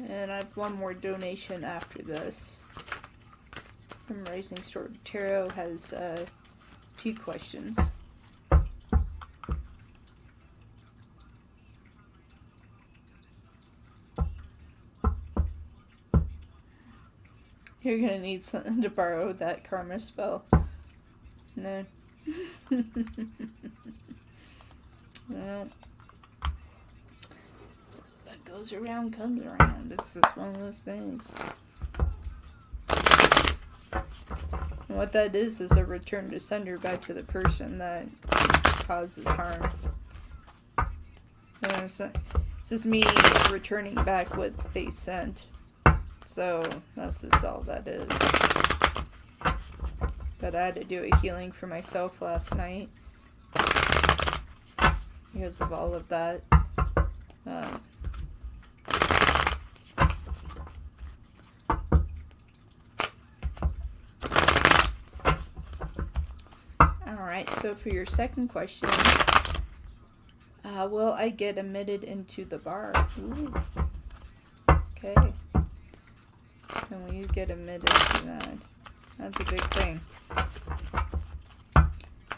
And I have one more donation after this. From Rising Sword Tarot has 2 questions. You're gonna need something to borrow that karma spell. No. Well, what goes around comes around. It's just one of those things. And what that is a return to sender back to the person that causes harm. So it's just me returning back what they sent. So that's just all that is. But I had to do a healing for myself last night because of all of that. Alright, so for your second question, will I get admitted into the bar? Ooh. Okay. And will you get admitted to that? That's a big thing.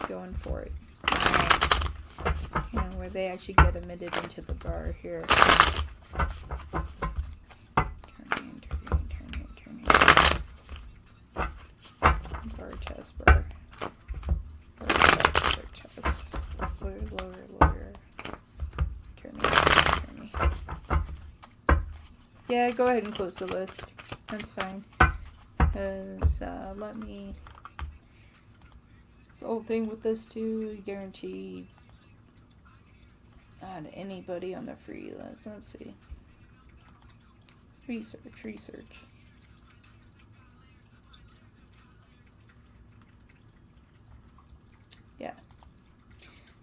Going for it. Alright. You know, where they actually get admitted into the bar here. Turn in. Bar test, bar. Bar test. Lawyer. Attorney. Yeah, go ahead and close the list. That's fine. Because, let me... This whole thing with this too, guarantee not anybody on the free list. Let's see. Research. Yeah.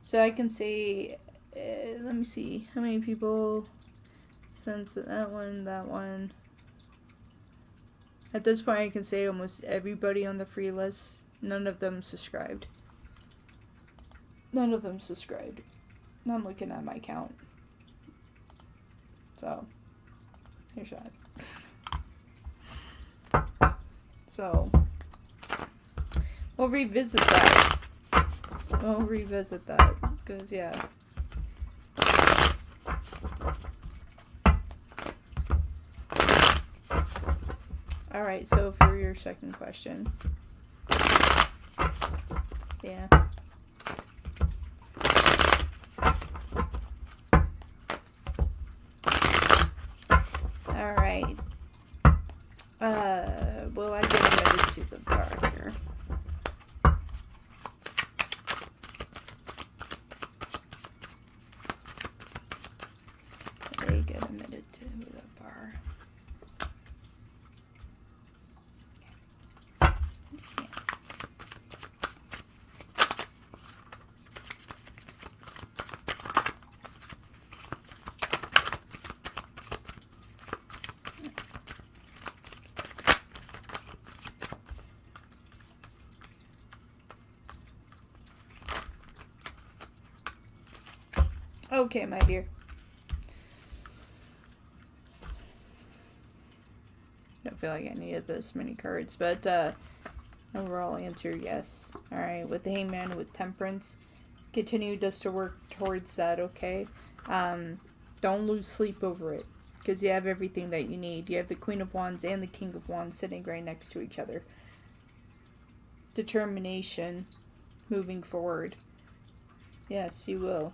So I can say, let me see, how many people since that one. At this point I can say almost everybody on the free list, none of them subscribed. I'm looking at my count. So, here's that. So, we'll revisit that. Because, yeah. Alright, so for your second question. Yeah. Alright. Will I get admitted to the bar here? They get admitted to the bar. Okay, my dear. Don't feel like I needed this many cards, but overall answer yes. Alright, with the Hangman and with Temperance, continue just to work towards that, okay? Don't lose sleep over it, because you have everything that you need. You have the Queen of Wands and the King of Wands sitting right next to each other. Determination, moving forward. Yes, you will.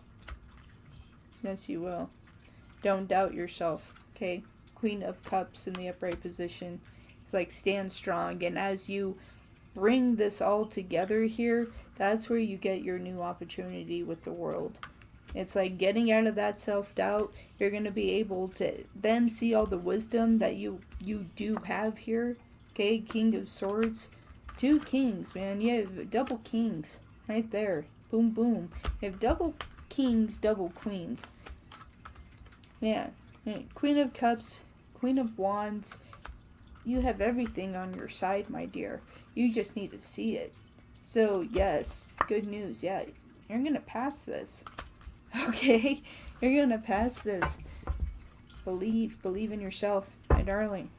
Yes, you will. Don't doubt yourself, okay? Queen of Cups in the upright position. It's like stand strong. And as you bring this all together here, that's where you get your new opportunity with the world. It's like getting out of that self-doubt. You're going to be able to then see all the wisdom that you do have here. Okay, King of Swords. 2 kings, man. You have double kings right there. Boom, boom. You have double kings, double queens. Yeah. Queen of Cups, Queen of Wands. You have everything on your side, my dear. You just need to see it. So, yes, good news. Yeah, you're going to pass this. Okay? You're going to pass this. Believe in yourself, my darling.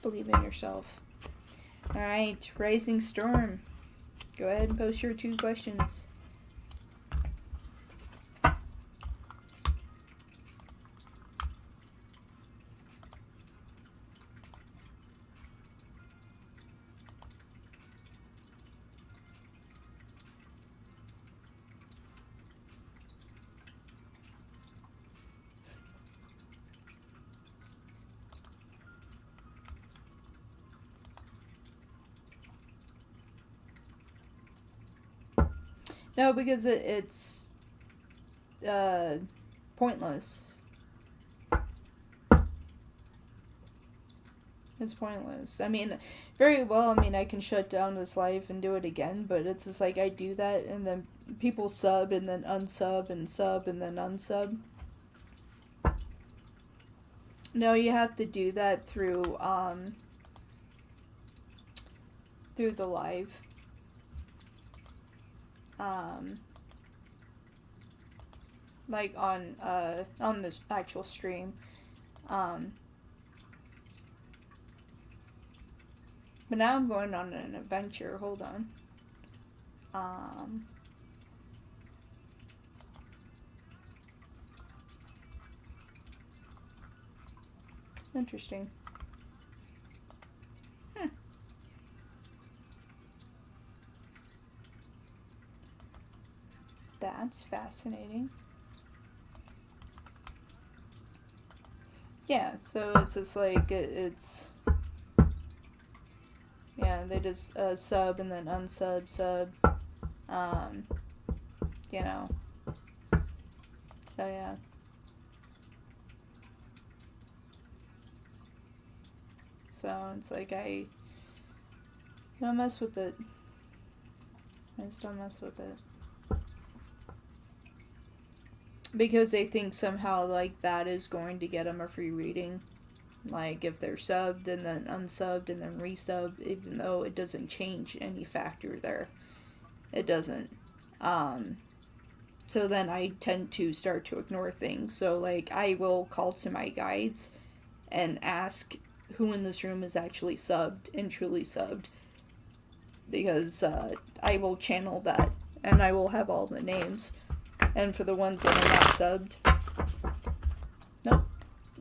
Believe in yourself. Alright, Rising Storm. Go ahead and post your 2 questions. No, because it's pointless. It's pointless. I mean, very well, I mean, I can shut down this live and do it again, but it's just like I do that and then people sub and then unsub and sub and then unsub. No, you have to do that through the live. Like on this actual stream. But now I'm going on an adventure. Hold on. Interesting. That's fascinating. Yeah, so it's just like, it's... Yeah, they just sub and then unsub, sub. You know. So, yeah. So, it's like I don't mess with it. I just don't mess with it. Because they think somehow, like, that is going to get them a free reading. Like, if they're subbed and then unsubbed and then resubbed, even though it doesn't change any factor there. It doesn't. So then I tend to start to ignore things. So, like, I will call to my guides and ask who in this room is actually subbed and truly subbed. Because I will channel that and I will have all the names. And for the ones that are not subbed, no.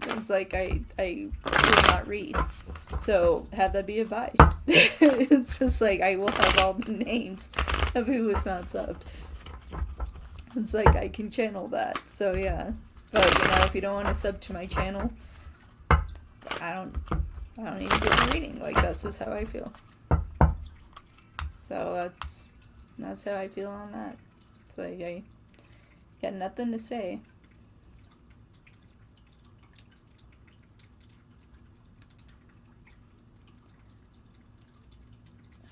It's like I will not read. So have that be advised. It's just like I will have all the names of who is not subbed. It's like I can channel that. So yeah. But you know, if you don't want to sub to my channel, I don't even get a reading. Like, that's just how I feel. So that's how I feel on that. It's like I got nothing to say.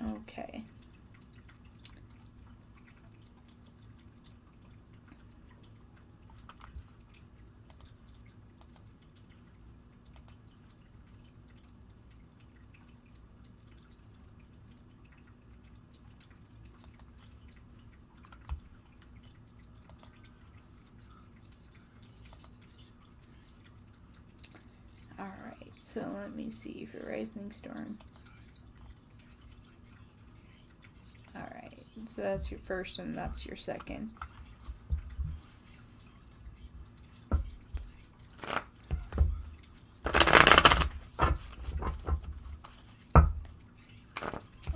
Okay. Alright, so let me see for Rising Storm. Alright, so that's your first and that's your second.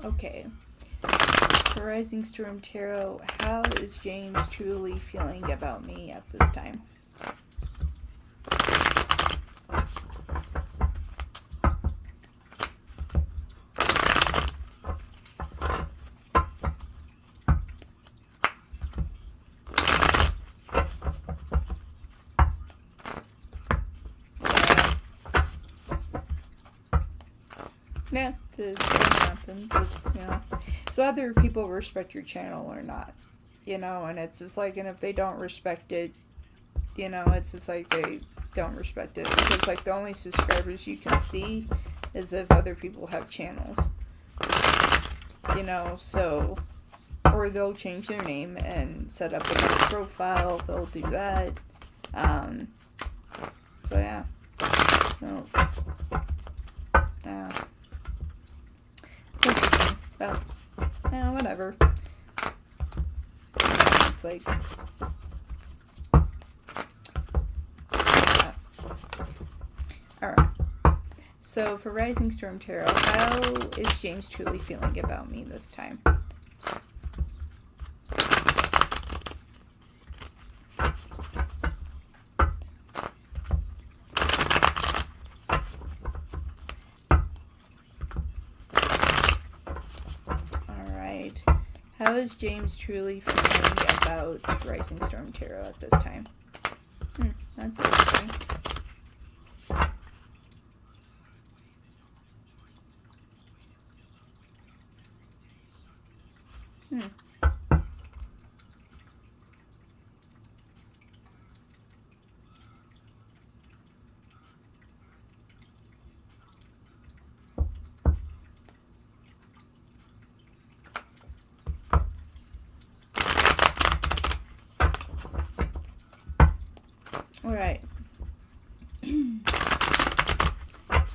Okay. For Rising Storm Tarot, how is James truly feeling about me at this time? Yeah, it happens. It's, you know, so whether people respect your channel or not, you know, and it's just like, and if they don't respect it, you know, it's just like they don't respect it, because like the only subscribers you can see is if other people have channels, you know, so, or they'll change their name and set up a new profile, they'll do that, so yeah, so, yeah. Well, yeah, whatever. It's like... Alright. So, for Rising Storm Tarot, how is James truly feeling about me this time? How is James truly feeling about Rising Storm Tarot at this time? That's interesting. Alright.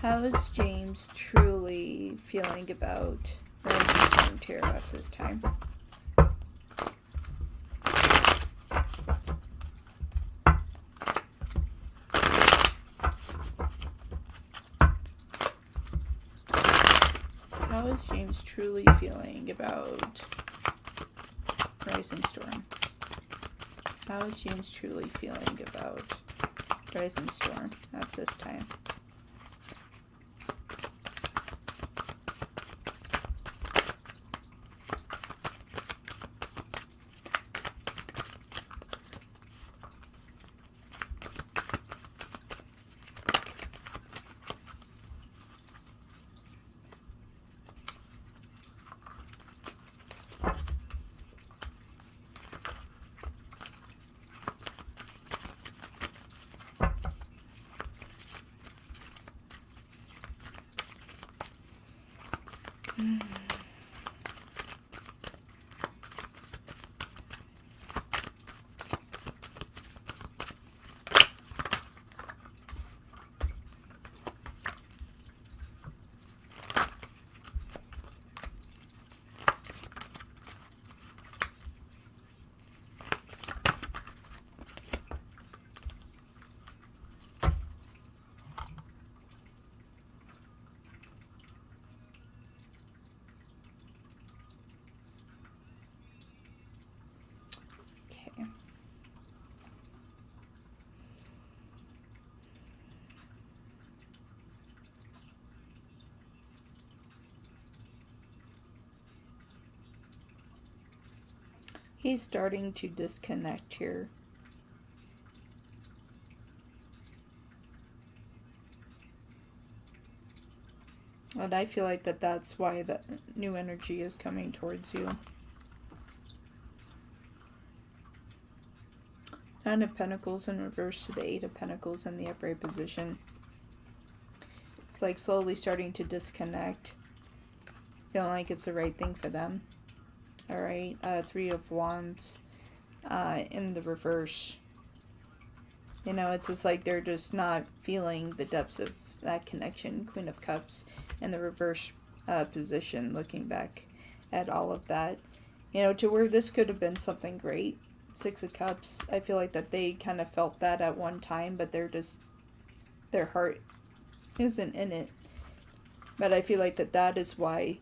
How is James truly feeling about Rising Storm Tarot at this time? How is James truly feeling about Rising Storm? How is James truly feeling about Rising Storm at this time? He's starting to disconnect here. And I feel like that's why the new energy is coming towards you. Nine of Pentacles in reverse to the Eight of Pentacles in the upright position. It's like slowly starting to disconnect. Feeling like it's the right thing for them. Alright, Three of Wands in the reverse. You know, it's just like they're just not feeling the depths of that connection. Queen of Cups in the reverse position, looking back at all of that. You know, to where this could have been something great. Six of Cups, I feel like that they kind of felt that at one time, but they're just, their heart isn't in it. But I feel like that is why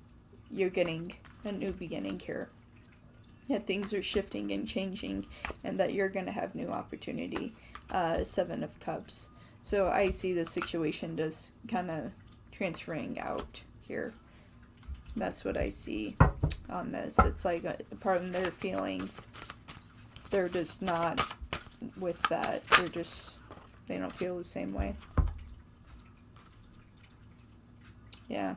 you're getting a new beginning here. That things are shifting and changing, and that you're going to have new opportunity. Seven of Cups. So I see the situation just kind of transferring out here. That's what I see on this. It's like a part of their feelings. They're just not with that. They don't feel the same way. Yeah.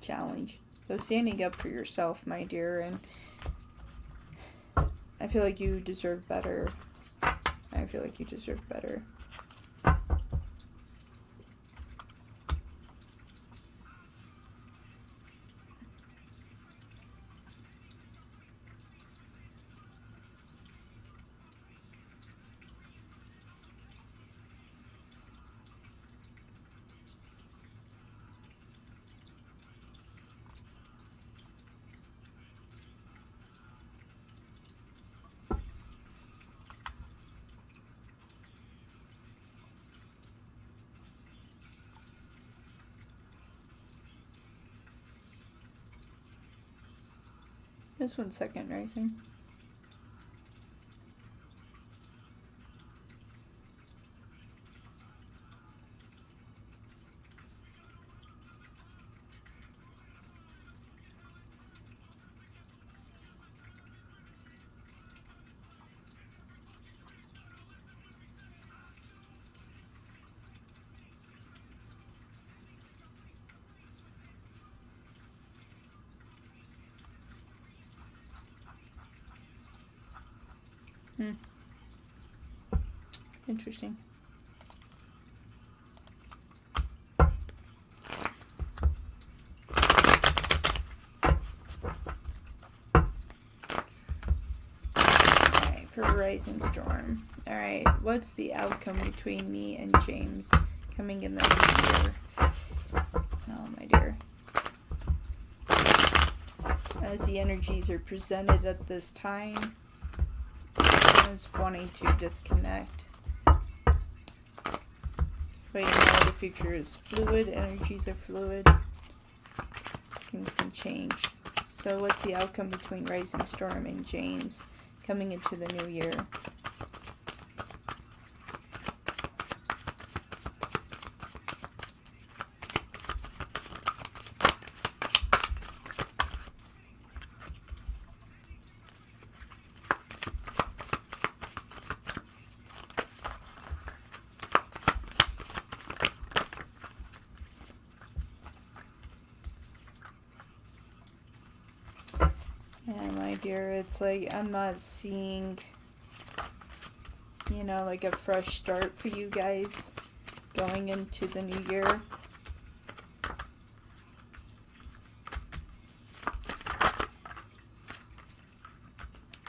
Challenge. So standing up for yourself, my dear, and I feel like you deserve better. I feel like you deserve better. Just 1 second, Rising. Hmm. Interesting. Alright, for Rising Storm. Alright, what's the outcome between me and James coming in the new year? Oh, my dear. As the energies are presented at this time, I was wanting to disconnect. But you know, the future is fluid, energies are fluid, things can change. So what's the outcome between Rising Storm and James coming into the new year? Yeah, my dear, it's like I'm not seeing, you know, like a fresh start for you guys going into the new year.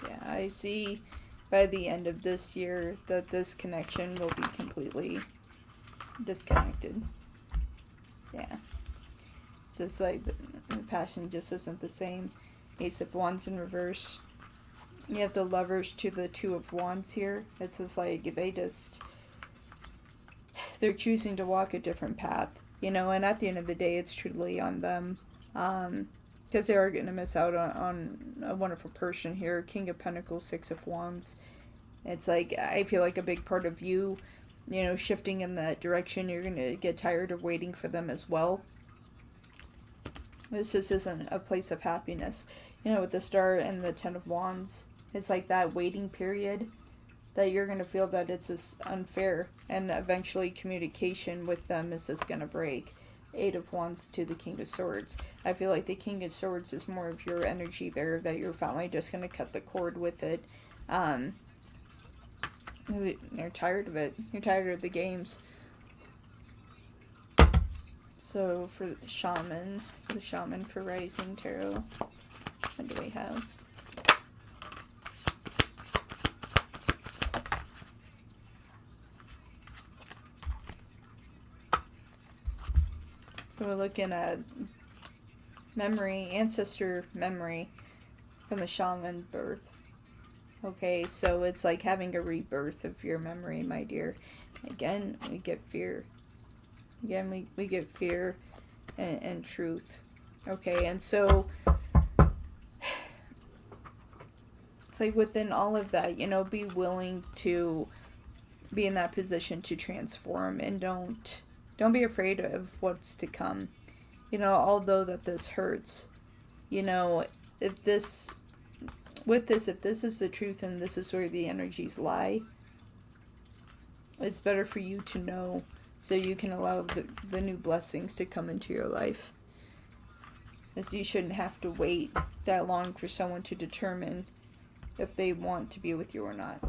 Yeah, I see by the end of this year that this connection will be completely disconnected. Yeah. It's just like the passion just isn't the same. Ace of Wands in reverse. You have the Lovers to the Two of Wands here. It's just like they're choosing to walk a different path, you know, and at the end of the day, it's truly on them. Because they are going to miss out on a wonderful person here. King of Pentacles, Six of Wands. It's like, I feel like a big part of you, you know, shifting in that direction, you're going to get tired of waiting for them as well. This just isn't a place of happiness. You know, with the Star and the Ten of Wands, it's like that waiting period that you're going to feel that it's just unfair. And eventually communication with them is just going to break. Eight of Wands to the King of Swords. I feel like the King of Swords is more of your energy there, that you're finally just going to cut the cord with it. You're tired of it. You're tired of the games. So for the Shaman for Rising Tarot, what do we have? So we're looking at memory, ancestor memory from the Shaman birth. Okay, so it's like having a rebirth of your memory, my dear. Again, we get fear. Again, we get fear and truth. Okay, and so it's like within all of that, you know, be willing to be in that position to transform, and don't be afraid of what's to come. You know, although that this hurts, you know, if this is the truth and this is where the energies lie, it's better for you to know, so you can allow the new blessings to come into your life. As you shouldn't have to wait that long for someone to determine if they want to be with you or not.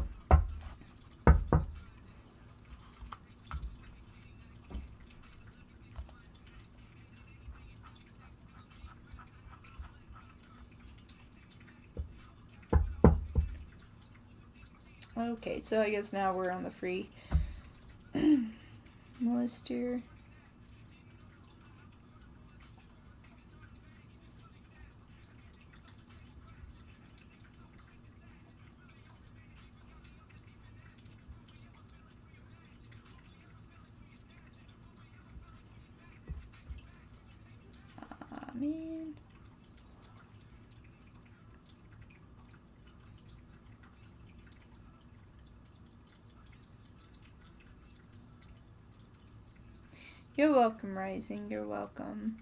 Okay, so I guess now we're on the free list here. Man. You're welcome, Rising. You're welcome.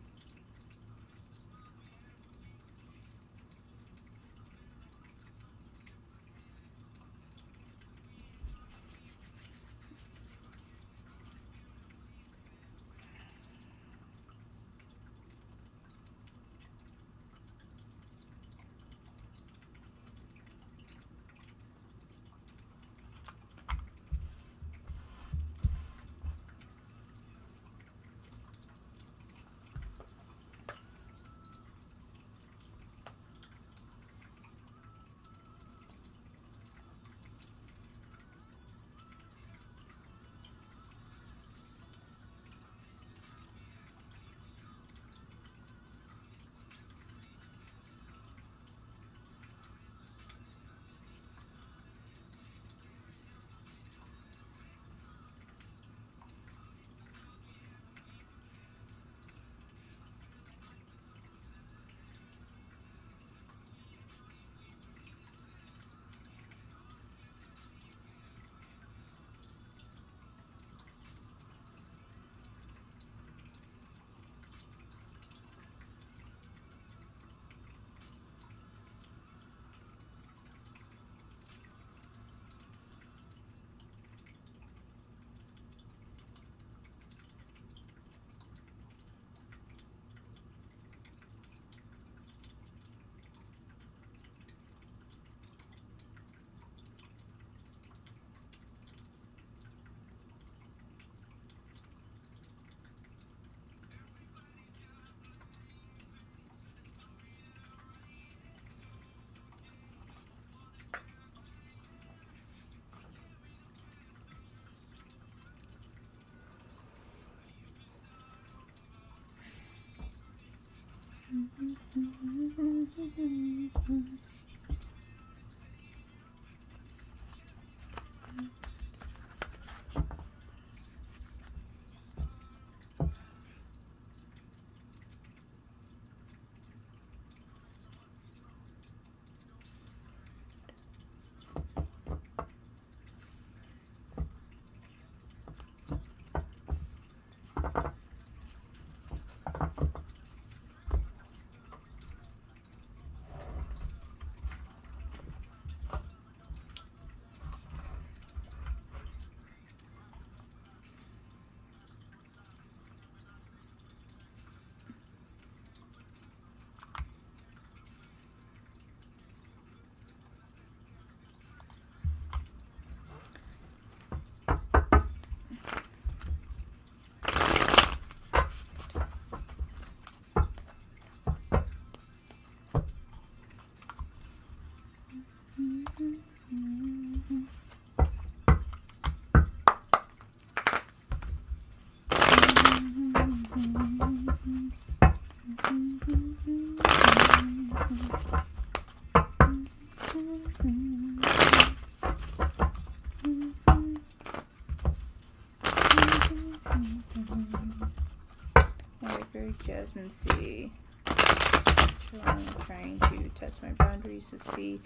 Jasmine C. So I'm trying to test my boundaries to see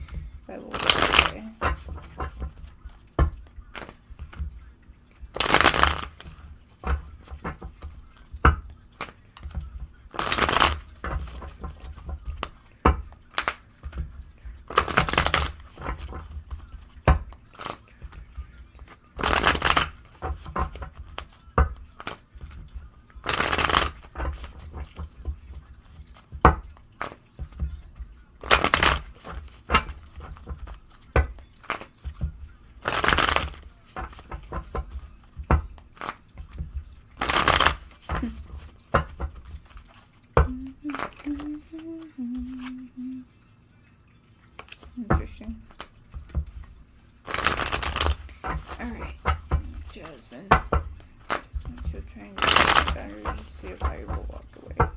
if I will get away. Interesting. Alright, Jasmine. So she'll try and get my boundaries to see if I will walk away.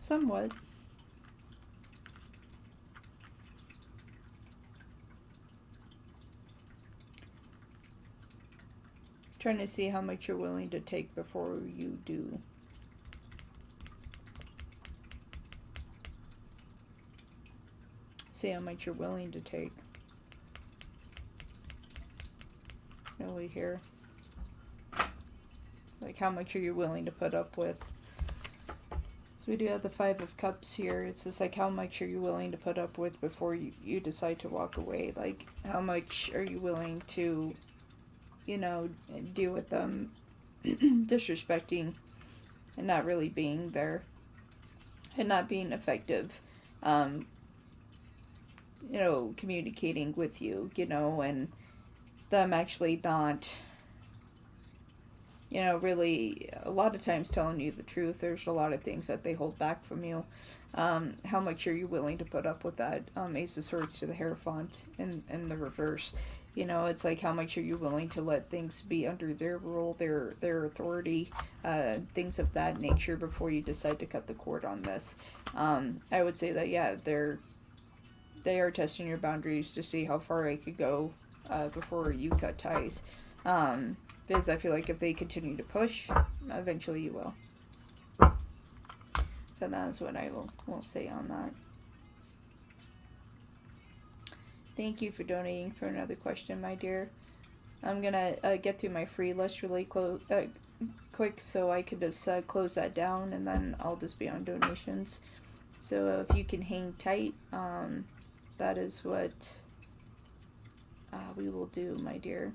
Somewhat. Trying to see how much you're willing to take before you do. See how much you're willing to take. Really here. Like how much are you willing to put up with? So we do have the Five of Cups here. It's just like how much are you willing to put up with before you decide to walk away? Like how much are you willing to, you know, deal with them disrespecting and not really being there and not being effective, you know, communicating with you, you know, and them actually not, you know, really a lot of times telling you the truth. There's a lot of things that they hold back from you. How much are you willing to put up with that? Ace of Swords to the Hierophant in the reverse. You know, it's like how much are you willing to let things be under their rule, their authority, things of that nature before you decide to cut the cord on this. I would say that, yeah, they are testing your boundaries to see how far I could go before you cut ties. Because I feel like if they continue to push, eventually you will. So that's what I will say on that. Thank you for donating for another question, my dear. I'm gonna get through my free list really quick so I can just close that down, and then I'll just be on donations. So if you can hang tight, that is what we will do, my dear.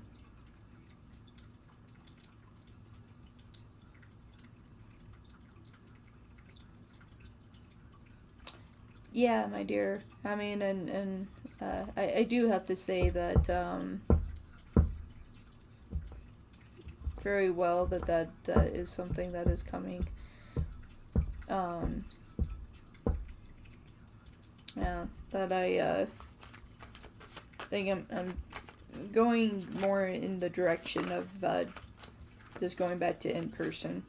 Yeah, my dear. I mean, and I do have to say that very well that is something that is coming. Yeah, that I think I'm going more in the direction of just going back to in person.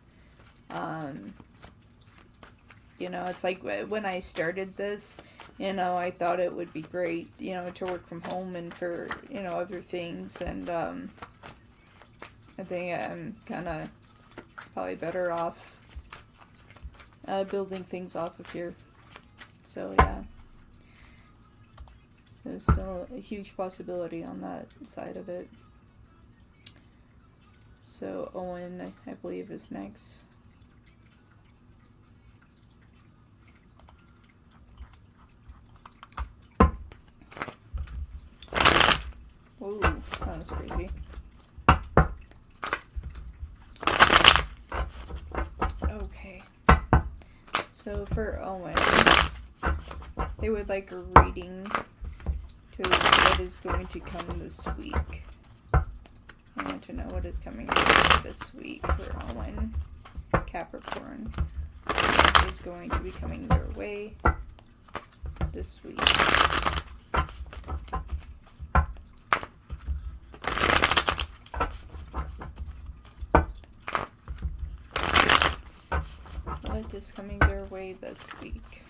You know, it's like when I started this, you know, I thought it would be great, you know, to work from home and for, you know, other things. And I think I'm kind of probably better off building things off of here. So, yeah. There's still a huge possibility on that side of it. So, Owen, I believe, is next. Ooh, that was crazy. Okay. So for Owen, they would like a reading to what is going to come this week. I want to know what is coming this week for Owen, Capricorn. What is going to be coming their way this week. What is coming their way this week?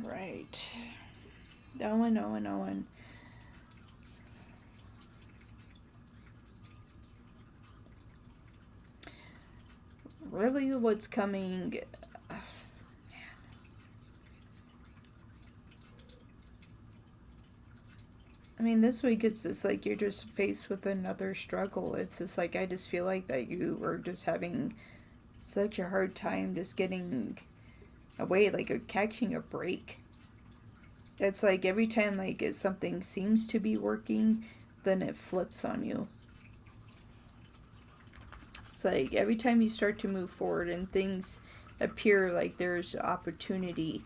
Alright. Owen. Really, what's coming? Oh, man. I mean, this week it's just like you're just faced with another struggle. It's just like I just feel like that you were just having such a hard time just getting away, like catching a break. It's like every time like something seems to be working, then it flips on you. It's like every time you start to move forward and things appear like there's opportunity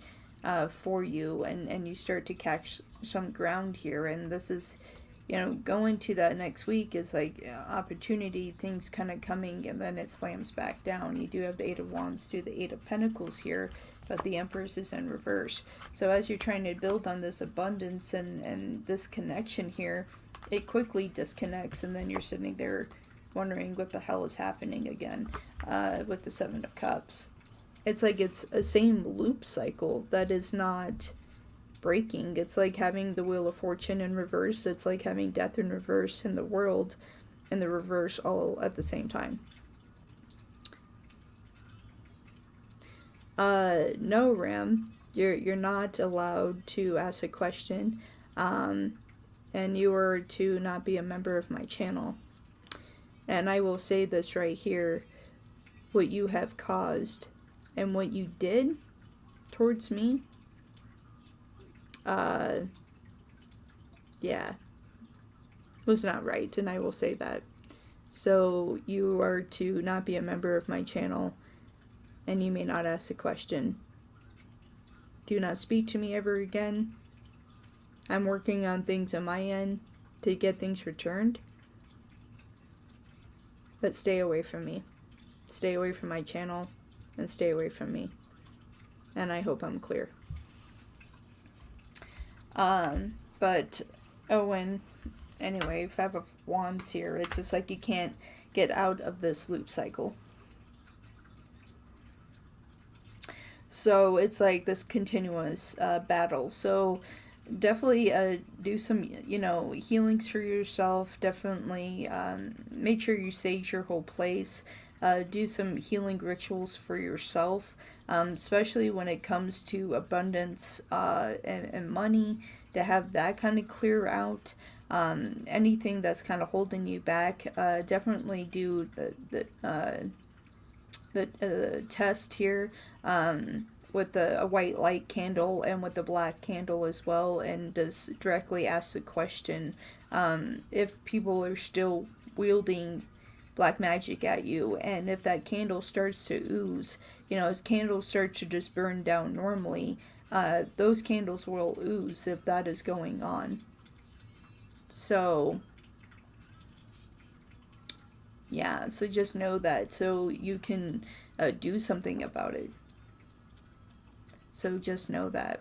for you, and you start to catch some ground here, and this is, you know, going to that next week is like opportunity, things kind of coming, and then it slams back down. You do have the Eight of Wands to the Eight of Pentacles here, but the Empress is in reverse. So as you're trying to build on this abundance and this connection here, it quickly disconnects, and then you're sitting there wondering what the hell is happening again with the Seven of Cups. It's like it's a same loop cycle that is not breaking. It's like having the Wheel of Fortune in reverse. It's like having death in reverse in the world in the reverse all at the same time. No, Ram, you're not allowed to ask a question, and you are to not be a member of my channel. And I will say this right here, what you have caused and what you did towards me, yeah, was not right, and I will say that. So you are to not be a member of my channel, and you may not ask a question. Do not speak to me ever again. I'm working on things on my end to get things returned. But stay away from me. Stay away from my channel, and stay away from me. And I hope I'm clear. But Owen, anyway, Five of Wands here. It's just like you can't get out of this loop cycle. So it's like this continuous battle. So definitely do some, you know, healings for yourself. Definitely make sure you sage your whole place. Do some healing rituals for yourself, especially when it comes to abundance and money, to have that kind of clear out. Anything that's kind of holding you back, definitely do the test here. with a white light candle and with the black candle as well, and does directly ask the question, if people are still wielding black magic at you, and if that candle starts to ooze, you know, as candles start to just burn down normally, those candles will ooze if that is going on. So yeah, so just know that, so you can do something about it. So just know that.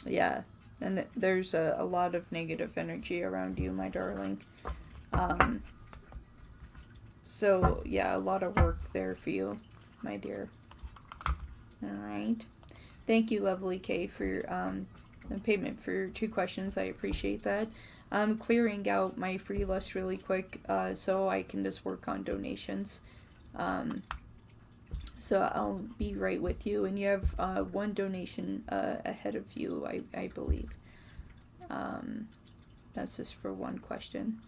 Yeah, and there's a lot of negative energy around you, my darling. So yeah, a lot of work there for you, my dear. Alright. Thank you, Lovely K, for the payment for your 2 questions. I appreciate that. I'm clearing out my free list really quick, so I can just work on donations. So I'll be right with you, and you have 1 donation ahead of you, I believe. That's just for 1 question.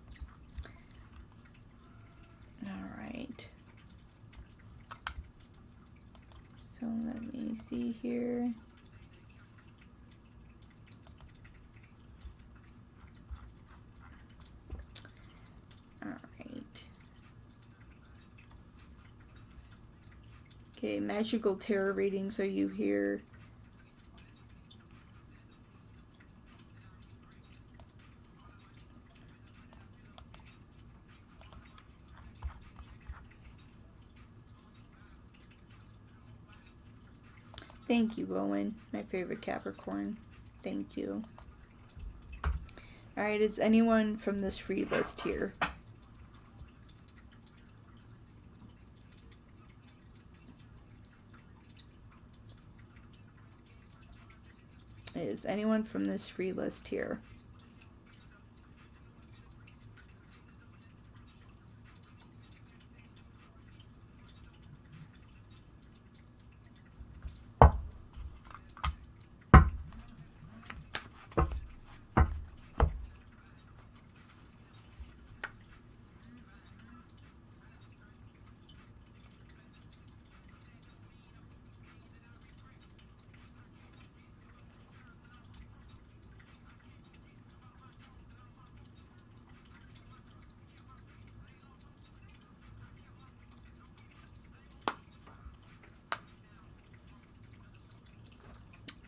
Alright. So let me see here. Alright. Okay, magical tarot readings, are you here? Thank you, Owen, my favorite Capricorn. Thank you. Alright, is anyone from this free list here? Is anyone from this free list here?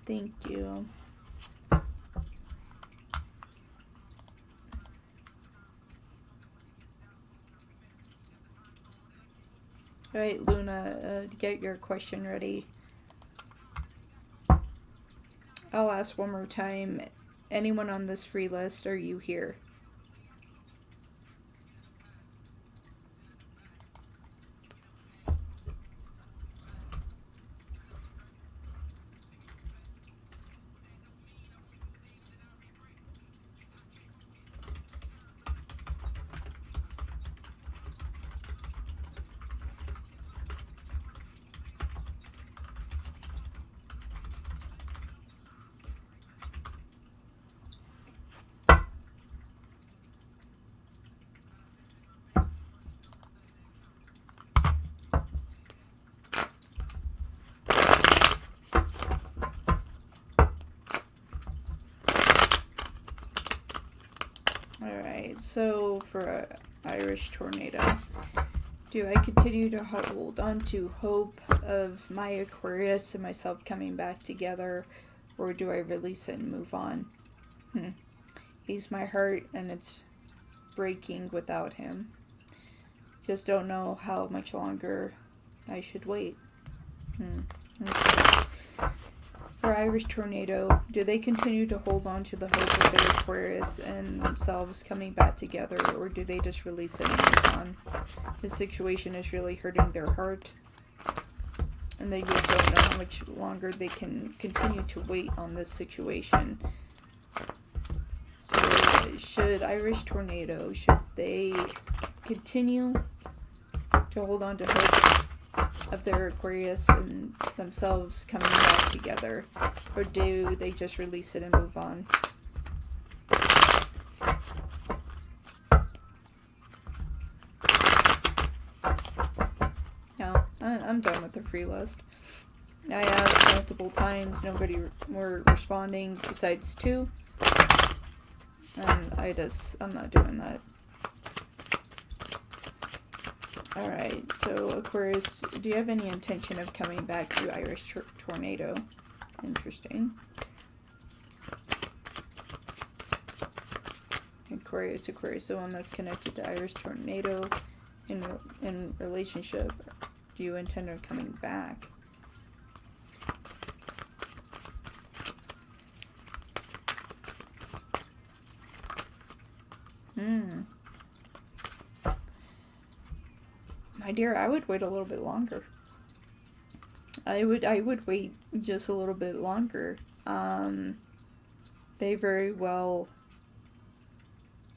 Thank you. Alright, Luna, get your question ready. I'll ask one more time. Anyone on this free list, are you here? Alright, so for Irish Tornado, do I continue to hold on to hope of my Aquarius and myself coming back together, or do I release it and move on? He's my heart, and it's breaking without him. Just don't know how much longer I should wait. Okay. For Irish Tornado, do they continue to hold on to the hope of their Aquarius and themselves coming back together, or do they just release it and move on? This situation is really hurting their heart, and they just don't know how much longer they can continue to wait on this situation. So, should Irish Tornado, should they continue to hold on to hope of their Aquarius and themselves coming back together, or do they just release it and move on? I'm done with the free list. I asked multiple times, nobody were responding besides 2. And I'm not doing that. Alright, so Aquarius, do you have any intention of coming back to Irish Tornado? Interesting. Aquarius, the one that's connected to Irish Tornado in relationship. Do you intend on coming back? My dear, I would wait a little bit longer. I would wait just a little bit longer. They very well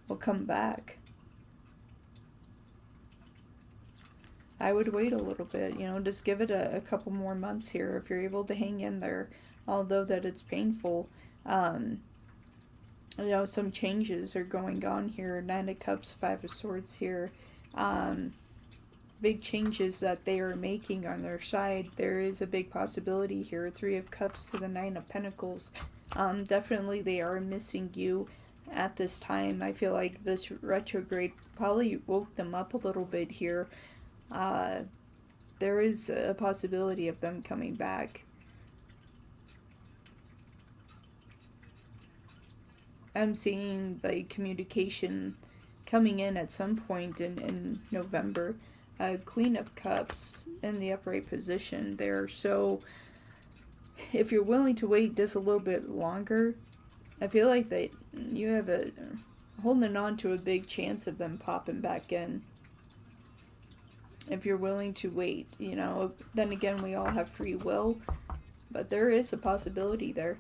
will come back. I would wait a little bit, you know, just give it a couple more months here if you're able to hang in there, although that it's painful. You know, some changes are going on here. 9 of Cups, 5 of Swords here. Big changes that they are making on their side. There is a big possibility here. 3 of Cups to the 9 of Pentacles. Definitely they are missing you at this time. I feel like this retrograde probably woke them up a little bit here. There is a possibility of them coming back. I'm seeing like communication coming in at some point in November. Queen of Cups in the upright position there. So if you're willing to wait just a little bit longer, I feel like that you have holding on to a big chance of them popping back in. If you're willing to wait, you know, then again, we all have free will, but there is a possibility there.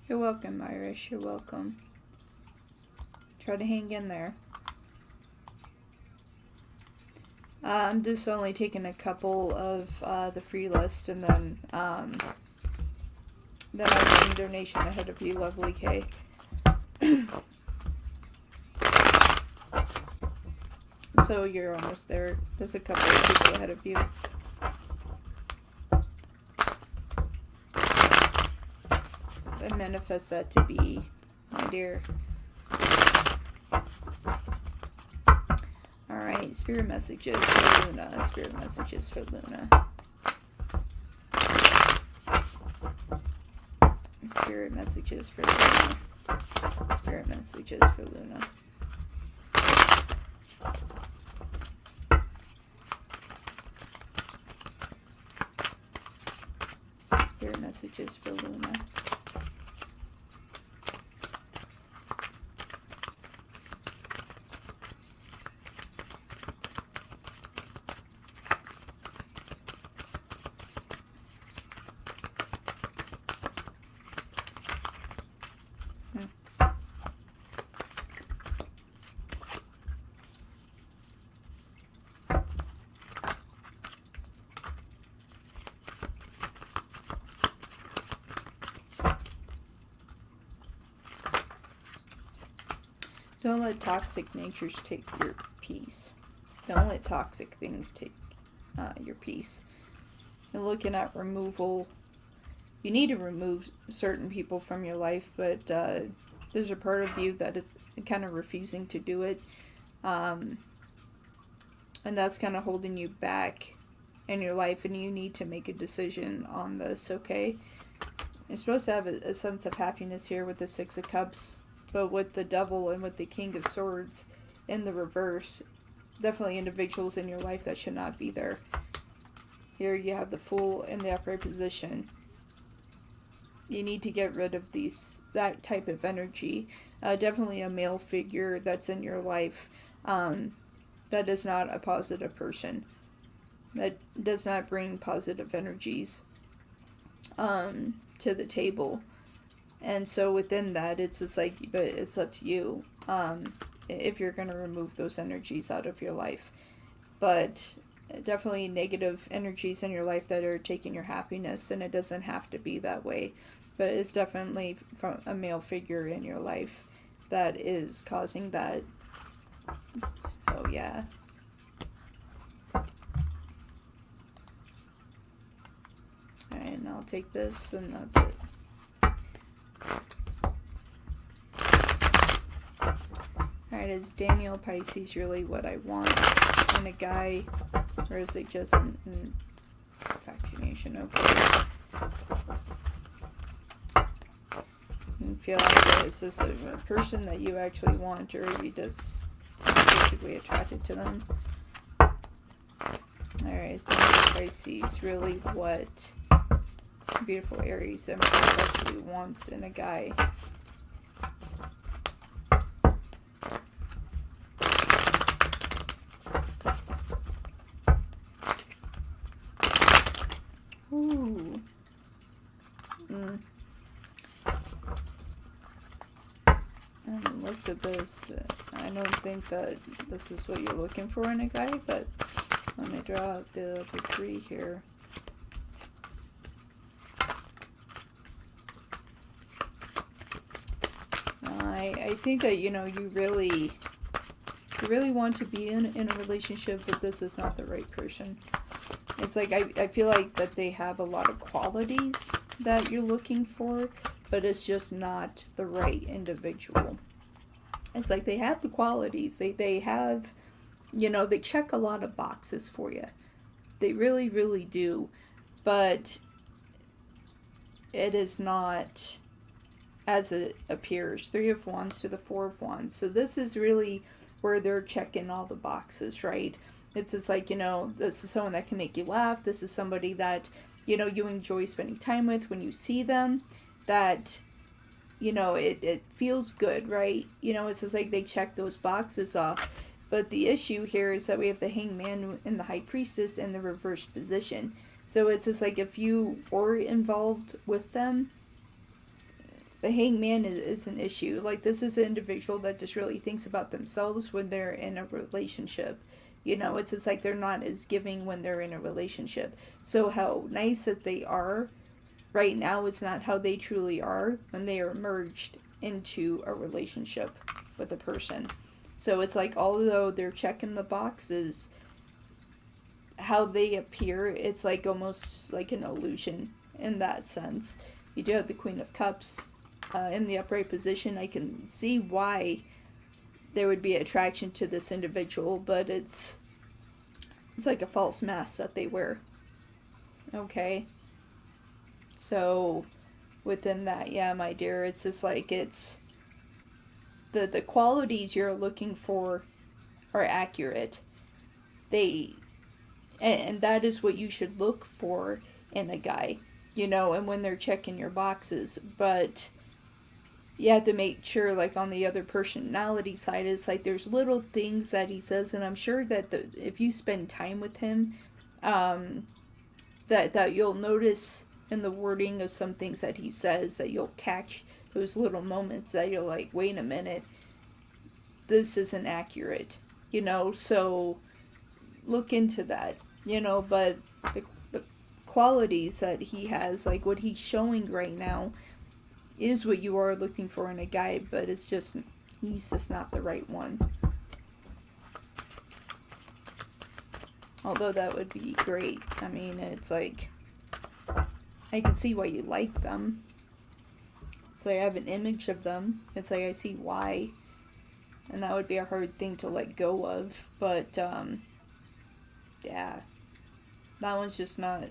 You're welcome, Irish. You're welcome. Try to hang in there. I'm just only taking a couple of the free list, and then I'm doing donation ahead of you, lovely Kay. So you're almost there. There's a couple of people ahead of you. I manifest that to be, my dear. Alright, spirit messages for Luna. Spirit messages for Luna. Spirit messages for Luna. Spirit messages for Luna. Spirit messages for Luna. Don't let toxic natures take your peace. Don't let toxic things take your peace. You're looking at removal. You need to remove certain people from your life, but there's a part of you that is kind of refusing to do it. I And that's kind of holding you back in your life, and you need to make a decision on this, okay? You're supposed to have a sense of happiness here with the Six of Cups, but with the Devil and with the King of Swords in the reverse, definitely individuals in your life that should not be there. Here you have the Fool in the upright position. You need to get rid of that type of energy. Definitely a male figure that's in your life that is not a positive person. That does not bring positive energies to the table. And so within that, it's just like, but it's up to you if you're going to remove those energies out of your life. But definitely negative energies in your life that are taking your happiness, and it doesn't have to be that way. But it's definitely from a male figure in your life that is causing that. Oh, yeah. Alright, and I'll take this, and that's it. Alright, is Daniel Pisces really what I want in a guy? Or is it just an infatuation? Okay. You feel like is this a person that you actually want, or are you just basically attracted to them? Alright, is Daniel Pisces really what beautiful Aries Empress actually wants in a guy? Ooh. And looks at this. I don't think that this is what you're looking for in a guy, but let me draw out the three here. I think that, you know, you really want to be in a relationship, but this is not the right person. It's like, I feel like that they have a lot of qualities that you're looking for, but it's just not the right individual. It's like they have the qualities. They have, you know, they check a lot of boxes for you. They really, really do. But it is not as it appears. 3 of Wands to the 4 of Wands. So this is really where they're checking all the boxes, right? It's just like, you know, this is someone that can make you laugh. This is somebody that, you know, you enjoy spending time with when you see them. That, you know, it feels good, right? You know, it's just like they check those boxes off. But the issue here is that we have the Hangman and the High Priestess in the reverse position. So it's just like if you were involved with them, the Hangman is an issue. Like, this is an individual that just really thinks about themselves when they're in a relationship. You know, it's just like they're not as giving when they're in a relationship. So how nice that they are right now is not how they truly are when they are merged into a relationship with a person. So it's like, although they're checking the boxes, how they appear, it's like almost like an illusion in that sense. You do have the Queen of Cups in the upright position. I can see why there would be attraction to this individual, but it's like a false mask that they wear. Okay. So within that, yeah, my dear, it's just like it's the qualities you're looking for are accurate. And that is what you should look for in a guy, you know, and when they're checking your boxes. But you have to make sure, like, on the other personality side, it's like there's little things that he says, and I'm sure that if you spend time with him, that you'll notice in the wording of some things that he says, that you'll catch those little moments that you're like, wait a minute, this isn't accurate, you know. So look into that, you know. But the qualities that he has, like what he's showing right now, is what you are looking for in a guy, but it's just, he's just not the right one. Although that would be great. I mean, it's like, I can see why you like them. It's like I have an image of them. It's like I see why. And that would be a hard thing to let go of. But Yeah. That one's just not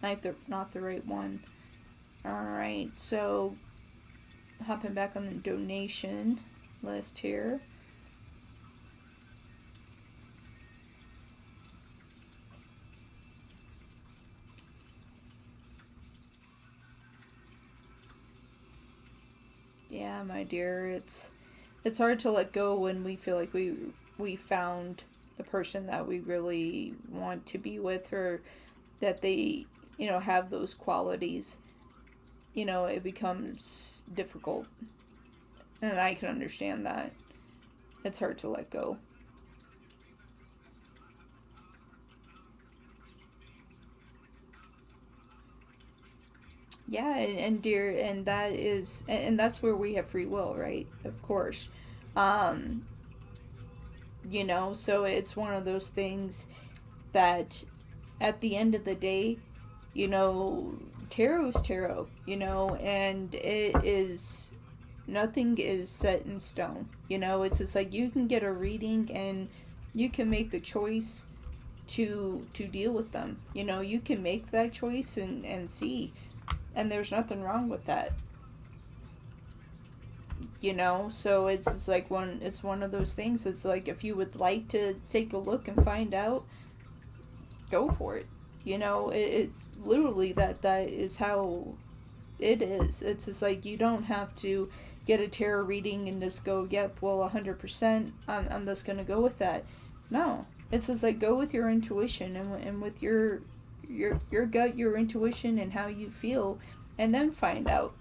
the right one. Alright, so hopping back on the donation list here. Yeah, my dear, it's hard to let go when we feel like we found the person that we really want to be with, or that they, have those qualities. It becomes difficult. And I can understand that. It's hard to let go. Yeah, and dear, and that's where we have free will, right? Of course. Um, so it's one of those things that at the end of the day, tarot's tarot, and it is, nothing is set in stone. It's just like you can get a reading and you can make the choice to deal with them. You can make that choice and see, and there's nothing wrong with that. So it's just like it's one of those things. It's like, if you would like to take a look and find out, go for it. It literally, that is how it is. It's just like, you don't have to get a tarot reading and just go, yep, well, 100% I'm just gonna go with that. No, it's just like, go with your intuition, and with your gut, your intuition, and how you feel, and then find out.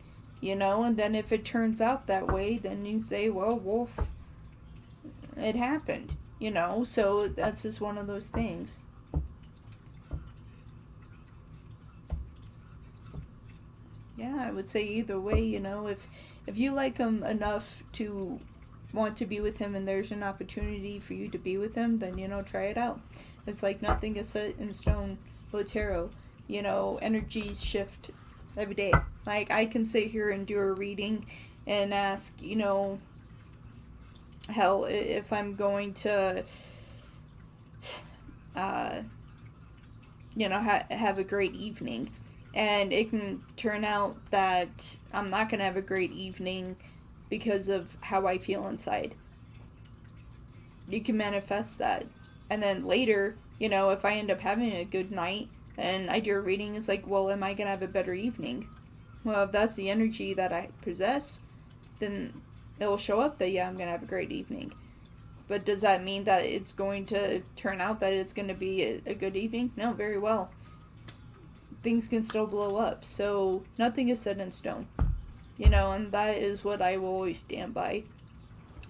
And then if it turns out that way, then you say, well, Wolf, it happened. So that's just one of those things. Yeah, I would say either way, if you like him enough to want to be with him, and there's an opportunity for you to be with him, then, try it out. It's like, nothing is set in stone with tarot. Energies shift every day. Like, I can sit here and do a reading and ask, hell, if I'm going to, have a great evening. And it can turn out that I'm not going to have a great evening because of how I feel inside. You can manifest that. And then later, if I end up having a good night and I do a reading, it's like, well, am I going to have a better evening? Well, if that's the energy that I possess, then it will show up that, yeah, I'm going to have a great evening. But does that mean that it's going to turn out that it's going to be a good evening? No, very well. Things can still blow up, so nothing is set in stone. And that is what I will always stand by.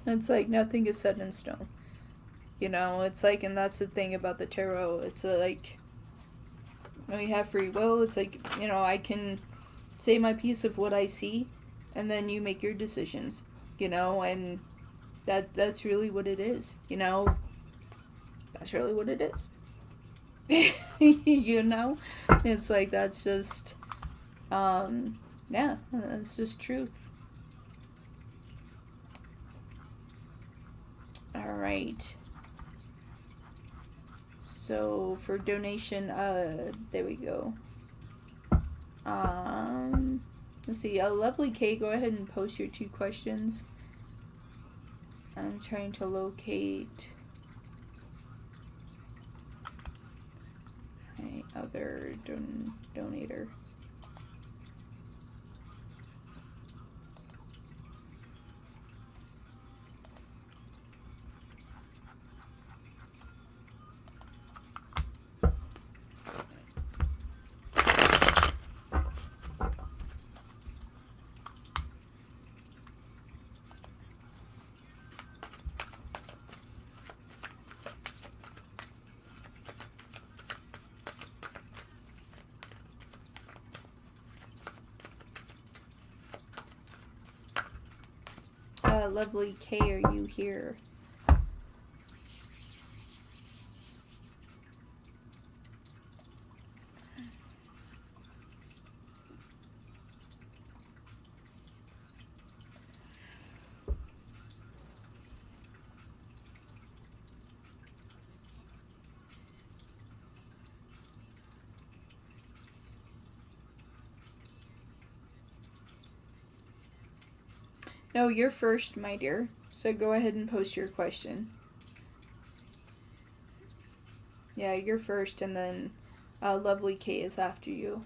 It's like, nothing is set in stone. It's like, and that's the thing about the tarot. It's like, we have free will. It's like, I can say my piece of what I see, and then you make your decisions. And that's really what it is. That's really what it is. It's like, that's just, yeah, that's just truth. All right. So for donation, there we go. Let's see. Lovely K, go ahead and post your 2 questions. I'm trying to locate my other donator. Lovely K, are you here? No, you're first, my dear. So go ahead and post your question. Yeah, you're first, and then Lovely K is after you.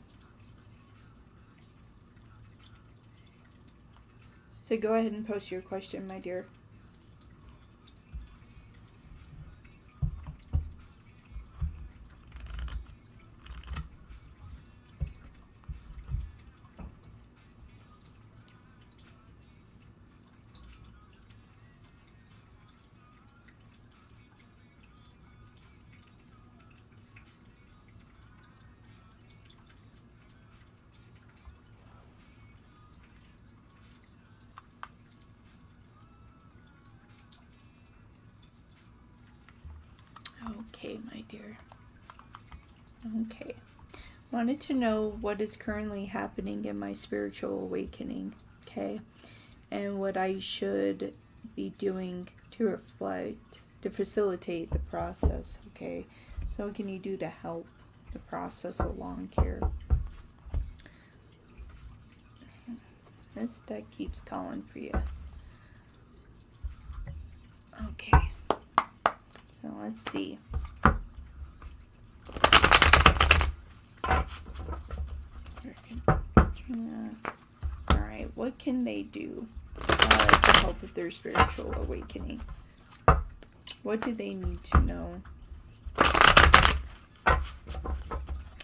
So go ahead and post your question, my dear. Okay, my dear. Okay. Wanted to know what is currently happening in my spiritual awakening, okay? And what I should be doing to reflect, to facilitate the process, okay? So what can you do to help the process along here? This deck keeps calling for you. Okay. So let's see. Alright, what can they do to help with their spiritual awakening? What do they need to know?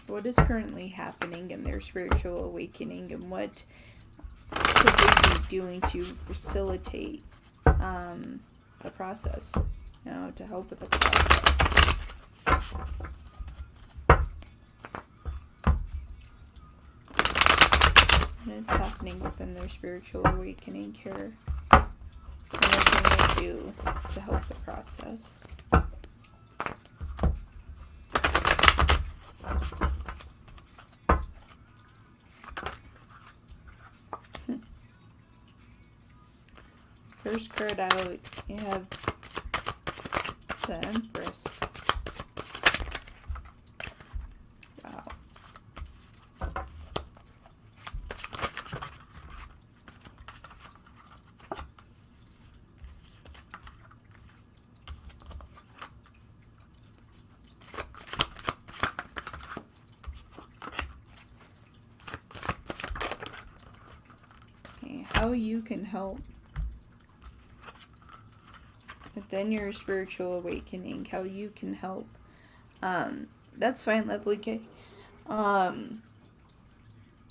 What is currently happening in their spiritual awakening, and what could they be doing to facilitate the process? To help with the process. What is happening within their spiritual awakening here? And what can they do to help the process? First card out, you have the Empress. Wow. Okay, how you can help within your spiritual awakening, how you can help. That's fine, Lovely K.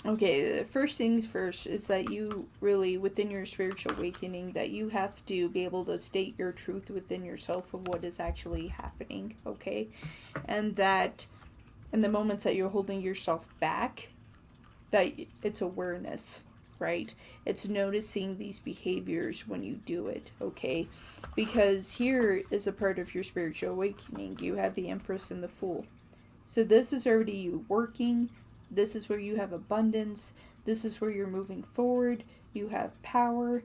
Okay, the first things first is that you really, within your spiritual awakening, that you have to be able to state your truth within yourself of what is actually happening, okay? And that in the moments that you're holding yourself back, that it's awareness, right? It's noticing these behaviors when you do it, okay? Because here is a part of your spiritual awakening. You have the Empress and the Fool. So this is already you working. This is where you have abundance. This is where you're moving forward. You have power.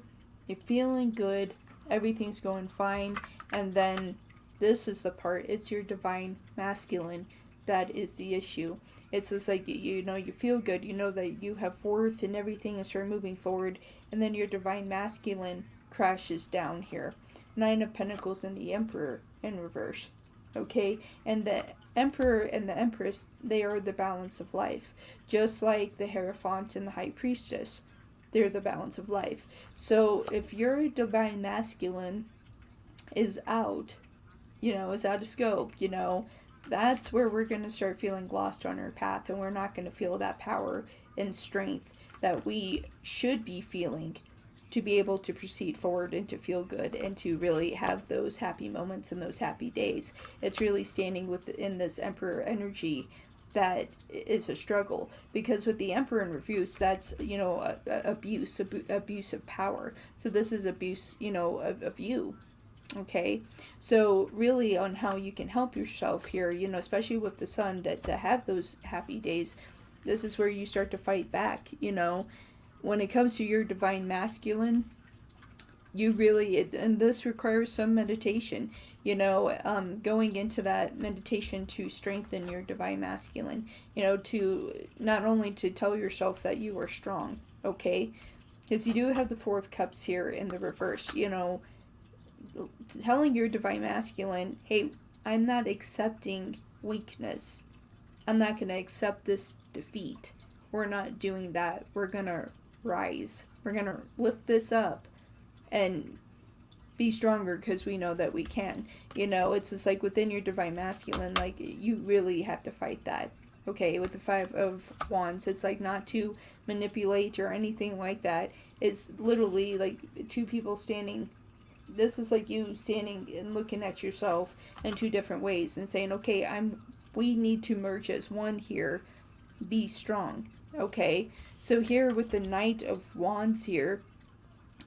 You're feeling good. Everything's going fine. And then this is the part. It's your divine masculine that is the issue. It's just like, you know, you feel good. You know that you have worth and everything, and start moving forward. And then your divine masculine crashes down here. Nine of Pentacles and the Emperor in reverse. Okay? And the Emperor and the Empress, they are the balance of life. Just like the Hierophant and the High Priestess. They're the balance of life. So if your divine masculine is out, is out of scope, that's where we're going to start feeling lost on our path, and we're not going to feel that power and strength that we should be feeling to be able to proceed forward and to feel good and to really have those happy moments and those happy days. It's really standing within this Emperor energy that is a struggle, because with the Emperor in reverse, that's abuse of power. So this is abuse of you. Okay, so really on how you can help yourself here, especially with the Sun, to have those happy days, this is where you start to fight back. When it comes to your divine masculine, you really, and this requires some meditation, going into that meditation to strengthen your divine masculine, to not only to tell yourself that you are strong, okay, Because you do have the Four of Cups here in the reverse, you know, telling your divine masculine, hey, I'm not accepting weakness. I'm not going to accept this defeat. We're not doing that. We're going to rise. We're going to lift this up and be stronger because we know that we can. You know, it's just like within your divine masculine, like you really have to fight that. Okay, with the Five of Wands, it's like not to manipulate or anything like that. It's literally like two people standing. This is like you standing and looking at yourself in two different ways and saying, okay, we need to merge as one here. Be strong. Okay, so here with the Knight of Wands here,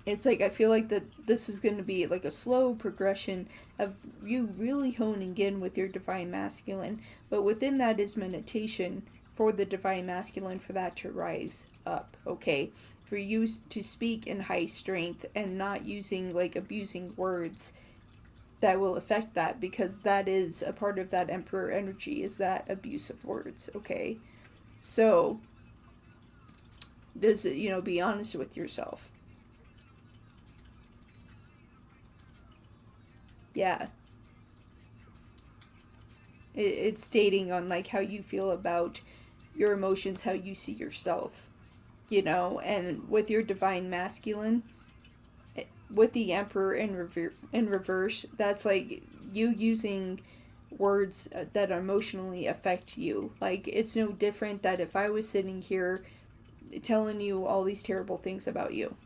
it's like I feel like that this is going to be like a slow progression of you really honing in with your divine masculine, but within that is meditation for the divine masculine, for that to rise up. Okay, for you to speak in high strength and not using like abusing words that will affect that, because that is a part of that Emperor energy, is that abuse of words. Okay, so this, you know, be honest with yourself. Yeah, it's stating on like how you feel about your emotions, how you see yourself, you know. And with your divine masculine, with the Emperor in reverse, that's like you using words that emotionally affect you. Like it's no different that if I was sitting here telling you all these terrible things about you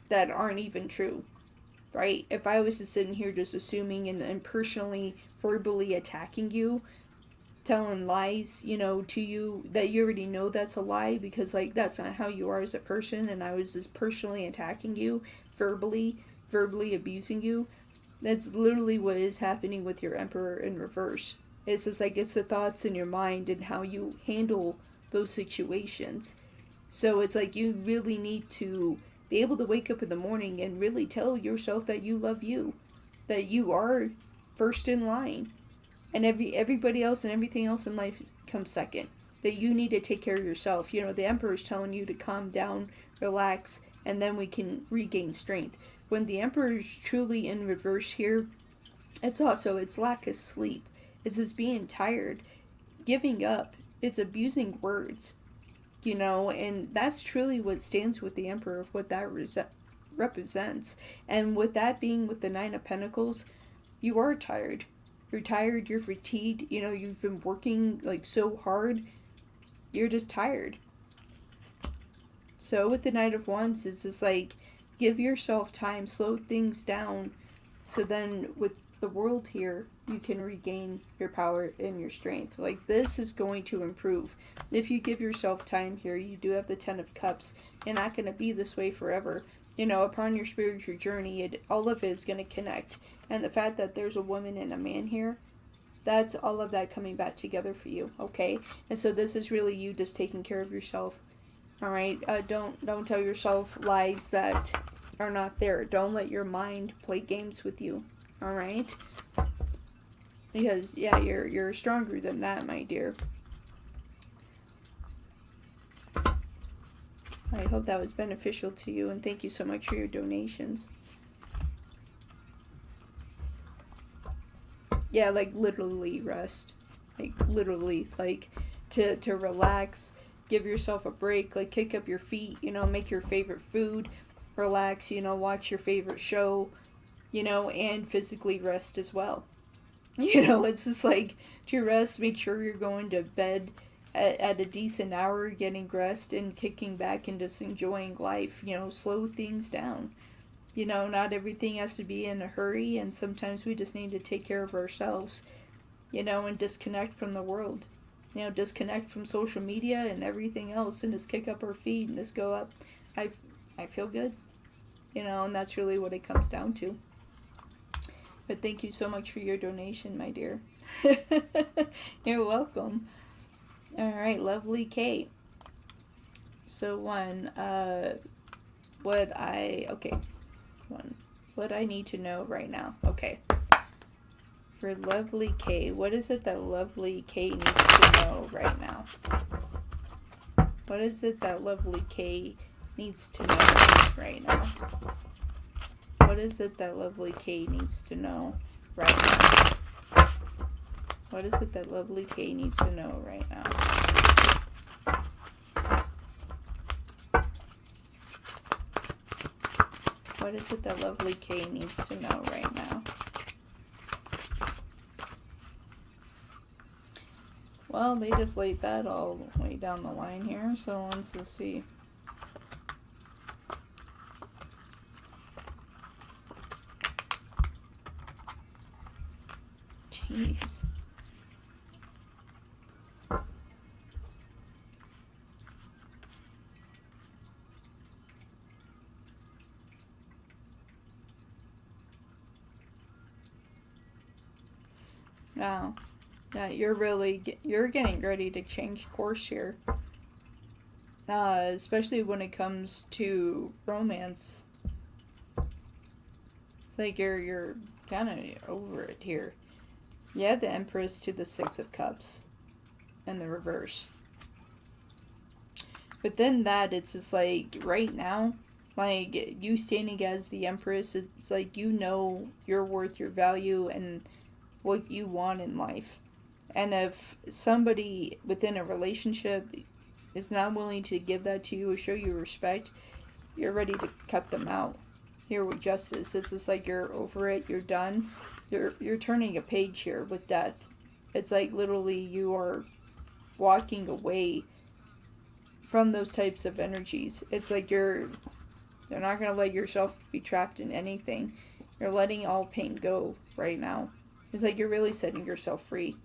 that aren't even true, right? If I was just sitting here just assuming and personally, verbally attacking you, telling lies, you know, to you that you already know that's a lie because, like, that's not how you are as a person, and I was just personally attacking you, verbally abusing you, that's literally what is happening with your Emperor in reverse. It's just like it's the thoughts in your mind and how you handle those situations. So it's like you really need to be able to wake up in the morning and really tell yourself that you love you, that you are first in line, and everybody else and everything else in life comes second. That you need to take care of yourself. You know, the Emperor is telling you to calm down, relax, and then we can regain strength. When the Emperor is truly in reverse here, it's lack of sleep. It's just being tired, giving up. It's abusing words. You know, and that's truly what stands with the Emperor, of what that represents. And with that being with the Nine of Pentacles, you are tired. You're tired, you're fatigued, you know, you've been working like so hard, you're just tired. So with the Knight of Wands, it's just like, give yourself time, slow things down, so then with the World here, you can regain your power and your strength. Like, this is going to improve. If you give yourself time here, you do have the Ten of Cups. You're not going to be this way forever. You know, upon your spiritual journey, all of it is going to connect. And the fact that there's a woman and a man here, that's all of that coming back together for you, okay? And so this is really you just taking care of yourself, all right? Don't tell yourself lies that are not there. Don't let your mind play games with you, all right? Because, yeah, you're stronger than that, my dear. I hope that was beneficial to you, and thank you so much for your donations. Yeah, like, literally rest. Like, literally, like, to relax, give yourself a break, like, kick up your feet, you know, make your favorite food, relax, you know, watch your favorite show, you know, and physically rest as well. You know, it's just like, to rest, make sure you're going to bed at a decent hour, getting rest and kicking back and just enjoying life. You know, slow things down. You know, not everything has to be in a hurry, and sometimes we just need to take care of ourselves, you know, and disconnect from the world. You know, disconnect from social media and everything else, and just kick up our feet and just go up. I feel good, you know, and that's really what it comes down to. But thank you so much for your donation, my dear. You're welcome. Alright, lovely Kate. So what I need to know right now. Okay. For lovely Kate, what is it that lovely Kate needs to know right now? What is it that lovely Kate needs to know right now? What is it that lovely K needs to know right now? What is it that lovely K needs to know right now? What is it that lovely K needs to know right now? Well, they just laid that all the way down the line here, so let's just see. Jeez. Wow. Yeah, you're getting ready to change course here. Especially when it comes to romance. It's like you're kind of over it here. You had the Empress to the Six of Cups in the reverse. But then that, it's just like, right now, like, you standing as the Empress, it's like, you know your worth, your value, and what you want in life. And if somebody within a relationship is not willing to give that to you or show you respect, you're ready to cut them out. Here with Justice, it's just like you're over it, you're done. You're turning a page here with Death. It's like literally you are walking away from those types of energies. It's like you're not going to let yourself be trapped in anything. You're letting all pain go right now. It's like you're really setting yourself free.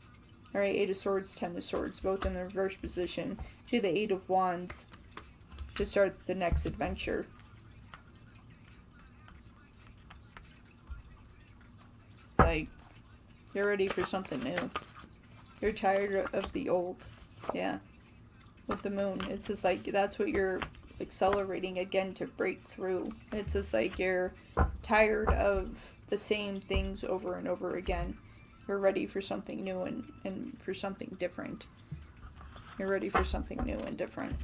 Alright, 8 of Swords, 10 of Swords, both in the reverse position. To the 8 of Wands to start the next adventure. It's like you're ready for something new. You're tired of the old. Yeah. With the Moon. It's just like that's what you're accelerating again to break through. It's just like you're tired of the same things over and over again. You're ready for something new and for something different. You're ready for something new and different.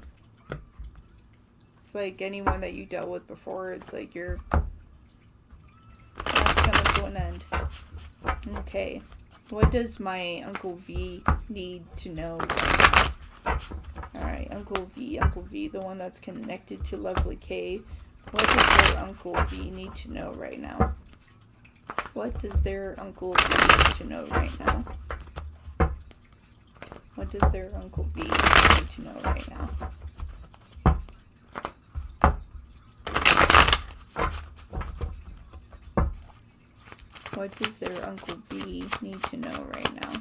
It's like anyone that you dealt with before, it's like that's coming to an end. Okay. What does my Uncle V need to know? Alright, Uncle V, the one that's connected to Lovely K. What does their Uncle V need to know right now? What does their Uncle V need to know right now? What does their Uncle V need to know right now? What does their Uncle V need to know right now?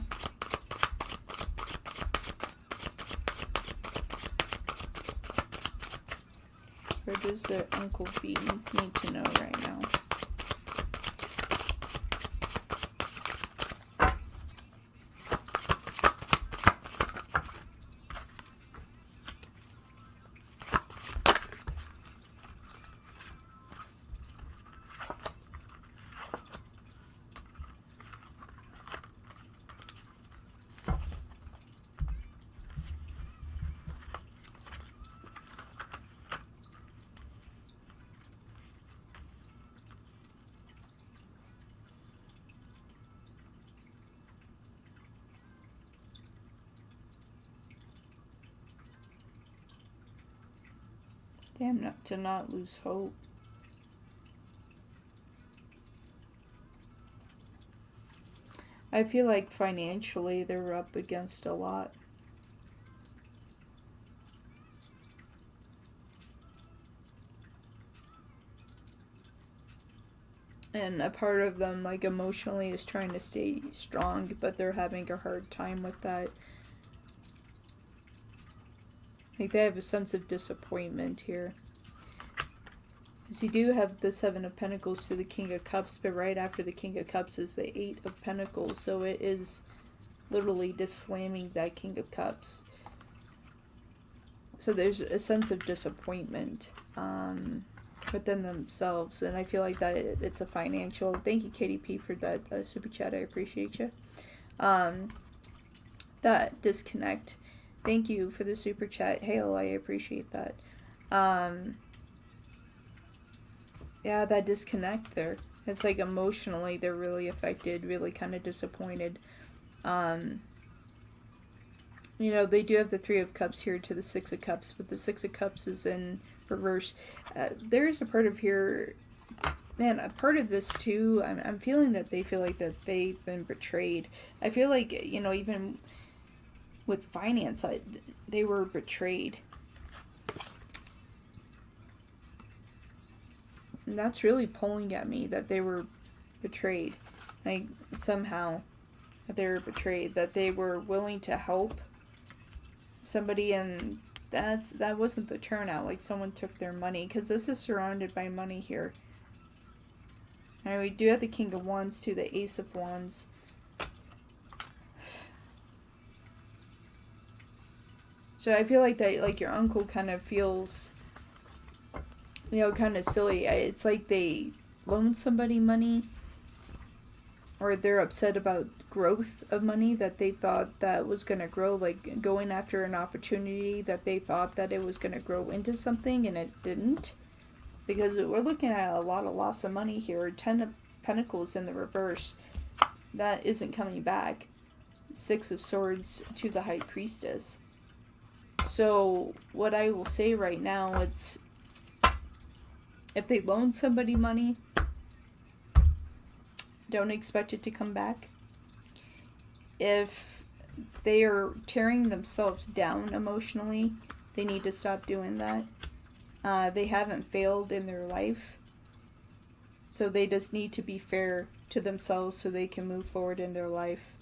What does their Uncle V need to know right now? Damn, to not lose hope. I feel like financially they're up against a lot. And a part of them, like, emotionally is trying to stay strong, but they're having a hard time with that. Like, they have a sense of disappointment here. Because you do have the 7 of Pentacles to the King of Cups, but right after the King of Cups is the 8 of Pentacles. So it is literally just slamming that King of Cups. So there's a sense of disappointment within themselves. And I feel like that it's a financial... Thank you, KDP, for that super chat. I appreciate you. That disconnect. Thank you for the super chat. Hail, I appreciate that. Yeah, that disconnect there. It's like emotionally they're really affected, really kind of disappointed. Um, they do have the Three of Cups here to the Six of Cups, but the Six of Cups is in reverse. There is a part of here, man, a part of this too, I'm feeling that they feel like that they've been betrayed. I feel like, even with finance, they were betrayed. And that's really pulling at me, that they were betrayed. Like, somehow, that they were betrayed. That they were willing to help somebody, and that wasn't the turnout. Like, someone took their money. Because this is surrounded by money here. And we do have the King of Wands, too. The Ace of Wands. So I feel like that, like, your uncle kind of feels, kind of silly. It's like they loaned somebody money, or they're upset about growth of money that they thought that was going to grow, like going after an opportunity that they thought that it was going to grow into something, and it didn't. Because we're looking at a lot of loss of money here. 10 of Pentacles in the reverse. That isn't coming back. 6 of Swords to the High Priestess. So what I will say right now, it's, if they loan somebody money, don't expect it to come back. If they are tearing themselves down emotionally, they need to stop doing that. They haven't failed in their life. So they just need to be fair to themselves so they can move forward in their life.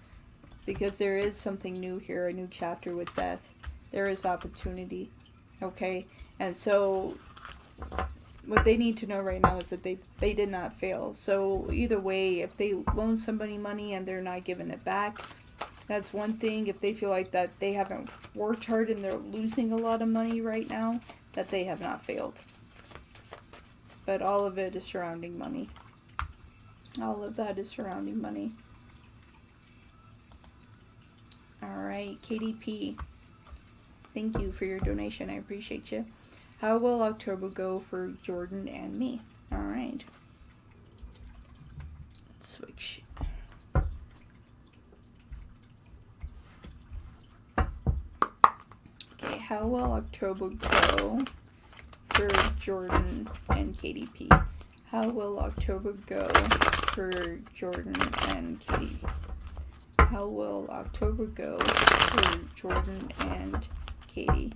Because there is something new here, a new chapter with death. There is opportunity. Okay? And so what they need to know right now is that they did not fail. So either way, if they loan somebody money and they're not giving it back, that's one thing. If they feel like that they haven't worked hard and they're losing a lot of money right now, that they have not failed. But all of it is surrounding money. All of that is surrounding money. Alright, KDP. Thank you for your donation. I appreciate you. How will October go for Jordan and me? Alright. Switch. Okay, how will October go for Jordan and KDP? How will October go for Jordan and Katie? How will October go for Jordan and Katie?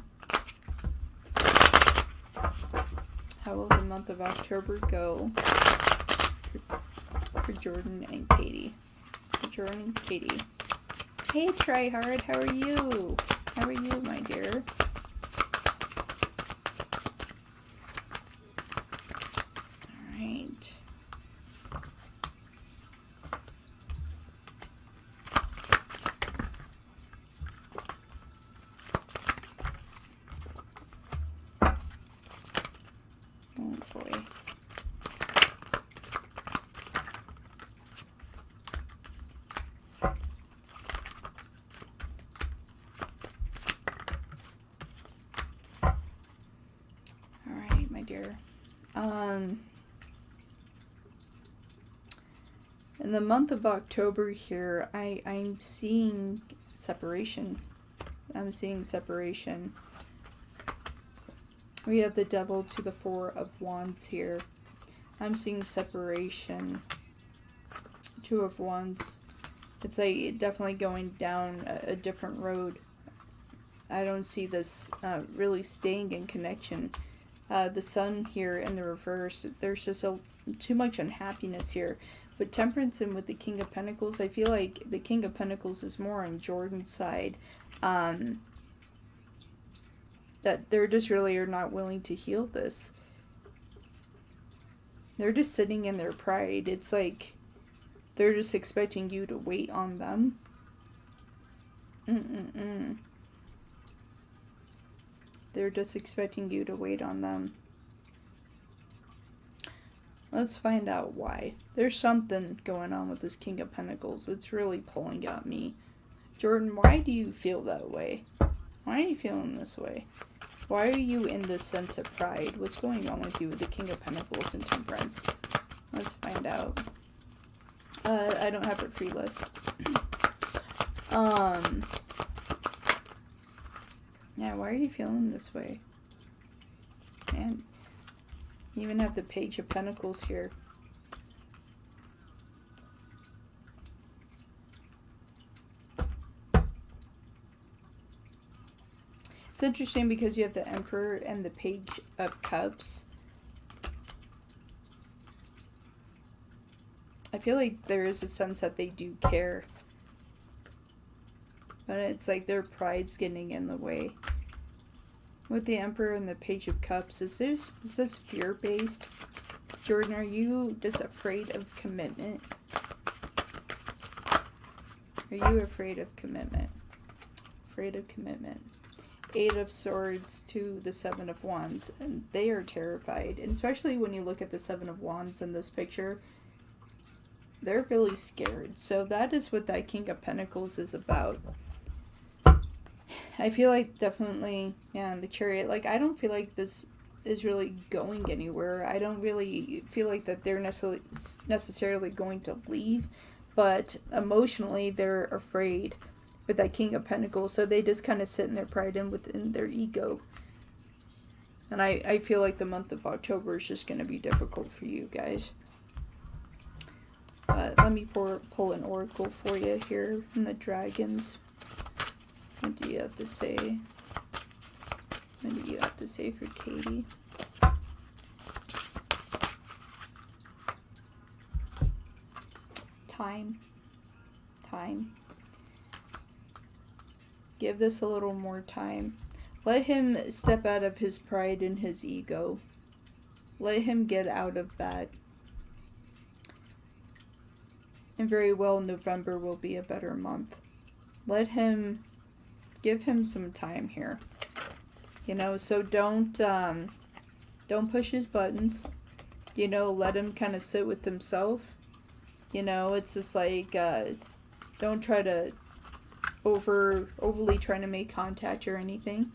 How will the month of October go for Jordan and Katie? For Jordan and Katie. Hey, Tryhard, how are you? How are you, my dear? Alright. Oh boy. Alright, my dear. In the month of October here, I'm seeing separation. I'm seeing separation. We have the Devil to the Four of Wands here. I'm seeing separation. Two of Wands. It's like definitely going down a different road. I don't see this really staying in connection. The Sun here in the reverse. There's just too much unhappiness here. With Temperance and with the King of Pentacles, I feel like the King of Pentacles is more on Jordan's side. That they're just really are not willing to heal this. They're just sitting in their pride. It's like they're just expecting you to wait on them. They're just expecting you to wait on them. Let's find out why. There's something going on with this King of Pentacles. It's really pulling at me. Jordan, why do you feel that way? Why are you feeling this way? Why are you in this sense of pride? What's going on with you with the King of Pentacles and Temperance? Let's find out. I don't have a free list. Yeah, why are you feeling this way? Man, you even have the Page of Pentacles here. It's interesting because you have the Emperor and the Page of Cups. I feel like there is a sense that they do care. But it's like their pride's getting in the way. With the Emperor and the Page of Cups, is this fear-based? Jordan, are you just afraid of commitment? Are you afraid of commitment? Afraid of commitment. 8 of Swords to the 7 of Wands, and they are terrified. And especially when you look at the 7 of Wands in this picture, they're really scared. So that is what that King of Pentacles is about. I feel like definitely, yeah, the Chariot, like, I don't feel like this is really going anywhere. I don't really feel like that they're necessarily going to leave, but emotionally they're afraid with that King of Pentacles, so they just kind of sit in their pride and within their ego. And I feel like the month of October is just going to be difficult for you guys. Let me pull an oracle for you here from the dragons. What do you have to say? What do you have to say for Katie? Time. Give this a little more time. Let him step out of his pride and his ego. Let him get out of that. And very well, November will be a better month. Give him some time here. You know, so don't push his buttons. You know, let him kind of sit with himself. You know, it's just like, don't try to overly trying to make contact or anything.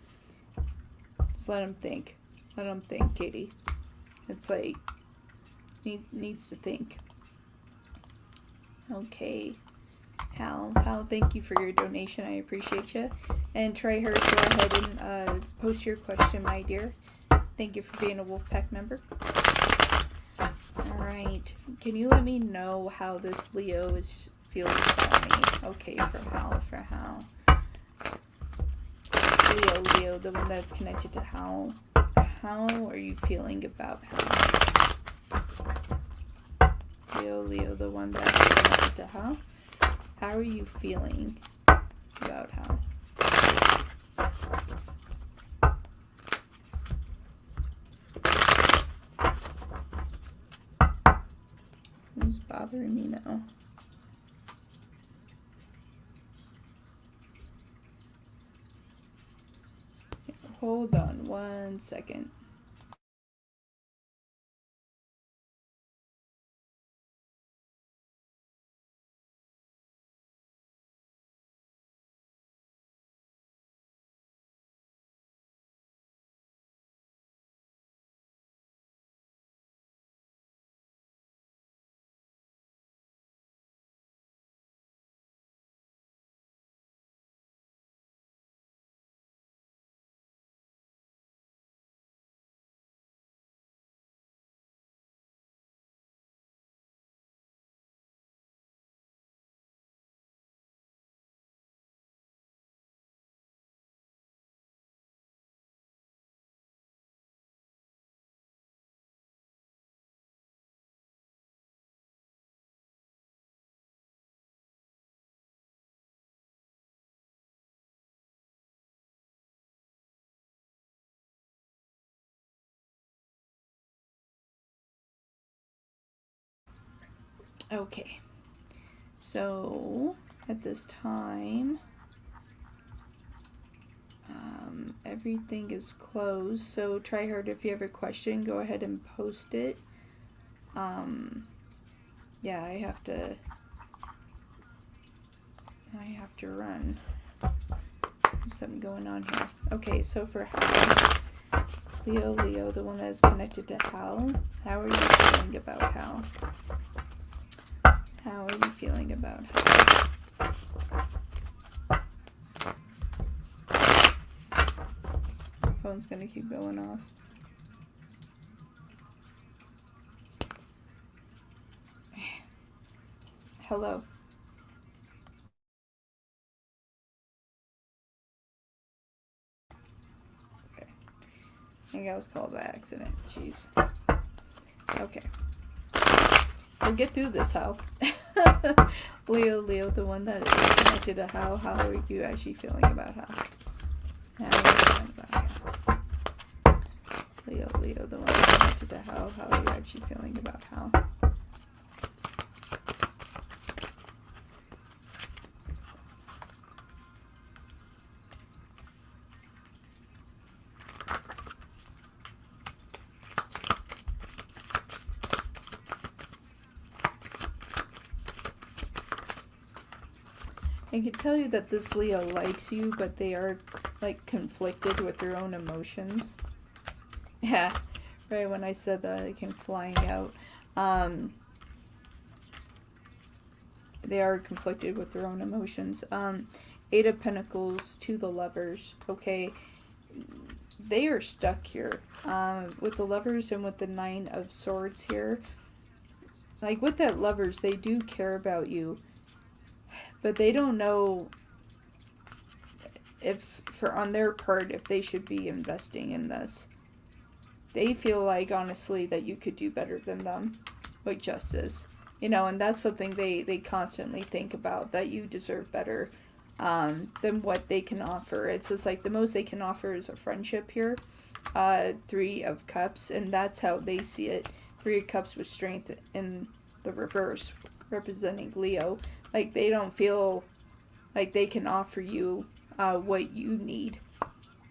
Just let him think. Let him think, Katie. It's like, needs to think. Okay. Hal, thank you for your donation. I appreciate you. And try her, go ahead and post your question, my dear. Thank you for being a Wolfpack member. Alright. Can you let me know how this Leo is feeling about me? Okay, for Hal. Leo, the one that's connected to Hal. How are you feeling about Hal? Leo, the one that's connected to Hal. How are you feeling about Hal? Who's bothering me now? Hold on 1 second. Okay, so at this time, everything is closed. So try hard, if you have a question, go ahead and post it. Yeah, I have to run. There's something going on here. Okay, so for Hal, Leo, the one that is connected to Hal, how are you feeling about Hal? How are you feeling about Hal? Phone's gonna keep going off. Hello. Okay. I think I was called by accident. Jeez. Okay. We'll get through this, Hal. Leo, the one that is connected to Hal. How are you actually feeling about Hal? How are you feeling about Hal? Leo, the one that's connected to Hal. How are you actually feeling about Hal? I can tell you that this Leo likes you, but they are, like, conflicted with their own emotions. Yeah, right when I said that, it came flying out. They are conflicted with their own emotions. Eight of Pentacles to the Lovers, okay? They are stuck here. With the Lovers and with the Nine of Swords here. Like, with that Lovers, they do care about you. But they don't know if, on their part, if they should be investing in this. They feel like, honestly, that you could do better than them with justice. You know, and that's something they constantly think about, that you deserve better than what they can offer. It's just like the most they can offer is a friendship here. Three of Cups, and that's how they see it. Three of Cups with Strength in the reverse, representing Leo. Like, they don't feel like they can offer you what you need.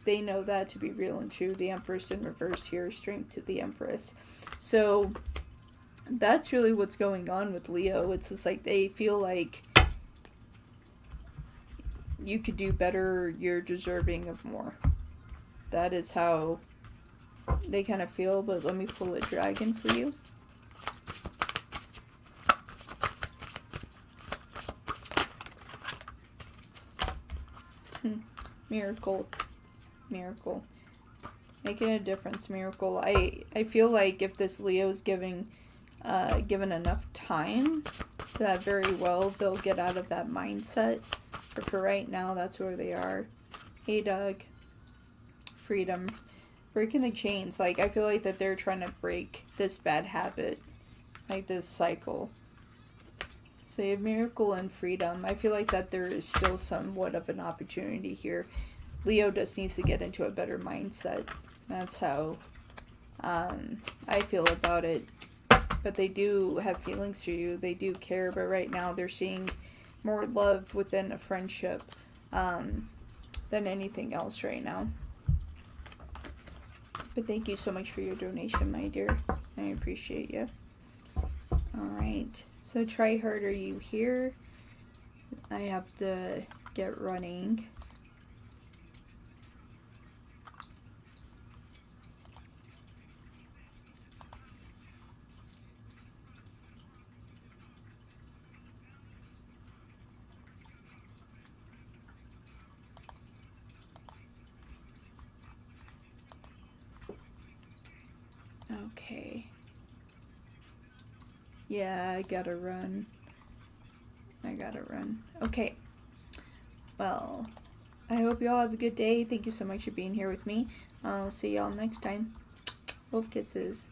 They know that to be real and true. The Empress in reverse here, Strength to the Empress. So, that's really what's going on with Leo. It's just like they feel like you could do better, you're deserving of more. That is how they kind of feel, but let me pull a dragon for you. Miracle. Making a difference, miracle. I feel like if this Leo's given enough time, that very well they'll get out of that mindset. But for right now, that's where they are. Hey, Doug. Freedom. Breaking the chains. Like, I feel like that they're trying to break this bad habit. Like, this cycle. So you have miracle and freedom. I feel like that there is still somewhat of an opportunity here. Leo just needs to get into a better mindset. That's how I feel about it. But they do have feelings for you. They do care. But right now they're seeing more love within a friendship than anything else right now. But thank you so much for your donation, my dear. I appreciate you. Alright. So try hard, are you here? I have to get running. Okay. Yeah, I gotta run. Okay. Well, I hope you all have a good day. Thank you so much for being here with me. I'll see y'all next time. Wolf kisses.